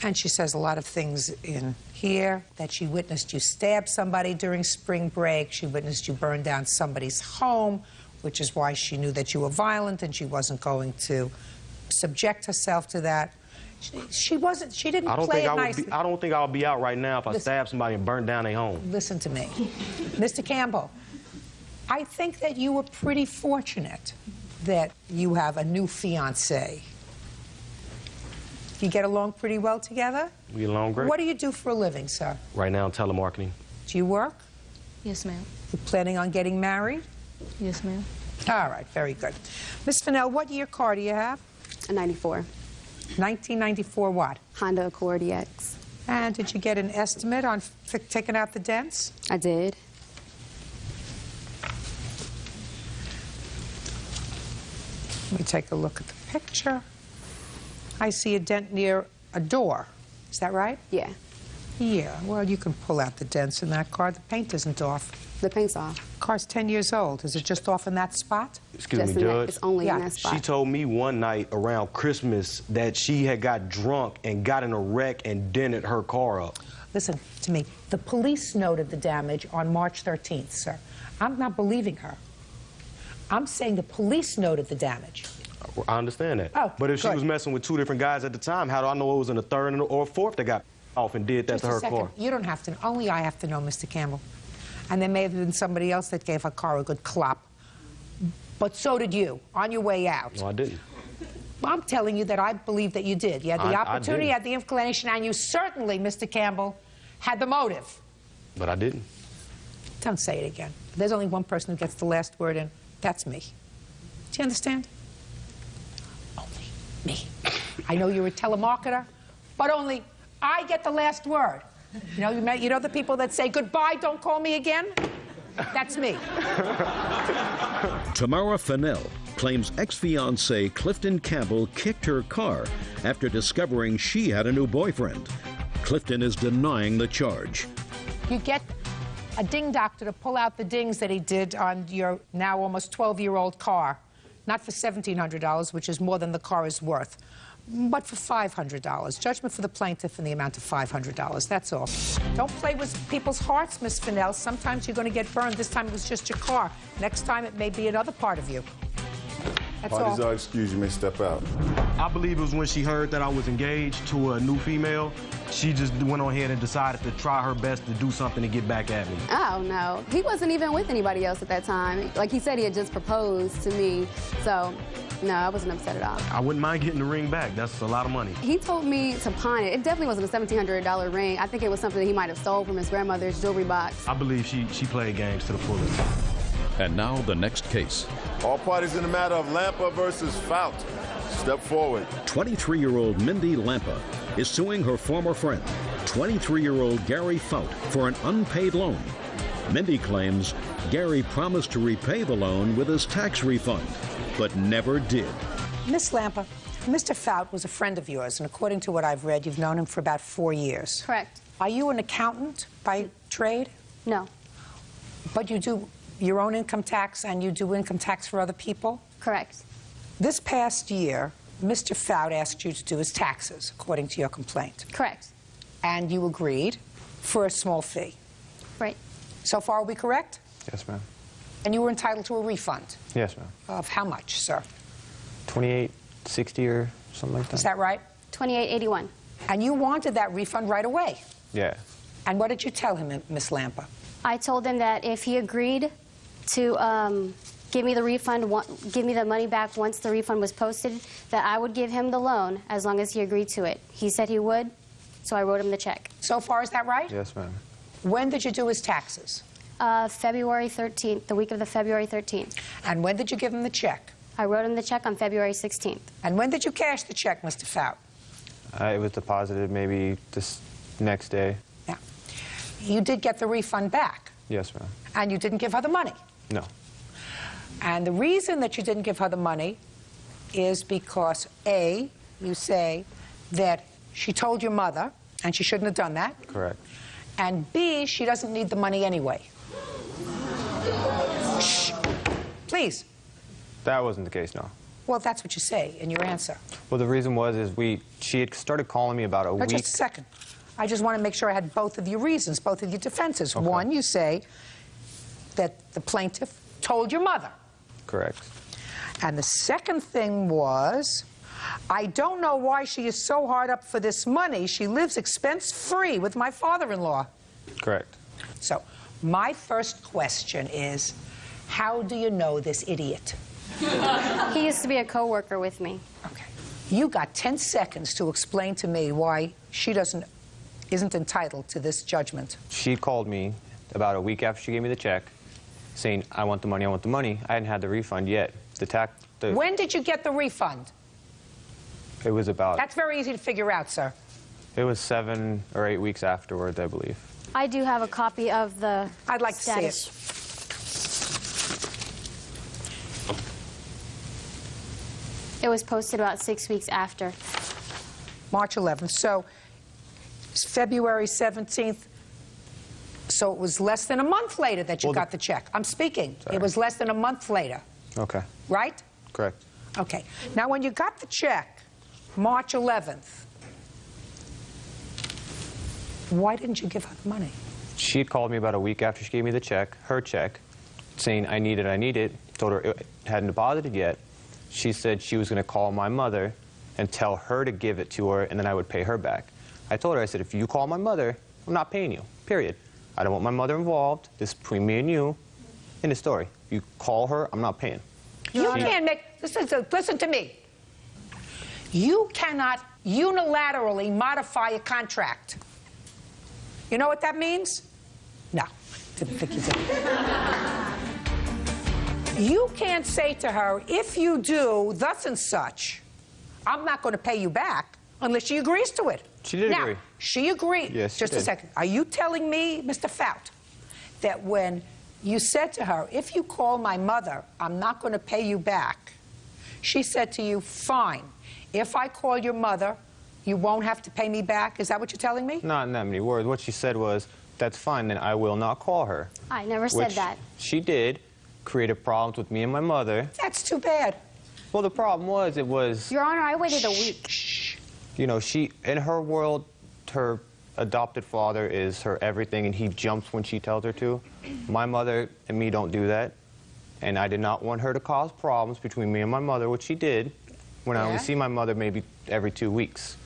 And she says a lot of things in here, that she witnessed you stab somebody during spring break. She witnessed you burn down somebody's home, which is why she knew that you were violent and she wasn't going to subject herself to that. She didn't play it nicely. I don't think I would be out right now if I stabbed somebody and burned down their home. Listen to me. Mr. Campbell, I think that you were pretty fortunate that you have a new fiancé. You get along pretty well together? We get along great. What do you do for a living, sir? Right now, telemarketing. Do you work? Yes, ma'am. You planning on getting married? Yes, ma'am. All right, very good. Miss Fennell, what year car do you have? A 94. 1994 what? Honda Accord EX. And did you get an estimate on taking out the dents? I did. Let me take a look at the picture. I see a dent near a door. Is that right? Yeah. Yeah, well, you can pull out the dents in that car. The paint isn't off. The paint's off. Car's 10 years old. Is it just off in that spot? Excuse me, Judge. It's only in that spot. She told me one night around Christmas that she had got drunk and got in a wreck and dented her car up. Listen to me. The police noted the damage on March 13th, sir. I'm not believing her. I'm saying the police noted the damage. I understand that. Oh, but if she good. was messing with two different guys at the time, how do I know it was in the third or fourth that got off and did that Just to a her second. car? You don't have to. Only I have to know, Mr. Campbell. And there may have been somebody else that gave her car a good clop. But so did you, on your way out. No, I didn't. I'm telling you that I believe that you did. You had the opportunity, you had the inclination, and you certainly, Mr. Campbell, had the motive. But I didn't. Don't say it again. There's only one person who gets the last word, and that's me. Do you understand? Only me. I know you're a telemarketer, but only I get the last word. You know the people that say, goodbye, don't call me again? That's me. Tamara Fennell claims ex-fiancé Clifton Campbell kicked her car after discovering she had a new boyfriend. Clifton is denying the charge. You get a ding doctor to pull out the dings that he did on your now almost 12-year-old car. Not for $1,700, which is more than the car is worth, but for $500. Judgment for the plaintiff in the amount of $500. That's all. Don't play with people's hearts, Miss Fennell. Sometimes you're going to get burned. This time it was just your car. Next time it may be another part of you. That's all. Parties are excused. You may step out. I believe it was when she heard that I was engaged to a new female. She just went on ahead and decided to try her best to do something to get back at me. Oh, no. He wasn't even with anybody else at that time. Like he said, he had just proposed to me. So, no, I wasn't upset at all. I wouldn't mind getting the ring back. That's a lot of money. He told me to pawn it. It definitely wasn't a $1,700 ring. I think it was something that he might have stole from his grandmother's jewelry box. I believe she played games to the fullest. And now the next case. All parties in the matter of Lampa versus Fout. Step forward. 23-year-old Mindy Lampa is suing her former friend, 23-year-old Gary Fout, for an unpaid loan. Mindy claims Gary promised to repay the loan with his tax refund, but never did. Miss Lampa, Mr. Fout was a friend of yours, and according to what I've read, you've known him for about 4 years. Correct. Are you an accountant by trade? No. But you do your own income tax and you do income tax for other people? Correct. This past year, Mr. Fout asked you to do his taxes, according to your complaint. Correct. And you agreed for a small fee. Right. So far, are we correct? Yes, ma'am. And you were entitled to a refund? Yes, ma'am. Of how much, sir? $28.60 or something like that. Is that right? $28.81. And you wanted that refund right away? Yeah. And what did you tell him, Miss Lampa? I told him that if he agreed to give me the refund, give me the money back once the refund was posted, that I would give him the loan as long as he agreed to it. He said he would, so I wrote him the check. So far, is that right? Yes, ma'am. When did you do his taxes? February 13th, the week of the February 13th. And when did you give him the check? I wrote him the check on February 16th. And when did you cash the check, Mr. Fout? It was deposited maybe this next day. Yeah. You did get the refund back? Yes, ma'am. And you didn't give her the money? No. And the reason that you didn't give her the money is because, A, you say that she told your mother, and she shouldn't have done that. Correct. And B, she doesn't need the money anyway. Shh. Please. That wasn't the case, no. Well, that's what you say in your answer. Well, the reason was she had started calling me about a week. Just a second. I just want to make sure I had both of your reasons, both of your defenses. Okay. One, you say that the plaintiff told your mother. Correct. And the second thing was, I don't know why she is so hard up for this money. She lives expense-free with my father-in-law. Correct. So, my first question is, how do you know this idiot? He used to be a co-worker with me. Okay. You got 10 seconds to explain to me why she isn't entitled to this judgment. She called me about a week after she gave me the check, saying, I want the money, I want the money. I hadn't had the refund yet. When did you get the refund? It was about... That's very easy to figure out, sir. It was 7 or 8 weeks afterwards, I believe. I do have a copy of the I'd like status. to see it. It was posted about 6 weeks after. March 11th. So, it's February 17th. So it was less than a month later that you got the check. I'm speaking. Sorry. It was less than a month later. Okay. Right? Correct. Okay. Now, when you got the check, March 11th, why didn't you give her the money? She had called me about a week after she gave me the check, her check, saying, I need it. Told her it hadn't deposited yet. She said she was going to call my mother and tell her to give it to her, and then I would pay her back. I told her, I said, if you call my mother, I'm not paying you, period. I don't want my mother involved. This is between me and you. End of story. You call her, I'm not paying. You can't make... Listen to me. You cannot unilaterally modify a contract. You know what that means? No. Didn't think you did. You can't say to her, if you do thus and such, I'm not going to pay you back unless she agrees to it. She did agree. Now, she agreed. Yes, she Just did. a second. Are you telling me, Mr. Fout, that when you said to her, if you call my mother, I'm not going to pay you back, she said to you, fine. If I call your mother, you won't have to pay me back? Is that what you're telling me? Not in that many words. What she said was, that's fine, then I will not call her. I never said Which that. She did, created problems with me and my mother. That's too bad. Well, the problem was, it was... Your Honor, I waited a week. You know, in her world, her adopted father is her everything, and he jumps when she tells her to. My mother and me don't do that, and I did not want her to cause problems between me and my mother, which she did. when I Yeah. would see my mother maybe every 2 weeks.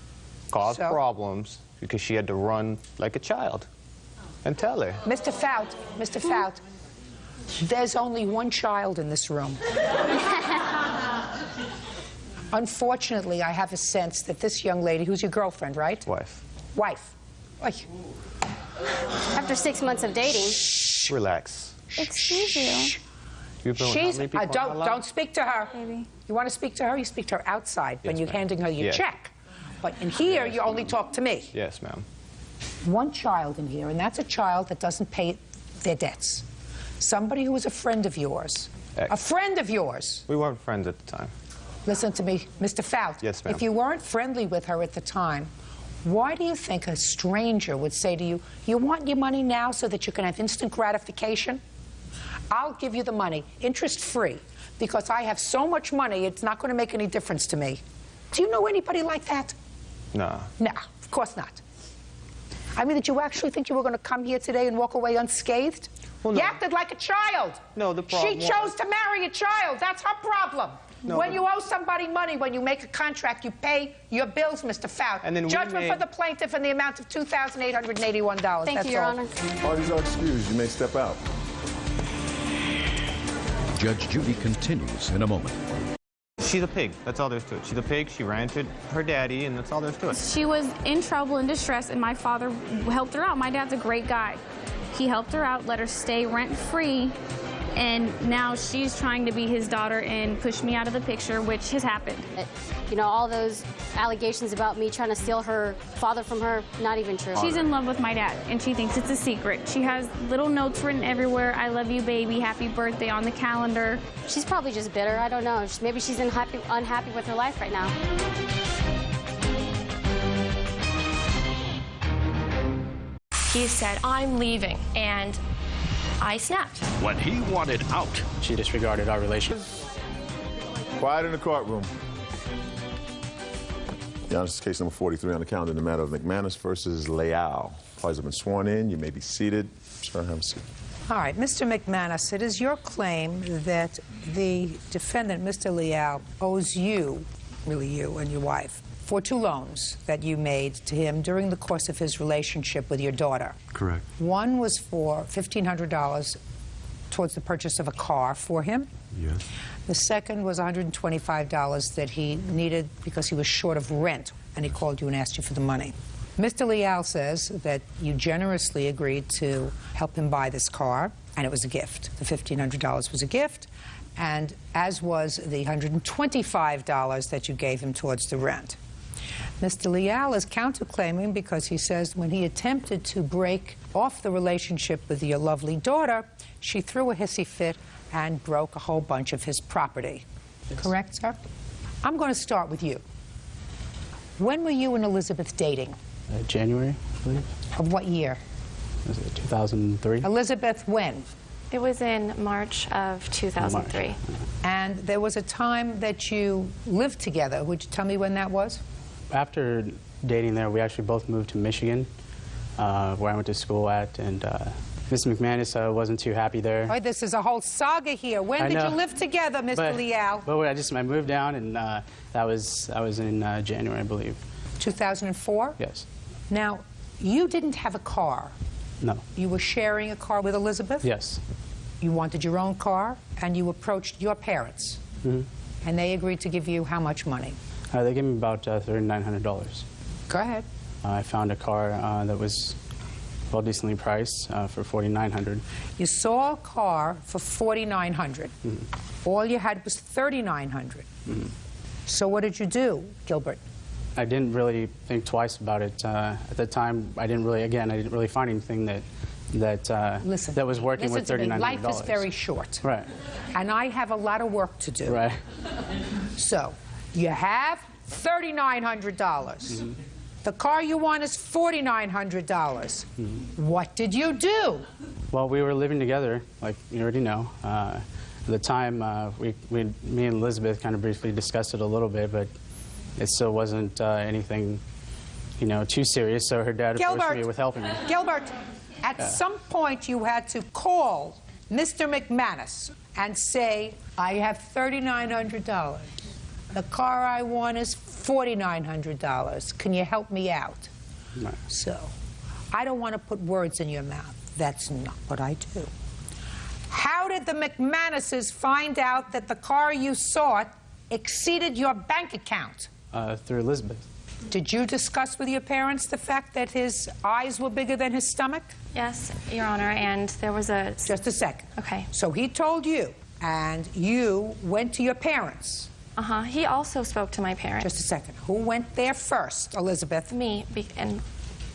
Caused So? problems because she had to run like a child and tell her. Mr. Fout, there's only one child in this room. Unfortunately, I have a sense that this young lady, who's your girlfriend, right? Wife. Wife. Oy. After 6 months of dating. Relax. Excuse you. You've been with how She's, many people in my life? don't speak to her. You want to speak to her? You speak to her outside when you're handing her your Yes. check. But in here, you only talk to me. Yes, ma'am. One child in here, and that's a child that doesn't pay their debts. Somebody who is a friend of yours. A friend of yours. We weren't friends at the time. Listen to me, Mr. Fout. Yes, ma'am. If you weren't friendly with her at the time, why do you think a stranger would say to you, you want your money now so that you can have instant gratification? I'll give you the money, interest-free, because I have so much money, it's not going to make any difference to me. Do you know anybody like that? No. No, of course not. I mean, did you actually think you were going to come here today and walk away unscathed? Well, no. You acted like a child. No, the problem She chose to marry a child. That's her problem. No, when but- you owe somebody money, when you make a contract, you pay your bills, Mr. Fout. And then we Judgment for made- the plaintiff in the amount of $2,881. Thank That's you, Your all. Honor. Parties are excused. You may step out. Judge Judy continues in a moment. She's a pig. That's all there's to it. She's a pig. She ran to her daddy, and that's all there's to it. She was in trouble and distress, and my father helped her out. My dad's a great guy. He helped her out, let her stay rent-free, and now she's trying to be his daughter and push me out of the picture, which has happened. You know, all those allegations about me trying to steal her father from her, not even true. She's in love with my dad, and she thinks it's a secret. She has little notes written everywhere, I love you, baby, happy birthday on the calendar. She's probably just bitter. I don't know. Maybe she's unhappy with her life right now. He said, I'm leaving, and I snapped. When he wanted out, she disregarded our relationship. Quiet in the courtroom. Your Honor, this is case number 43 on the calendar in the matter of McManus versus Leal. Parties have been sworn in. You may be seated. Sir, have a seat. All right, Mr. McManus, it is your claim that the defendant, Mr. Leal, owes you, really you and your wife, for 2 loans that you made to him during the course of his relationship with your daughter. Correct. One was for $1,500 towards the purchase of a car for him. Yes. The second was $125 that he needed because he was short of rent, and he called you and asked you for the money. Mr. Leal says that you generously agreed to help him buy this car, and it was a gift. The $1,500 was a gift, and as was the $125 that you gave him towards the rent. Mr. Leal is counterclaiming because he says when he attempted to break off the relationship with your lovely daughter, she threw a hissy fit and broke a whole bunch of his property. Yes. Correct, sir? I'm going to start with you. When were you and Elizabeth dating? January, I believe. Of what year? Was it 2003? Elizabeth, when? It was in March of 2003. March. And there was a time that you lived together. Would you tell me when that was? After dating there, we actually both moved to Michigan, where I went to school at, and Mr. McManus wasn't too happy there. Oh, this is a whole saga here. When did you live together, Mr. Leal? But I moved down, and that was in January, I believe. 2004? Yes. Now, you didn't have a car. No. You were sharing a car with Elizabeth? Yes. You wanted your own car, and you approached your parents. Mm-hmm. And they agreed to give you how much money? They gave me about $3,900. Go ahead. I found a car that was well decently priced for $4,900. You saw a car for $4,900. Mm-hmm. All you had was $3,900. Mm-hmm. So what did you do, Gilbert? I didn't really think twice about it. At the time, I didn't really find anything that was working with $3,900. Life is very short. Right. And I have a lot of work to do. Right. So, you have $3,900. Mm-hmm. The car you want is $4,900. Mm-hmm. What did you do? Well, we were living together, like you already know. At the time, me and Elizabeth kind of briefly discussed it a little bit, but it still wasn't anything, too serious. So her dad approached me with helping me. Gilbert, at some point you had to call Mr. McManus and say, I have $3,900. The car I want is $4,900. Can you help me out? Right. So, I don't want to put words in your mouth. That's not what I do. How did the McManuses find out that the car you sought exceeded your bank account? Through Elizabeth. Did you discuss with your parents the fact that his eyes were bigger than his stomach? Yes, Your Honor, and there was a... Just a second. Okay. So he told you, and you went to your parents. Uh-huh. He also spoke to my parents. Just a second. Who went there first, Elizabeth? Me, and...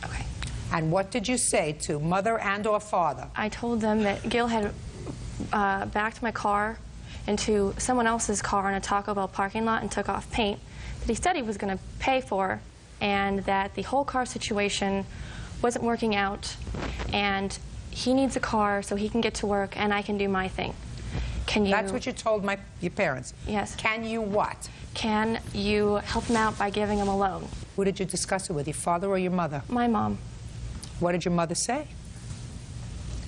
Okay. And what did you say to mother and or father? I told them that Gil had backed my car into someone else's car in a Taco Bell parking lot and took off paint that he said he was going to pay for, and that the whole car situation wasn't working out, and he needs a car so he can get to work and I can do my thing. Can you... That's what you told your parents? Yes. Can you what? Can you help him out by giving him a loan? Who did you discuss it with, your father or your mother? My mom. What did your mother say?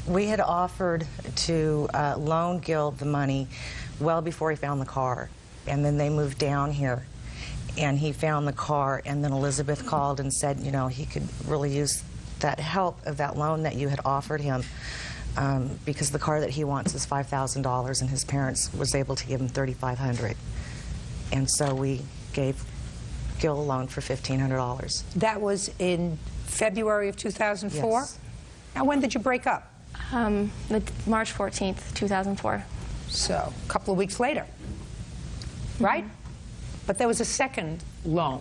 We had offered to loan Gil the money well before he found the car, and then they moved down here, and he found the car, and then Elizabeth called and said, you know, he could really use that help of that loan that you had offered him, because the car that he wants is $5,000, and his parents was able to give him $3,500, and so we gave Gil a loan for $1,500. That was in February of 2004? Yes. Now, when did you break up? March 14th, 2004. So, a couple of weeks later, right? But there was a second loan.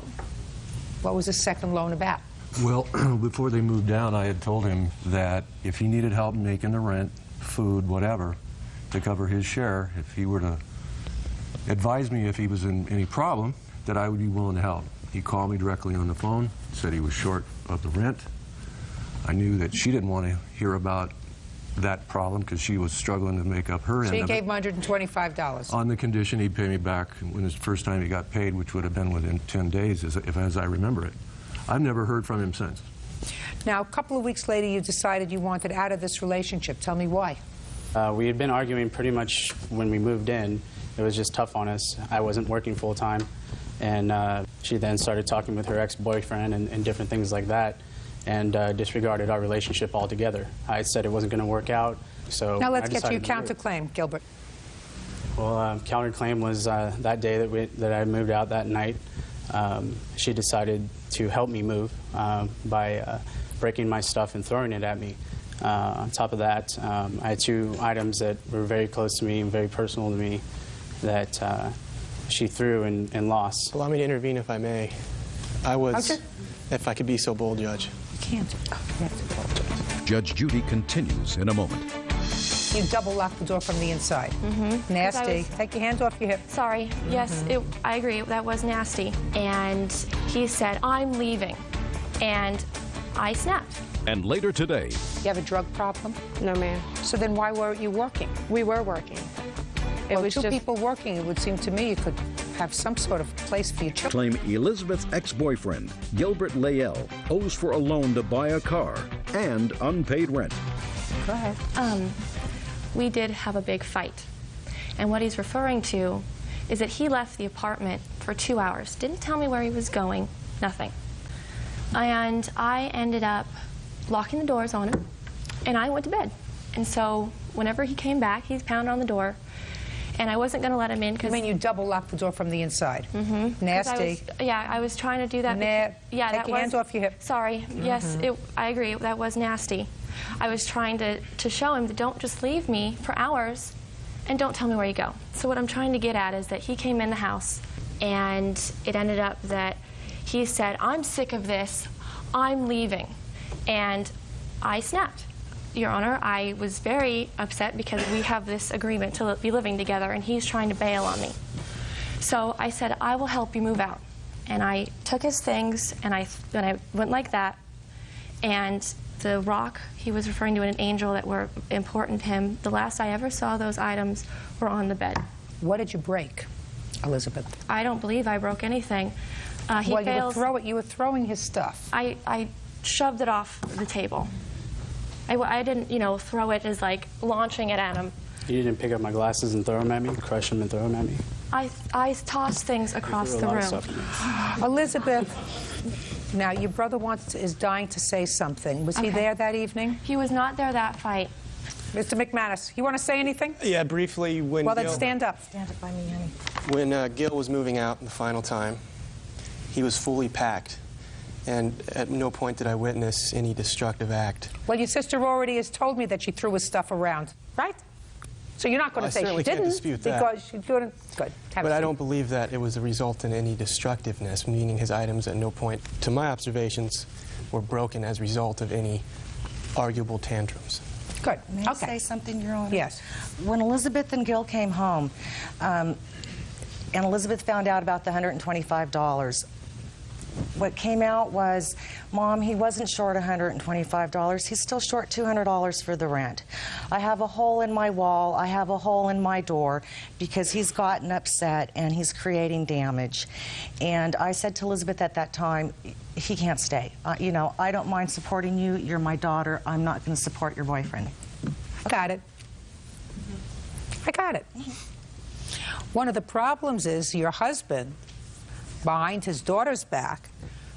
What was the second loan about? Well, before they moved down, I had told him that if he needed help making the rent, food, whatever, to cover his share, if he were to advise me if he was in any problem, that I would be willing to help. He called me directly on the phone, said he was short of the rent. I knew that she didn't want to hear about that problem because she was struggling to make up her end So you of gave it. him $125. On the condition he'd pay me back when his first time he got paid, which would have been within 10 days, as I remember it. I've never heard from him since. Now, a couple of weeks later, you decided you wanted out of this relationship. Tell me why. We had been arguing pretty much when we moved in. It was just tough on us. I wasn't working full-time, and she then started talking with her ex-boyfriend and different things like that, and disregarded our relationship altogether. I said it wasn't going to work out, so Now let's I get to your decided to move. counterclaim, Gilbert. Well, counterclaim was that day that I moved out that night. She decided to help me move by breaking my stuff and throwing it at me. On top of that, I had two items that were very close to me and very personal to me that she threw and lost. Allow me to intervene if I may. I was, Okay. if I could be so bold, Judge. You can't. You have to apologize. Judge Judy continues in a moment. You double lock the door from the inside. Mm-hmm. Nasty. Take your hands off your hip. Sorry. Yes, I agree. That was nasty. And he said, I'm leaving. And I snapped. And later today, You have a drug problem? No, ma'am. So then why weren't you working? We were working. Well, was two just- people working, it would seem to me you could have some sort of place for your children. claim Elizabeth's ex-boyfriend, Gilbert Layell, owes for a loan to buy a car and unpaid rent. Go ahead. We did have a big fight. And what he's referring to is that he left the apartment for 2 hours. Didn't tell me where he was going, nothing. And I ended up locking the doors on him, and I went to bed. And so whenever he came back, he's pounding on the door, and I wasn't going to let him in because... I mean, you double lock the door from the inside. Mm-hmm. Nasty. I was trying to do that. Yeah, Take that your hands off your hip. Sorry. Yes, I agree. That was nasty. I was trying to show him that don't just leave me for hours and don't tell me where you go. So what I'm trying to get at is that he came in the house, and it ended up that he said, I'm sick of this. I'm leaving. And I snapped. Your Honor, I was very upset because we have this agreement to be living together, and he's trying to bail on me. So I said, I will help you move out. And I took his things, and I went like that. And the rock he was referring to, an angel that were important to him, the last I ever saw those items were on the bed. What did you break, Elizabeth? I don't believe I broke anything. He Well, fails. you were throwing his stuff. I shoved it off the table. I didn't, throw it as like launching it at him. You didn't pick up my glasses and throw them at me, crush them and throw them at me? I tossed things across the room. Elizabeth, now your brother is dying to say something. Was he there that evening? He was not there that fight. Mr. McManus, you want to say anything? Yeah, briefly, when Well, Gil, then stand up. Stand up by me, honey. when Gil was moving out the final time, he was fully packed, and at no point did I witness any destructive act. Well, your sister already has told me that she threw his stuff around, right? So you're not going to say she certainly can't didn't dispute that. because she couldn't. Good. Have But a I seat. don't believe that it was a result in any destructiveness, meaning his items at no point, to my observations, were broken as a result of any arguable tantrums. Good. May I say something, Your Honor? Yes. When Elizabeth and Gil came home, and Elizabeth found out about the $125, what came out was, Mom, he wasn't short $125. He's still short $200 for the rent. I have a hole in my wall. I have a hole in my door because he's gotten upset and he's creating damage. And I said to Elizabeth at that time, he can't stay. You know, I don't mind supporting you. You're my daughter. I'm not going to support your boyfriend. I got it. I got it. One of the problems is your husband, behind his daughter's back,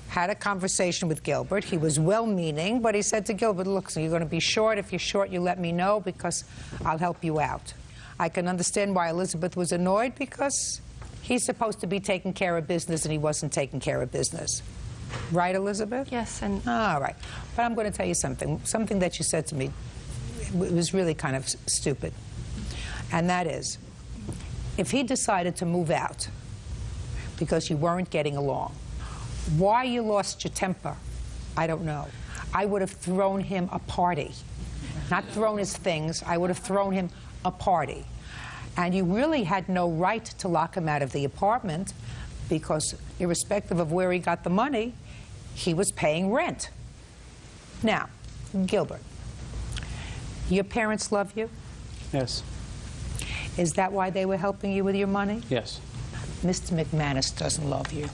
had a conversation with Gilbert. He was well-meaning, but he said to Gilbert, look, so you're going to be short. If you're short, you let me know because I'll help you out. I can understand why Elizabeth was annoyed because he's supposed to be taking care of business and he wasn't taking care of business. Right, Elizabeth? Yes, and... All right. But I'm going to tell you something. Something that you said to me was really kind of stupid. And that is, if he decided to move out because you weren't getting along, why you lost your temper, I don't know. I would have thrown him a party. Not thrown his things. I would have thrown him a party. And you really had no right to lock him out of the apartment because irrespective of where he got the money, he was paying rent. Now, Gilbert, your parents love you? Yes. Is that why they were helping you with your money? Yes. Mr. McManus doesn't love you.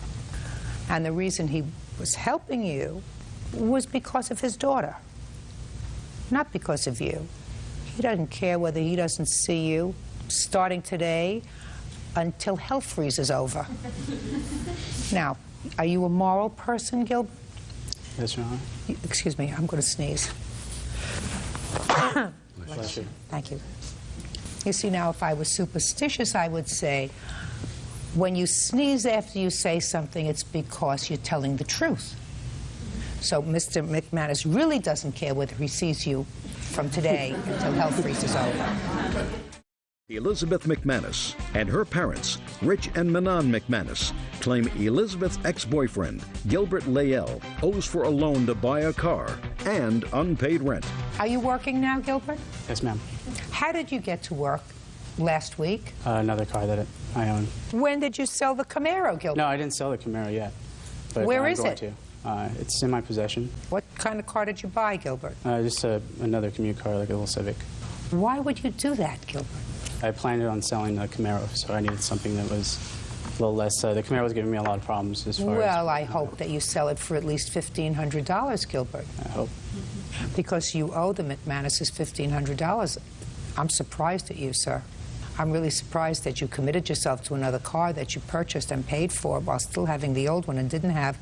And the reason he was helping you was because of his daughter, not because of you. He doesn't care whether he doesn't see you starting today until hell freezes over. Now, are you a moral person, Gilbert? Yes, Your Honor. Excuse me, I'm going to sneeze. Bless you. Thank you. You see, now, if I was superstitious, I would say, when you sneeze after you say something, it's because you're telling the truth. So Mr. McManus really doesn't care whether he sees you from today until hell freezes over. Elizabeth McManus and her parents, Rich and Manon McManus, claim Elizabeth's ex-boyfriend, Gilbert Layell, owes for a loan to buy a car and unpaid rent. Are you working now, Gilbert? Yes, ma'am. How did you get to work last week? Another car that I own. When did you sell the Camaro, Gilbert? No, I didn't sell the Camaro yet. But Where I'm is going it? To. It's in my possession. What kind of car did you buy, Gilbert? Just another commute car, like a little Civic. Why would you do that, Gilbert? I planned on selling the Camaro, so I needed something that was a little less. The Camaro was giving me a lot of problems as far as... Well, I hope that you sell it for at least $1,500, Gilbert. I hope. Because you owe the McManuses $1,500. I'm surprised at you, sir. I'm really surprised that you committed yourself to another car that you purchased and paid for while still having the old one and didn't have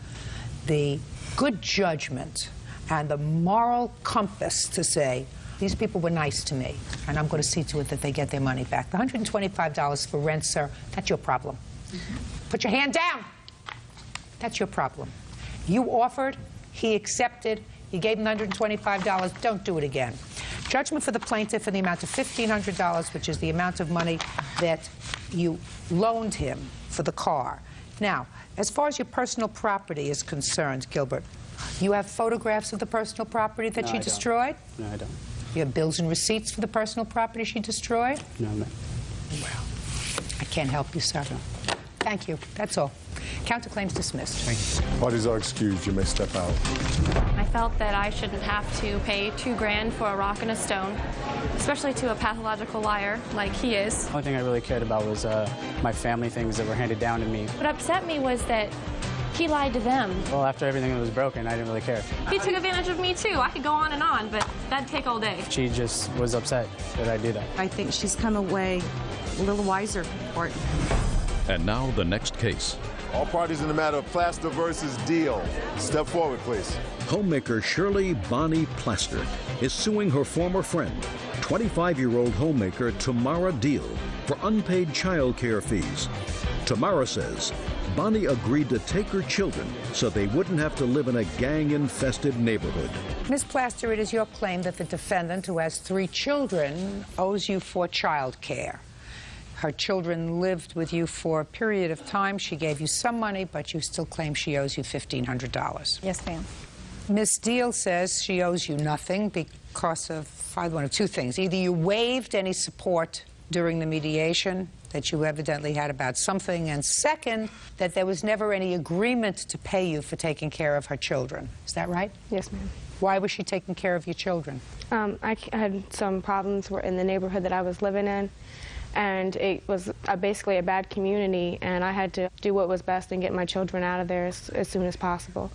the good judgment and the moral compass to say, these people were nice to me, and I'm going to see to it that they get their money back. The $125 for rent, sir, that's your problem. Put your hand down. That's your problem. You offered, he accepted, you gave him $125. Don't do it again. Judgment for the plaintiff in the amount of $1,500, which is the amount of money that you loaned him for the car. Now, as far as your personal property is concerned, Gilbert, you have photographs of the personal property that she destroyed? No, I don't. You have bills and receipts for the personal property she destroyed? No, ma'am. Well, I can't help you, sir. Thank you. That's all. Counterclaims dismissed. Thank you. Parties are excused. You may step out. I felt that I shouldn't have to pay $2 grand for a rock and a stone, especially to a pathological liar like he is. The only thing I really cared about was my family things that were handed down to me. What upset me was that he lied to them. Well, after everything that was broken, I didn't really care. He took advantage of me, too. I could go on and on, but that'd take all day. She just was upset that I do that. I think she's come away a little wiser for it. And now the next case. All parties in the matter of Plaster versus Deal. Step forward, please. Homemaker Shirley Bonnie Plaster is suing her former friend, 25-year-old homemaker Tamara Deal, for unpaid child care fees. Tamara says Bonnie agreed to take her children so they wouldn't have to live in a gang-infested neighborhood. Ms. Plaster, it is your claim that the defendant, who has 3 children, owes you for child care. Her children lived with you for a period of time. She gave you some money, but you still claim she owes you $1,500. Yes, ma'am. Ms. Deal says she owes you nothing because of one of 2 things. Either you waived any support during the mediation that you evidently had about something, and second, that there was never any agreement to pay you for taking care of her children. Is that right? Yes, ma'am. Why was she taking care of your children? I had some problems in the neighborhood that I was living in, and it was basically a bad community, and I had to do what was best and get my children out of there as soon as possible.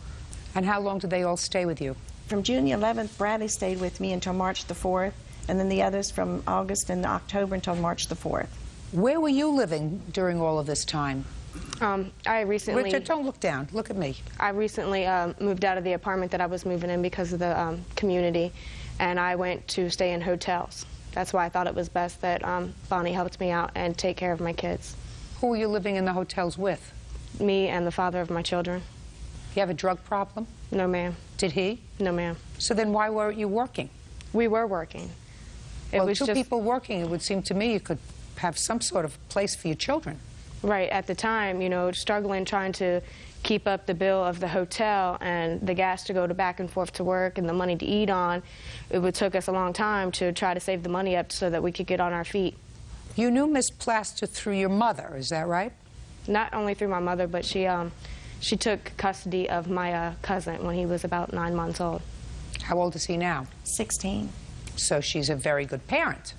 And how long did they all stay with you? From June the 11th, Bradley stayed with me until March the 4th, and then the others from August and October until March the 4th. Where were you living during all of this time? I recently... Richard, don't look down. Look at me. I recently moved out of the apartment that I was moving in because of the community, and I went to stay in hotels. That's why I thought it was best that Bonnie helped me out and take care of my kids. Who were you living in the hotels with? Me and the father of my children. You have a drug problem? No, ma'am. Did he? No, ma'am. So then why weren't you working? We were working. Well, 2 people working, it would seem to me you could have some sort of place for your children. Right. At the time, you know, struggling, trying to keep up the bill of the hotel and the gas to go back and forth to work and the money to eat on, it took us a long time to try to save the money up so that we could get on our feet. You knew Miss Plaster through your mother, is that right? Not only through my mother, but she took custody of my cousin when he was about 9 months old. How old is he now? 16. So she's a very good parent.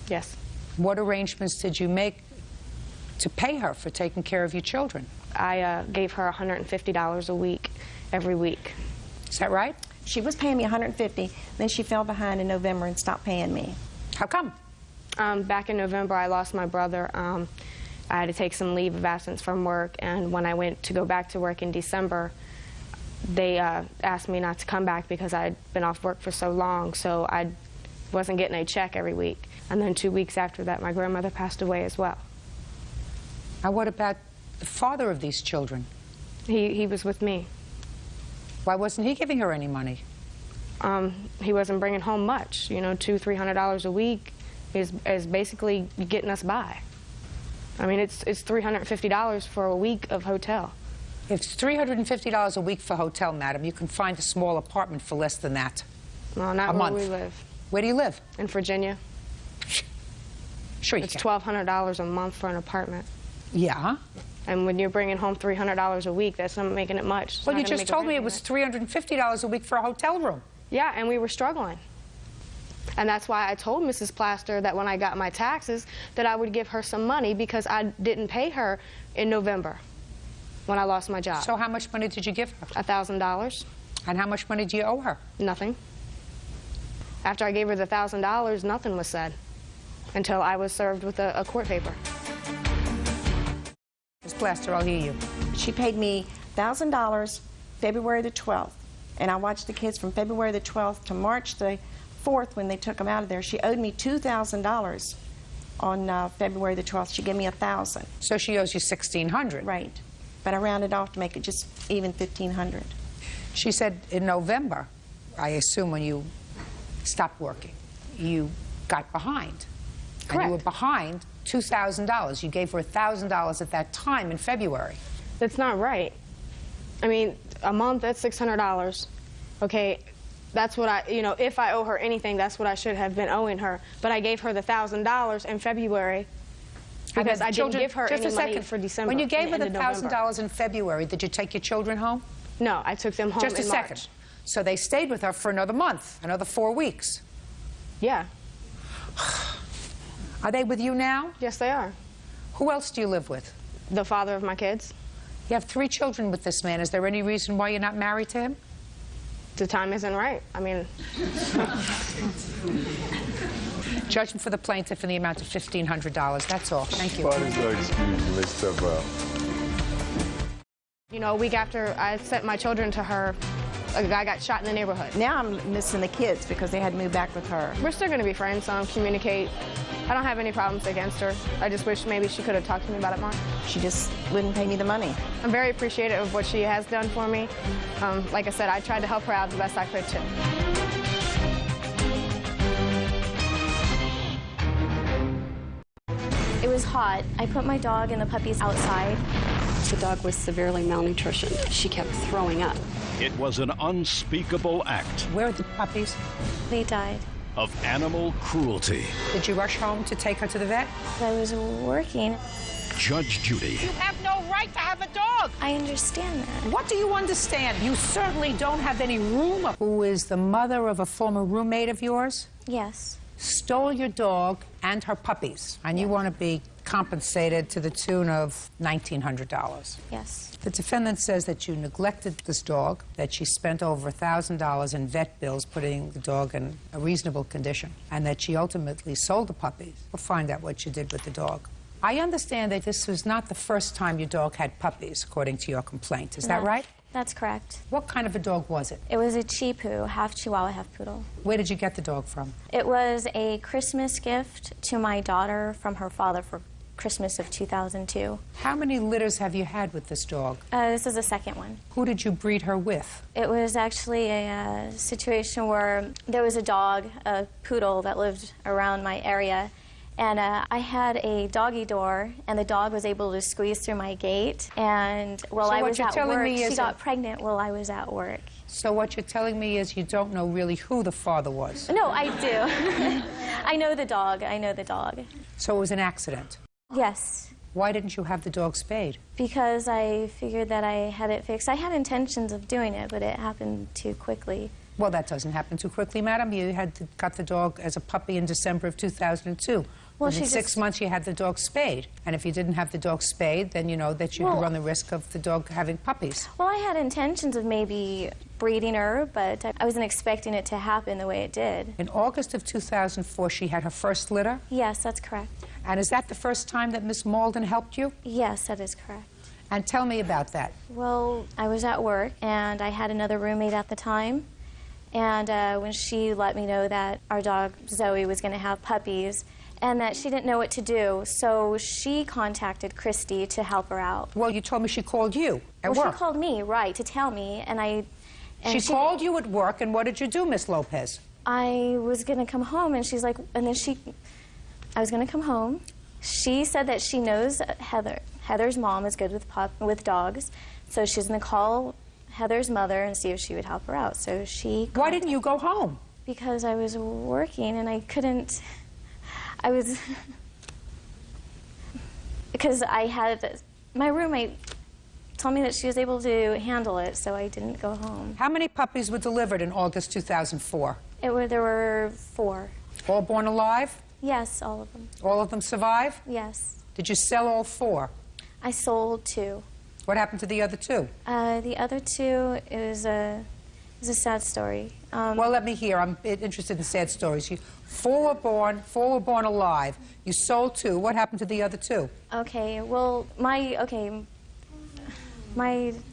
Yes. What arrangements did you make to pay her for taking care of your children? I gave her $150 a week, every week. Is that right? She was paying me $150, then she fell behind in November and stopped paying me. How come? Back in November, I lost my brother. I had to take some leave of absence from work, and when I went to go back to work in December, they asked me not to come back because I'd been off work for so long, so I wasn't getting a check every week. And then 2 weeks after that, my grandmother passed away as well. Now what about the father of these children? He was with me. Why wasn't he giving her any money? He wasn't bringing home much. You know, $200–300 a week is basically getting us by. I mean, it's $350 for a week of hotel. If it's $350 a week for hotel, madam, you can find a small apartment for less than that. No, not where we live. Where do you live? In Virginia. Sure you It's can. $1,200 a month for an apartment. Yeah. And when you're bringing home $300 a week, that's not making it much. It's Well, not you gonna just make a told me it rent was $350 a week for a hotel room. Yeah, and we were struggling. And that's why I told Mrs. Plaster that when I got my taxes that I would give her some money because I didn't pay her in November when I lost my job. So how much money did you give her? $1,000. And how much money do you owe her? Nothing. After I gave her the $1,000, nothing was said until I was served with a court paper. Ms. Plaster, I'll hear you. She paid me $1,000 February the 12th, and I watched the kids from February the 12th to March the 4th when they took them out of there. She owed me $2,000 on February the 12th. She gave me $1,000. So she owes you $1,600. Right. But I rounded off to make it just even $1,500. She said in November, I assume when you stopped working, you got behind. Correct. And you were behind $2,000. You gave her $1,000 at that time in February. That's not right. I mean, a month, that's $600. Okay, that's what you know, if I owe her anything, that's what I should have been owing her. But I gave her the $1,000 in February because I didn't give her any money for December. When you gave her the $1,000 $1,000 in February, did you take your children home? No, I took them home Just a in second. March. So they stayed with her for another month, another 4 weeks. Yeah. Are they with you now? Yes, they are. Who else do you live with? The father of my kids. You have 3 children with this man. Is there any reason why you're not married to him? The time isn't right. I mean... Judgment for the plaintiff in the amount of $1,500. That's all. Thank you. Parties are excused. You may step out. You know, a week after I sent my children to her, a guy got shot in the neighborhood. Now I'm missing the kids because they had moved back with her. We're still going to be friends, communicate. I don't have any problems against her. I just wish maybe she could have talked to me about it more. She just wouldn't pay me the money. I'm very appreciative of what she has done for me. Like I said, I tried to help her out the best I could, too. It was hot. I put my dog and the puppies outside. The dog was severely malnutritioned. She kept throwing up. It was an unspeakable act Where are the puppies? They died. of animal cruelty. Did you rush home to take her to the vet? I was working. Judge Judy. You have no right to have a dog. I understand that. What do you understand? You certainly don't have any room. Who is the mother of a former roommate of yours? Yes. Stole your dog and her puppies, and you want to be compensated to the tune of $1,900. Yes. The defendant says that you neglected this dog, that she spent over $1,000 in vet bills putting the dog in a reasonable condition, and that she ultimately sold the puppies. We'll find out what you did with the dog. I understand that this was not the first time your dog had puppies, according to your complaint. Is that right? That's correct. What kind of a dog was it? It was a Chipu, half Chihuahua, half Poodle. Where did you get the dog from? It was a Christmas gift to my daughter from her father for Christmas of 2002. How many litters have you had with this dog? This is the second one. Who did you breed her with? It was actually a situation where there was a dog, a poodle, that lived around my area. And I had a doggy door, and the dog was able to squeeze through my gate. And while I was at work, she got pregnant while I was at work. So what you're telling me is you don't know really who the father was? No, I do. I know the dog. I know the dog. So it was an accident? Yes. Why didn't you have the dog spayed? Because I figured that I had it fixed. I had intentions of doing it, but it happened too quickly. Well, that doesn't happen too quickly, madam. You had got the dog as a puppy in December of 2002. Well, Within 6 months, you had the dog spayed. And if you didn't have the dog spayed, then you know that you'd run the risk of the dog having puppies. Well, I had intentions of maybe breeding her, but I wasn't expecting it to happen the way it did. In August of 2004, she had her first litter? Yes, that's correct. And is that the first time that Miss Malden helped you? Yes, that is correct. And tell me about that. Well, I was at work, and I had another roommate at the time. And when she let me know that our dog, Zoe, was going to have puppies, and that she didn't know what to do, so she contacted Christy to help her out. Well, you told me she called you at work. She called me, right, to tell me, and she called you at work, and what did you do, Miss Lopez? I was going to come home, and she's like, I was going to come home. She said that she knows Heather. Heather's mom is good with dogs, so she's going to call Heather's mother and see if she would help her out. So she... Why didn't you go home? Because I was working, and I couldn't... I was... because I had... My roommate told me that she was able to handle it, so I didn't go home. How many puppies were delivered in August 2004? There were 4. All born alive? Yes, all of them. All of them survive? Yes. Did you sell all 4? I sold 2. What happened to the other 2? The other 2 is a sad story. Well, let me hear. I'm interested in sad stories. 4 were born alive. You sold 2. What happened to the other 2? Okay, well, my...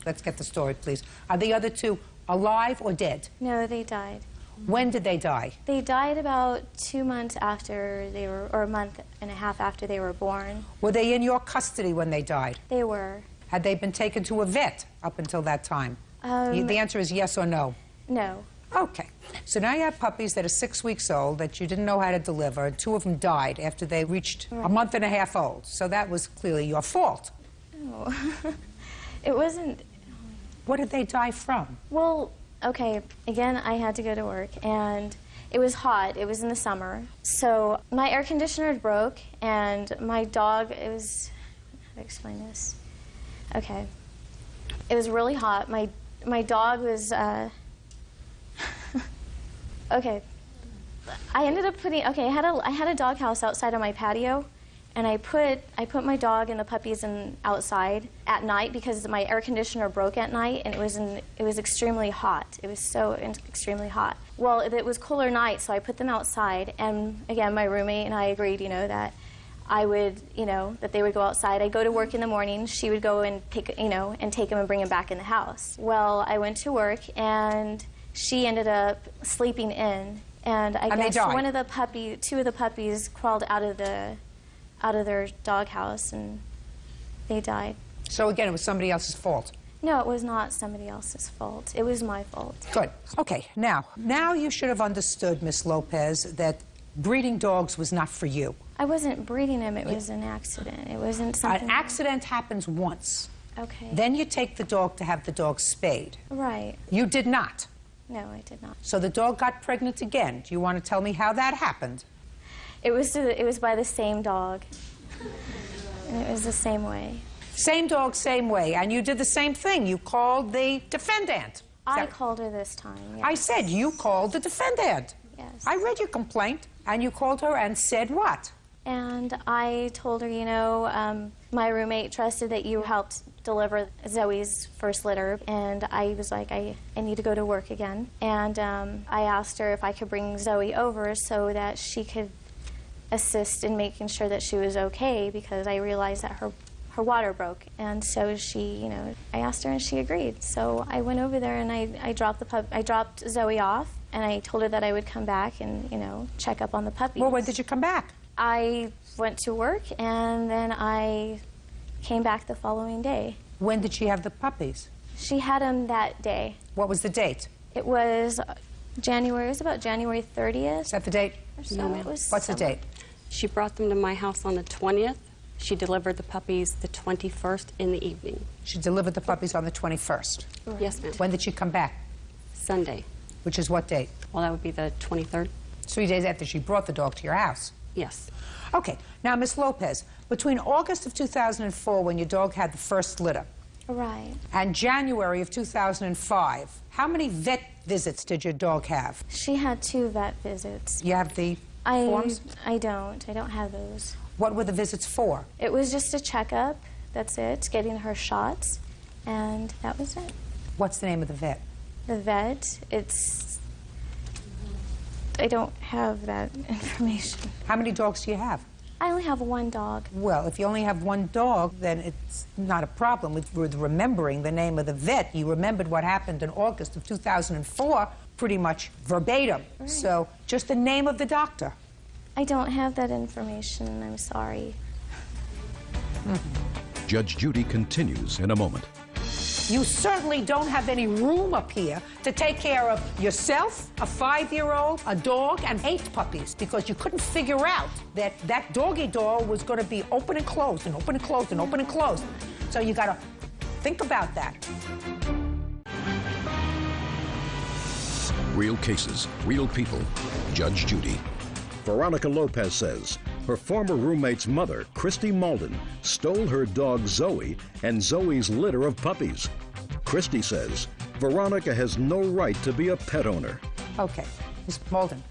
Let's get the story, please. Are the other 2 alive or dead? No, they died. When did they die? They died about 2 months after they were, or a month and a half after they were born. Were they in your custody when they died? They were. Had they been taken to a vet up until that time? The answer is yes or no? No. Okay. So now you have puppies that are 6 weeks old that you didn't know how to deliver. 2 of them died after they reached a month and a half old. So that was clearly your fault. No. It wasn't... What did they die from? Well, okay, again, I had to go to work, and it was hot. It was in the summer. So my air conditioner broke, and my dog, it was... How to explain this? Okay. It was really hot. My dog was... Okay. I ended up putting... Okay, I had a doghouse outside on my patio, And I put my dog and the puppies outside at night because my air conditioner broke at night, and it was extremely hot. It was so extremely hot. Well, it was cooler night, so I put them outside. And again, my roommate and I agreed, that I would, that they would go outside. I'd go to work in the morning. She would go and take them and bring them back in the house. Well, I went to work, and she ended up sleeping in. And I guess two of the puppies crawled out of their doghouse, and they died. So again, it was somebody else's fault? No, it was not somebody else's fault. It was my fault. Good. Okay, now you should have understood, Miss Lopez, that breeding dogs was not for you. I wasn't breeding them. It was an accident. It wasn't something... An accident happens once. Okay. Then you take the dog to have the dog spayed. Right. You did not. No, I did not. So the dog got pregnant again. Do you want to tell me how that happened? It was by the same dog. And it was the same way. Same dog, same way. And you did the same thing. You called the defendant. I called her this time, yes. I said you called the defendant. Yes. I read your complaint, and you called her and said what? And I told her, my roommate trusted that you helped deliver Zoe's first litter, and I was like, I need to go to work again. And I asked her if I could bring Zoe over so that she could assist in making sure that she was okay, because I realized that her water broke. And so she, I asked her and she agreed. So I went over there and I dropped Zoe off, and I told her that I would come back and, check up on the puppies. Well, when did you come back? I went to work, and then I came back the following day. When did she have the puppies? She had them that day. What was the date? It was January. It was about January 30th. Is that the date? No, it was. What's the date? She brought them to my house on the 20th. She delivered the puppies the 21st in the evening. She delivered the puppies on the 21st? Right. Yes, ma'am. When did she come back? Sunday. Which is what date? Well, that would be the 23rd. 3 days after she brought the dog to your house? Yes. Okay. Now, Miss Lopez, between August of 2004, when your dog had the first litter, right, and January of 2005, how many vet visits did your dog have? She had 2 vet visits. You have the forms? I don't. I don't have those. What were the visits for? It was just a checkup. That's it. Getting her shots, and that was it. What's the name of the vet? The vet, I don't have that information. How many dogs do you have? I only have 1 dog. Well, if you only have 1 dog, then it's not a problem with remembering the name of the vet. You remembered what happened in August of 2004 pretty much verbatim. Right. So just the name of the doctor. I don't have that information. I'm sorry. Judge Judy continues in a moment. You certainly don't have any room up here to take care of yourself, a 5-year-old, a dog, and 8 puppies, because you couldn't figure out that that doggy door was going to be open and closed and open and closed and open and closed. So you got to think about that. Real cases, real people. Judge Judy. Veronica Lopez says her former roommate's mother, Christy Malden, stole her dog Zoe and Zoe's litter of puppies. Christy says Veronica has no right to be a pet owner. Okay, Ms. Malden,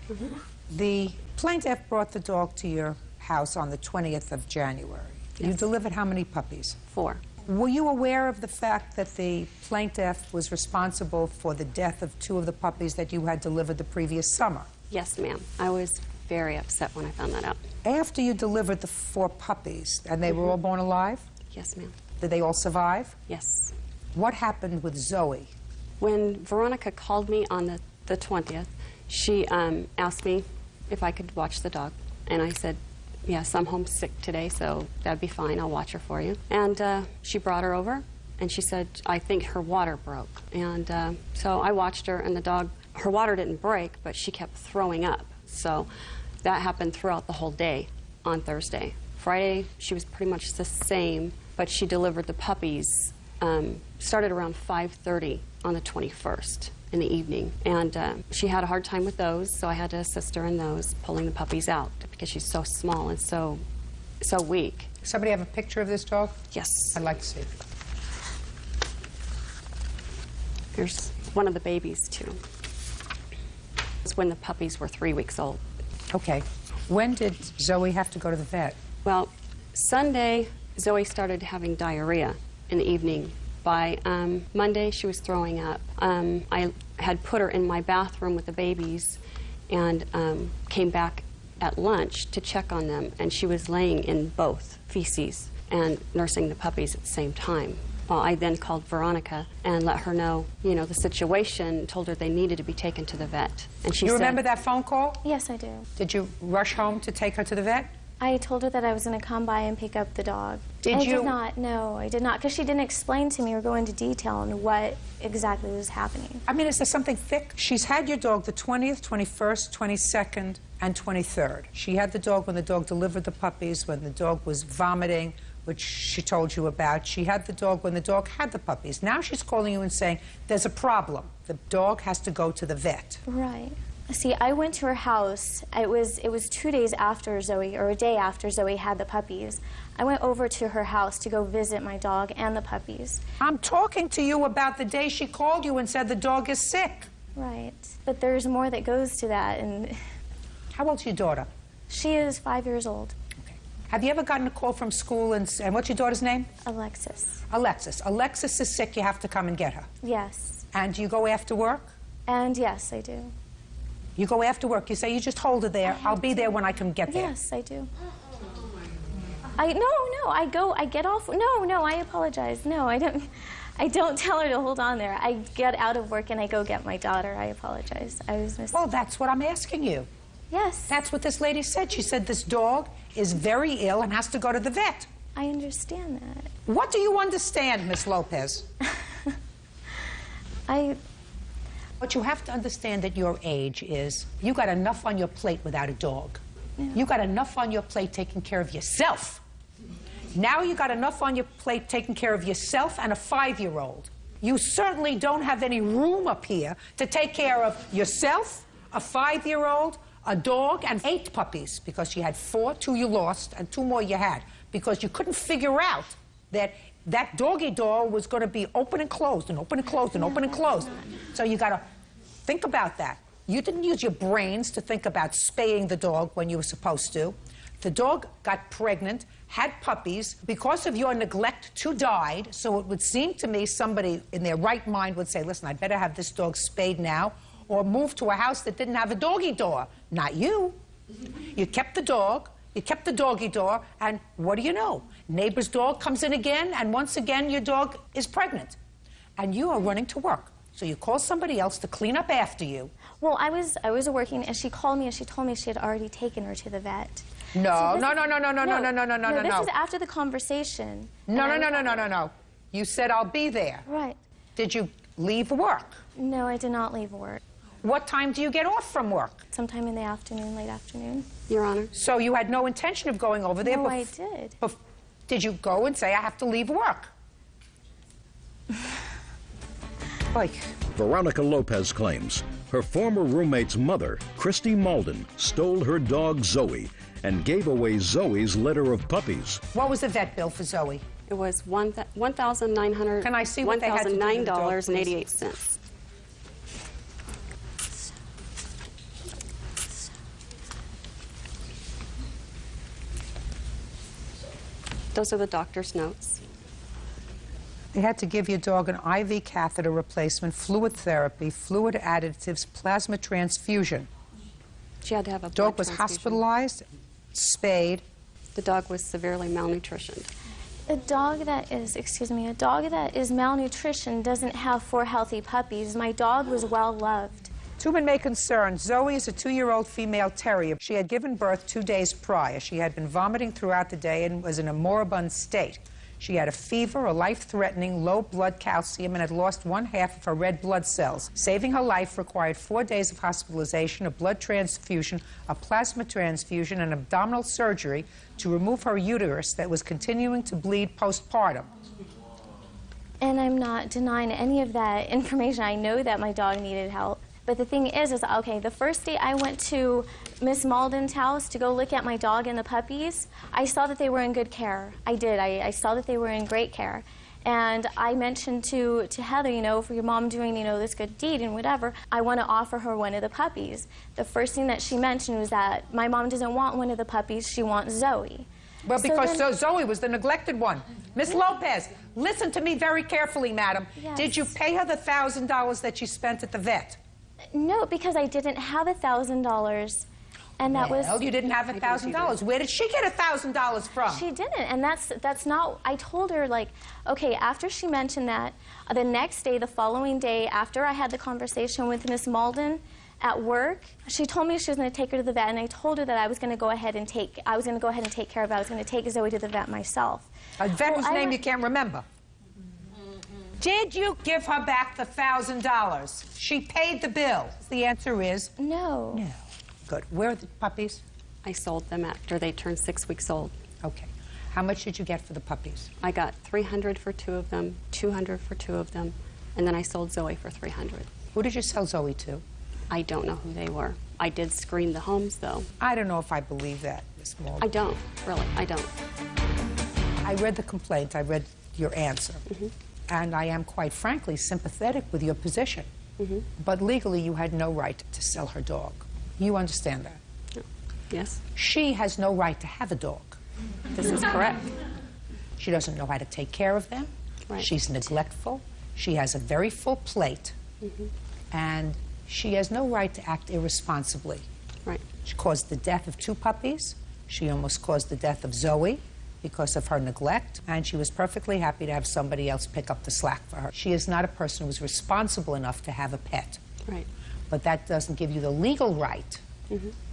the plaintiff brought the dog to your house on the 20th of January. Yes. You delivered how many puppies? 4. Were you aware of the fact that the plaintiff was responsible for the death of 2 of the puppies that you had delivered the previous summer? Yes, ma'am. I was very upset when I found that out. After you delivered the 4 puppies, and they were all born alive? Yes, ma'am. Did they all survive? Yes. What happened with Zoe? When Veronica called me on the 20th, she asked me if I could watch the dog. And I said, yes, I'm homesick today, so that'd be fine. I'll watch her for you. And she brought her over, and she said, I think her water broke. And so I watched her, and the dog, her water didn't break, but she kept throwing up. So that happened throughout the whole day on Thursday. Friday, she was pretty much the same, but she delivered the puppies, started around 5:30 on the 21st in the evening. And she had a hard time with those, so I had to assist her in those, pulling the puppies out because she's so small and so weak. Somebody have a picture of this dog? Yes. I'd like to see it. Here's one of the babies, too. It's when the puppies were 3 weeks old. Okay. When did Zoe have to go to the vet? Well, Sunday, Zoe started having diarrhea in the evening. By Monday, she was throwing up. I had put her in my bathroom with the babies and came back at lunch to check on them, and she was laying in both feces and nursing the puppies at the same time. Well, I then called Veronica and let her know, you know, the situation, told her they needed to be taken to the vet. And she You said, remember that phone call? Yes, I do. Did you rush home to take her to the vet? I told her that I was going to come by and pick up the dog. Did I you? did not. No, I did not, because she didn't explain to me or go into detail on what exactly was happening. I mean, is there something thick? She's had your dog the 20th, 21st, 22nd, and 23rd. She had the dog when the dog delivered the puppies, when the dog was vomiting, which she told you about. She had the dog when the dog had the puppies. Now she's calling you and saying, there's a problem. The dog has to go to the vet. Right. See, I went to her house. It was 2 days after Zoe, or a day after Zoe had the puppies. I went over to her house to go visit my dog and the puppies. I'm talking to you about the day she called you and said the dog is sick. Right. But there's more that goes to that. And how old's your daughter? She is 5 years old. Okay. Have you ever gotten a call from school and what's your daughter's name? Alexis. Alexis. Alexis is sick. You have to come and get her. Yes. And you go after work? And yes, I do. You go after work. You say, you just hold her there. I'll be there when I can get there. Yes, I do. I get off. No, I apologize. No, I don't tell her to hold on there. I get out of work and I go get my daughter. I apologize. I was missing. Well, that's what I'm asking you. Yes. That's what this lady said. She said this dog is very ill and has to go to the vet. I understand that. What do you understand, Miss Lopez? What you have to understand at your age is you got enough on your plate without a dog. Yeah. You got enough on your plate taking care of yourself. Now you got enough on your plate taking care of yourself and a 5-year-old. You certainly don't have any room up here to take care of yourself, a 5-year-old, a dog, and 8 puppies, because you had 4, 2 you lost, and 2 more you had, because you couldn't figure out that that doggy door was going to be open and closed and open and closed and open and closed. So you got to think about that. You didn't use your brains to think about spaying the dog when you were supposed to. The dog got pregnant, had puppies. Because of your neglect, 2 died. So it would seem to me somebody in their right mind would say, listen, I'd better have this dog spayed now or move to a house that didn't have a doggy door. Not you. You kept the dog. You kept the doggy door, and what do you know? Neighbor's dog comes in again, and once again your dog is pregnant. And you are running to work. So you call somebody else to clean up after you. Well, I was working, and she called me, and she told me she had already taken her to the vet. No. This is after the conversation. No. You said, I'll be there. Right. Did you leave work? No, I did not leave work. What time do you get off from work? Sometime in the afternoon, late afternoon. Your Honor. So you had no intention of going over there? No, I did. Did you go and say, I have to leave work? Veronica Lopez claims her former roommate's mother, Christy Malden, stole her dog Zoe and gave away Zoe's litter of puppies. What was the vet bill for Zoe? It was $1,900. Can I see what they had to do with the dog, please? $1,009.88. Those are the doctor's notes. They had to give your dog an IV catheter replacement, fluid therapy, fluid additives, plasma transfusion. She had to have a dog was hospitalized, spayed. The dog was severely malnutritioned. A dog that is malnutritioned doesn't have 4 healthy puppies. My dog was well loved. Two men may concern. Zoe is a 2-year-old female terrier. She had given birth 2 days prior. She had been vomiting throughout the day and was in a moribund state. She had a fever, a life-threatening low blood calcium, and had lost 1/2 of her red blood cells. Saving her life required 4 days of hospitalization, a blood transfusion, a plasma transfusion, and abdominal surgery to remove her uterus that was continuing to bleed postpartum. And I'm not denying any of that information. I know that my dog needed help. But the thing is, okay, the first day I went to Miss Malden's house to go look at my dog and the puppies, I saw that they were in good care. I did. I saw that they were in great care. And I mentioned to Heather, you know, for your mom doing, you know, this good deed and whatever, I want to offer her one of the puppies. The first thing that she mentioned was that my mom doesn't want one of the puppies, she wants Zoe. Well, So because then- Zoe was the neglected one. Miss Lopez, listen to me very carefully, madam. Yes. Did you pay her the $1,000 that she spent at the vet? No, because I didn't have $1,000, and that was. Well, you didn't have $1,000. Where did she get $1,000 from? She didn't, and that's not. I told her, like, okay. After she mentioned that, the next day, the following day, after I had the conversation with Miss Malden at work, she told me she was going to take her to the vet, and I told her that I was going to go ahead and take care of her. I was going to take Zoe to the vet myself. A vet whose name you can't remember. Did you give her back the $1,000? She paid the bill. The answer is no. No. Good. Where are the puppies? I sold them after they turned 6 weeks old. Okay. How much did you get for the puppies? I got $300 for 2 of them, $200 for 2 of them, and then I sold Zoe for $300. Who did you sell Zoe to? I don't know who they were. I did screen the homes, though. I don't know if I believe that, Miss Malden. I don't, really, I don't. I read the complaint. I read your answer. And I am, quite frankly, sympathetic with your position. But legally, you had no right to sell her dog. You understand that? Yes. She has no right to have a dog. This is correct. She doesn't know how to take care of them. Right. She's neglectful. She has a very full plate. And she has no right to act irresponsibly. Right. She caused the death of 2 puppies. She almost caused the death of Zoe because of her neglect, and she was perfectly happy to have somebody else pick up the slack for her. She is not a person who's responsible enough to have a pet. Right. But that doesn't give you the legal right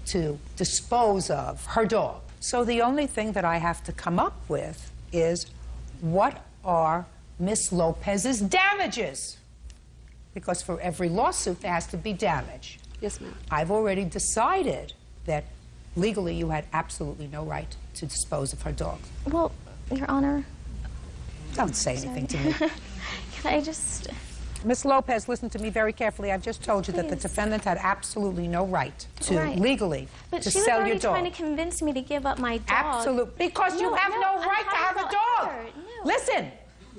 to dispose of her dog. So the only thing that I have to come up with is, what are Miss Lopez's damages? Because for every lawsuit, there has to be damage. Yes, ma'am. I've already decided that legally you had absolutely no right to dispose of her dog. Well, Your Honor. Don't say anything to me. Can I just... Miss Lopez, listen to me very carefully. I've just told you that the Please. defendant had absolutely no right to, legally, But to she was sell already your dog. trying to convince me to give up my dog. Absolutely. Because you have no right to have a dog. No. Listen,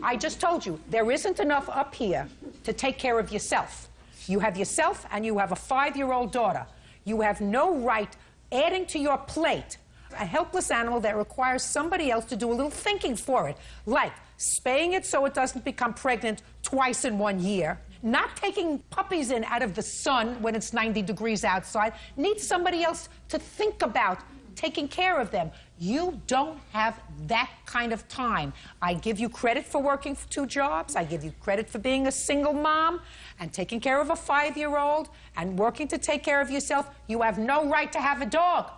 I just told you, there isn't enough up here to take care of yourself. You have yourself and you have a 5-year-old daughter. You have no right adding to your plate a helpless animal that requires somebody else to do a little thinking for it, like spaying it so it doesn't become pregnant twice in 1 year, not taking puppies in out of the sun when it's 90 degrees outside, needs somebody else to think about taking care of them. You don't have that kind of time. I give you credit for working 2 jobs. I give you credit for being a single mom and taking care of a 5-year-old and working to take care of yourself. You have no right to have a dog.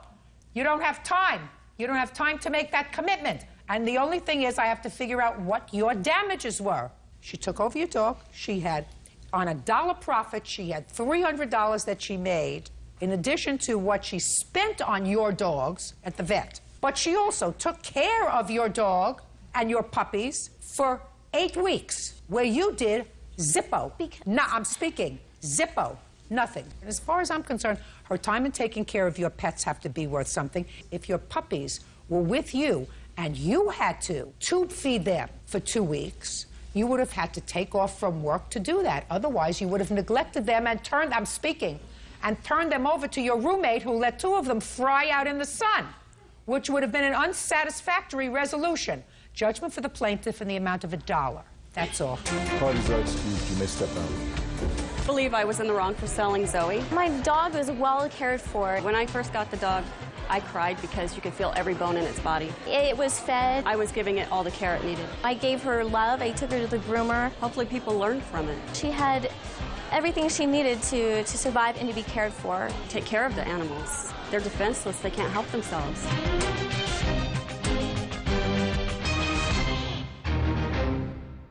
You don't have time. You don't have time to make that commitment. And the only thing is, I have to figure out what your damages were. She took over your dog. She had, on a dollar profit, she had $300 that she made, in addition to what she spent on your dogs at the vet. But she also took care of your dog and your puppies for 8 weeks, where you did zippo. No, I'm speaking zippo. Nothing. And as far as I'm concerned, her time in taking care of your pets have to be worth something. If your puppies were with you and you had to tube feed them for 2 weeks, you would have had to take off from work to do that. Otherwise, you would have neglected them and turned them over to your roommate, who let 2 of them fry out in the sun, which would have been an unsatisfactory resolution. Judgment for the plaintiff in the amount of $1. That's all. Parties are excused. You may step down. I believe I was in the wrong for selling Zoe. My dog was well cared for. When I first got the dog, I cried because you could feel every bone in its body. It was fed. I was giving it all the care it needed. I gave her love. I took her to the groomer. Hopefully people learned from it. She had everything she needed to survive and to be cared for. Take care of the animals. They're defenseless. They can't help themselves.